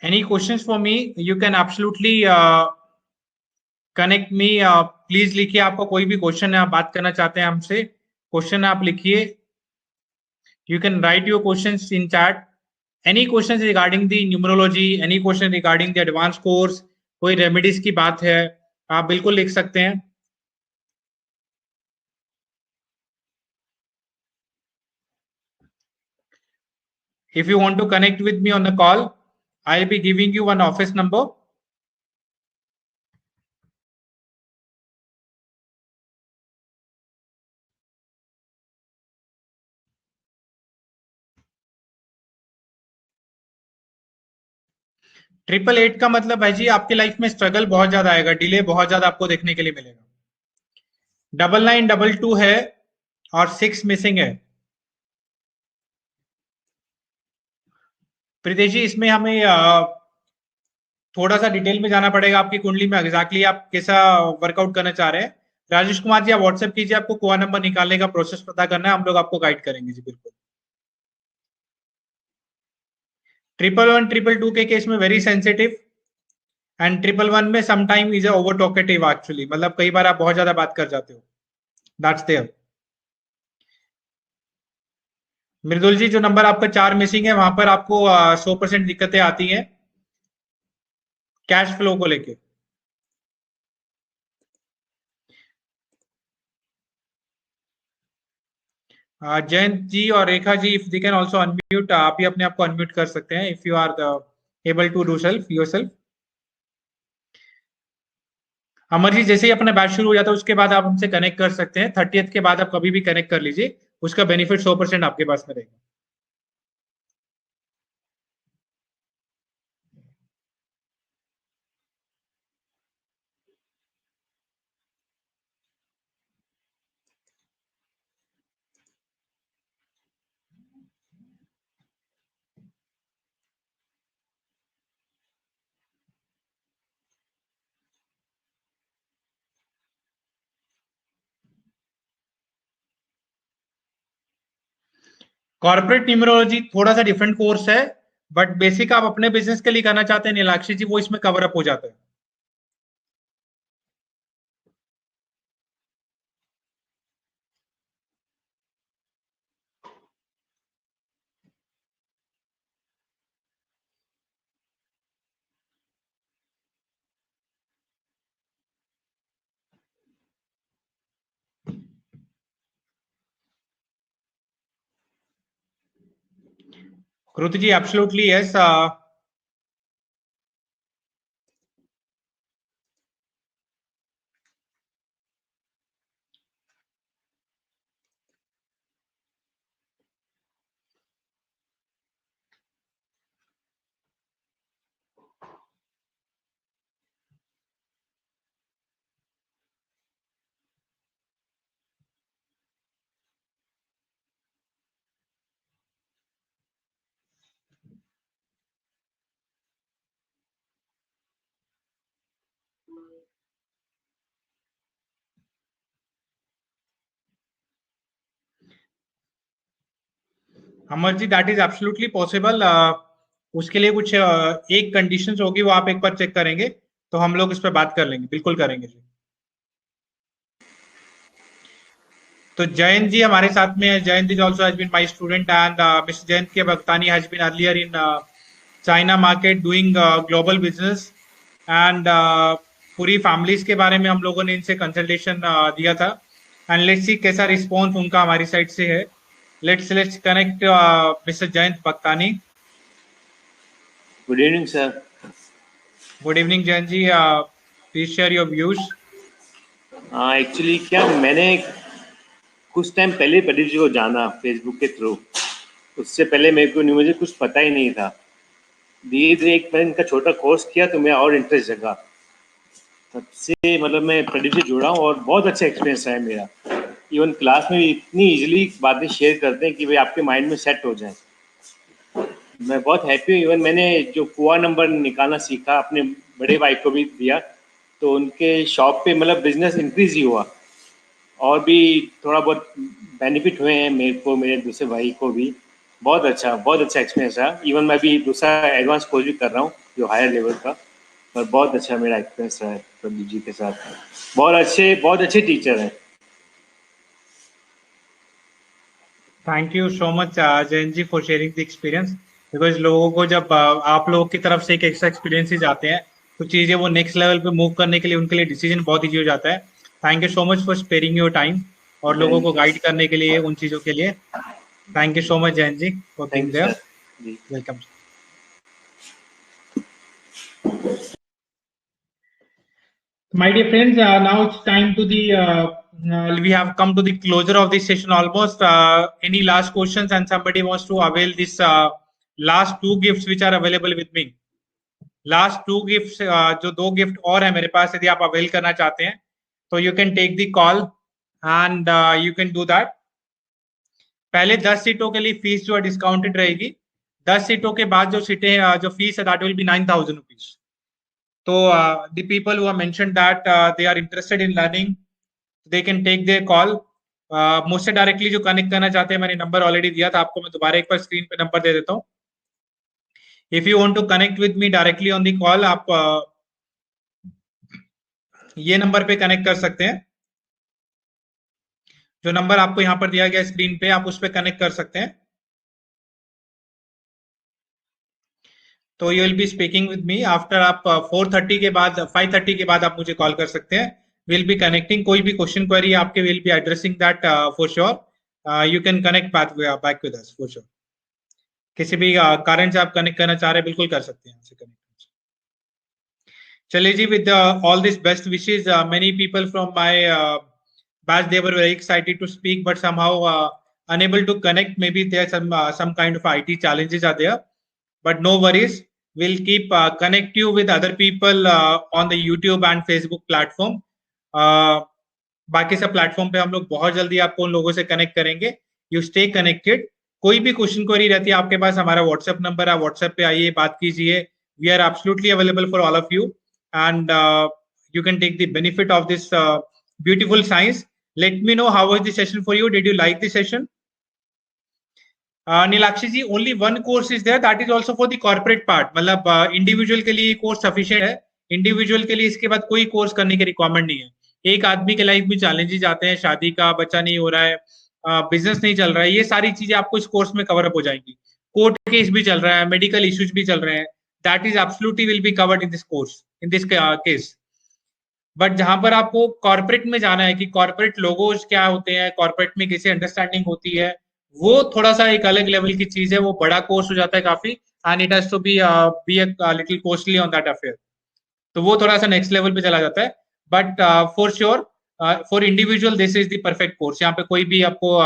Any questions for me? You can absolutely connect me. Please लिखिए, आपका कोई भी क्वेश्चन है, आप बात करना चाहते हैं हमसे, क्वेश्चन आप लिखिए। You can write your questions in chat. Any questions regarding the numerology, any question regarding the advanced course, कोई रेमेडीज की बात है, आप बिल्कुल लिख सकते हैं। If you want to connect with me on the call, I'll be giving you one office number. Triple 8 का मतलब है जी, आपकी लाइफ में स्ट्रगल बहुत ज्यादा आएगा, डिले बहुत ज्यादा आपको देखने के लिए मिलेगा। 9922 है और 6 मिसिंग है। प्रीतेश जी, इसमें हमें थोड़ा सा डिटेल में जाना पड़ेगा आपकी कुंडली में, एग्जैक्टली आप कैसा वर्कआउट करना चाह रहे हैं। राजेश कुमार जी, आप व्हाट्सएप कीजिए, आपको कोआ नंबर निकालने का प्रोसेस पता करना है, हम लोग आपको गाइड करेंगे जी, बिल्कुल। 111 222 के केस में वेरी सेंसिटिव, एंड 111 में sometime is over talkative actually, मतलब कई बार आप बहुत ज्यादा बात कर जाते हो, दैट्स देयर। मृदुल जी, जो नंबर आपका 4 मिसिंग है, वहां पर आपको 100% दिक्कतें आती हैं कैश फ्लो को लेके। जयंत जी और Rekha ji, if they can also unmute, आप ही अपने आप को अनम्यूट कर सकते हैं if you are able to do self yourself. Amar ji, जैसे ही अपना बैच शुरू हो जाता है उसके बाद आप हमसे कनेक्ट कर सकते हैं। 30th के बाद आप कभी भी कनेक्ट कर लीजिए, उसका बेनिफिट 100% आपके पास में रहेगा। कॉर्पोरेट न्यूमरोलॉजी थोड़ा सा डिफरेंट कोर्स है, बट बेसिक आप अपने बिजनेस के लिए करना चाहते हैं नीलाक्षी जी, वो इसमें कवर अप हो जाता है। Kriti ji, absolutely yes. Amar ji, that is absolutely possible. उसके लिए कुछ एक कंडीशंस होगी, वो आप एक बार चेक करेंगे तो हम लोग इस पर बात कर लेंगे, बिल्कुल करेंगे जी। तो जयंत जी हमारे साथ में है। Jayant is also has been my student and mister Jayant K Bhagtani has been earlier in China market doing global business and पूरी फैमिलीज के बारे में हम लोगों ने इनसे कंसल्टेशन दिया था एंड लेट्स सी कैसा रिस्पॉन्स उनका हमारी साइड से है। Let's connect mister Jayant Bhagtani. Good evening sir. Good evening Jayant ji, please share your views. Actually क्या मैंने कुछ टाइम पहले प्रदीप जी को जाना फेसबुक के थ्रू। उससे पहले मुझे कुछ पता ही नहीं था। धीरे धीरे एक मैंने इनका छोटा कोर्स किया तो मेरा और इंटरेस्ट जगा। तब से मतलब मैं प्रदीप से जुड़ा हूँ और बहुत अच्छा एक्सपीरियंस है मेरा। इवन क्लास में भी इतनी इजीली बातें शेयर करते हैं कि भाई आपके माइंड में सेट हो जाए। मैं बहुत हैप्पी हूँ। इवन मैंने जो कुआ नंबर निकालना सीखा अपने बड़े भाई को भी दिया, तो उनके शॉप पे मतलब बिजनेस इंक्रीज ही हुआ और भी थोड़ा बहुत बेनिफिट हुए हैं मेरे को, मेरे दूसरे भाई को भी। बहुत अच्छा एक्सपीरियंस है। इवन मैं भी दूसरा एडवांस कोर्स भी कर रहा हूँ जो हायर लेवल का, पर बहुत अच्छा मेरा एक्सपीरियंस रहा है प्रदीप जी के साथ। बहुत अच्छे टीचर हैं। Thank you so much Jayant ji for sharing the experience, because लोगों को जब आप लोगों की तरफ से एक एक्स्ट्रा एक्सपीरियंसेस आते हैं तो चीजें वो नेक्स्ट लेवल पे मूव करने के लिए उनके लिए डिसीजन बहुत ईजी हो जाता है। Thank you so much for sparing your time और लोगों को गाइड करने के लिए उन चीजों के लिए। Thank you so much Jayant ji for being thank you there. Sir ji. Welcome. My dear friends, now it's time to the we have come to the closure of this session almost. Any last questions and somebody wants to avail this last two gifts which are available with me. Last two gifts, जो दो gift और है मेरे पास, यदि आप avail करना चाहते हैं तो you can take the call and you can do that. पहले 10 सीटों के लिए फीस जो है डिस्काउंटेड रहेगी। 10 सीटों के बाद जो सीटें जो फीस है that will B 9,000 rupees. So the people who have mentioned that they are interested in learning, they can take their call. मुझसे डायरेक्टली जो कनेक्ट करना चाहते हैं, मैंने नंबर ऑलरेडी दिया था आपको, मैं दोबारा एक बार स्क्रीन पे नंबर दे देता हूँ। If you want to connect with me directly on the call, आप ये नंबर पे कनेक्ट कर सकते हैं। जो नंबर आपको यहाँ पर दिया गया स्क्रीन पे, आप उस पर कनेक्ट कर सकते हैं। तो you will be speaking with me after. आप 4:30 के बाद 5:30 के बाद आप मुझे कॉल कर सकते हैं। Will be connecting. कोई भी क्वेश्चन क्वेरी आपके, will be addressing that for sure. You can connect back with us for sure. किसी भी कारण से आप कनेक्ट करना चाह रहे हैं, बिल्कुल कर सकते हैं हमसे कनेक्ट। चलिए जी, with all this best wishes, many people from my batch, they were very excited to speak but somehow unable to connect. Maybe there some kind of IT challenges are there, but no worries. We'll keep connect you with other people on the YouTube and Facebook platform. बाकी सब platform पे हम लोग बहुत जल्दी आपको उन लोगों से कनेक्ट करेंगे। You stay connected. कोई भी क्वेश्चन क्वेरी रहती है आपके पास, हमारा व्हाट्सएप नंबर है, व्हाट्सएप पे आइए, बात कीजिए। We are absolutely available for all of you and you can take the benefit of this beautiful science. Let me know how was the session for you. Did you like the session? Neelakshi ji, only one course is there, that is also for the corporate part. मतलब individual के लिए course sufficient है। Individual के लिए इसके बाद कोई course करने की रिक्वायरमेंट नहीं है। एक आदमी के लाइफ में चैलेंजेस आते हैं, शादी का, बच्चा नहीं हो रहा है, बिजनेस नहीं चल रहा है, ये सारी चीजें आपको इस कोर्स में कवर अप हो जाएंगी। कोर्ट केस भी चल रहा है, मेडिकल इश्यूज भी चल रहे हैं, that is absolutely will be covered in this course, in this case. But जहां पर आपको कॉर्पोरेट में जाना है कि कॉर्पोरेट लोगोज क्या होते हैं, कॉर्पोरेट में कैसे अंडरस्टैंडिंग होती है, वो थोड़ा सा एक अलग लेवल की चीज है। वो बड़ा कोर्स हो जाता है काफी, and it has to be a little costly on that affair. तो वो थोड़ा सा नेक्स्ट लेवल पे चला जाता है। But for sure for individual this is the perfect course. यहाँ पे कोई भी आपको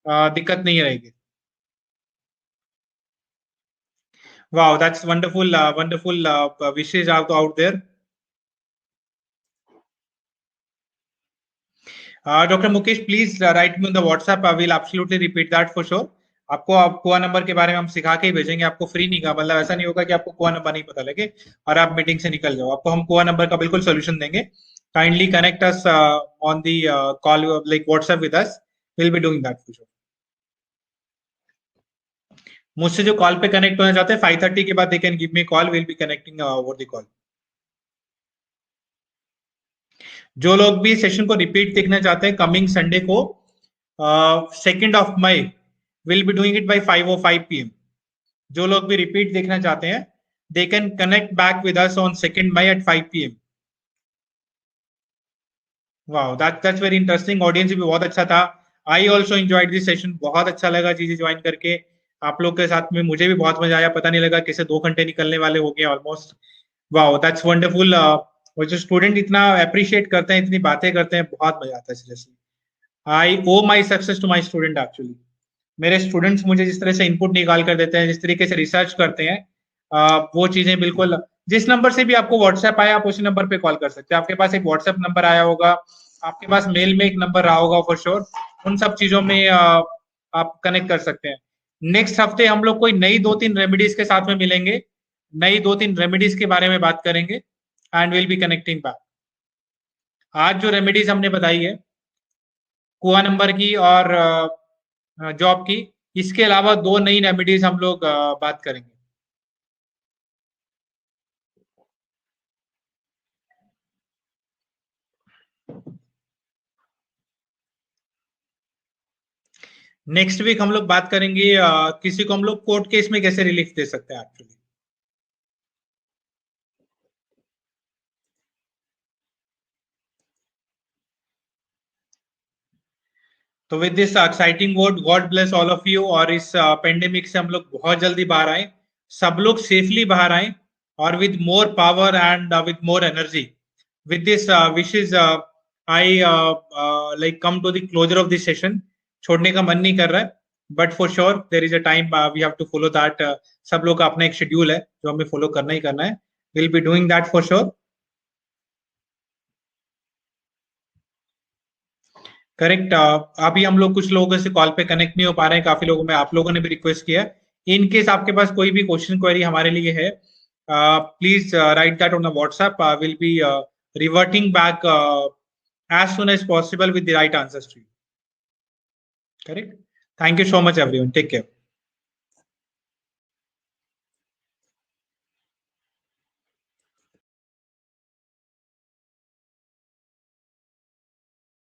दिक्कत नहीं रहेगी। Wow, that's wonderful, wonderful wishes out there. Doctor Mukesh, please write me on the WhatsApp, I will absolutely repeat that for sure. आपको कुआ नंबर के बारे में हम सिखा के ही भेजेंगे, आपको फ्री नहीं का मतलब ऐसा नहीं होगा कि आपको कुआ नंबर नहीं पता लगे और आप मीटिंग से निकल जाओ। आपको हम कुआ नंबर का बिल्कुल सोल्यूशन देंगे। Kindly connect us on the call, like WhatsApp with us, will be doing that for sure. मुझसे जो कॉल पे कनेक्ट होना चाहते हैं 5:30 के बाद they can give me call, will be connecting over the call. जो लोग भी सेशन को रिपीट देखना चाहते हैं कमिंग संडे को 2nd of May will be doing it by 5:05 PM। जो लोग भी रिपीट देखना चाहते हैं they can connect back with us on 2nd May at 5 PM। Wow, that's very interesting. Audience भी बहुत अच्छा था। I also enjoyed this session, बहुत अच्छा लगा चीजें ज्वाइन करके आप लोग के साथ में। मुझे भी बहुत मजा आया, पता नहीं लगा कैसे 2 घंटे निकलने वाले हो गए ऑलमोस्ट। Wow, that's wonderful. वो जो स्टूडेंट इतना अप्रिशिएट करते हैं, इतनी बातें करते हैं, बहुत मजा आता है seriously. I owe my success to my student actually. मेरे स्टूडेंट्स मुझे जिस तरह से इनपुट निकाल कर देते हैं, जिस तरीके से रिसर्च करते हैं, वो चीजें बिल्कुल, जिस नंबर से भी आपको व्हाट्सएप आया आप उसी नंबर पे कॉल कर सकते हैं। आपके पास एक व्हाट्सएप नंबर आया होगा, आपके पास मेल में एक नंबर रहा होगा फॉर श्योर, उन सब चीजों में आप कनेक्ट कर सकते हैं। नेक्स्ट हफ्ते हम लोग कोई नई 2-3 रेमेडीज के साथ में मिलेंगे, नई 2-3 रेमेडीज के बारे में बात करेंगे and will be connecting back. आज जो रेमेडीज हमने बताई है कुआ नंबर की और जॉब की, इसके अलावा 2 नई रेमेडीज हम लोग बात करेंगे। नेक्स्ट वीक हम लोग बात करेंगे किसी को हम लोग कोर्ट केस में कैसे रिलीफ दे सकते हैं एक्चुअली। तो with this exciting word, God bless all of you. और इस पेंडेमिक से हम लोग बहुत जल्दी बाहर आए, सब लोग सेफली बाहर आए और with more power and with more energy. With this wishes I like come to the closure of this session. छोड़ने का मन नहीं कर रहा है, but for sure there is a time we have to follow that. सब लोग का अपना एक शेड्यूल है जो हमें फॉलो करना ही करना है। Will be doing that for sure. Correct. अभी हम लोग कुछ लोगों से कॉल पे कनेक्ट नहीं हो पा रहे हैं, काफी लोगों में आप लोगों ने भी रिक्वेस्ट किया है। इन केस आपके पास कोई भी क्वेश्चन क्वेरी हमारे लिए है, please right that on the WhatsApp. Will be reverting back as soon as possible with the right answers to you. Correct. Thank you so much everyone. Take care.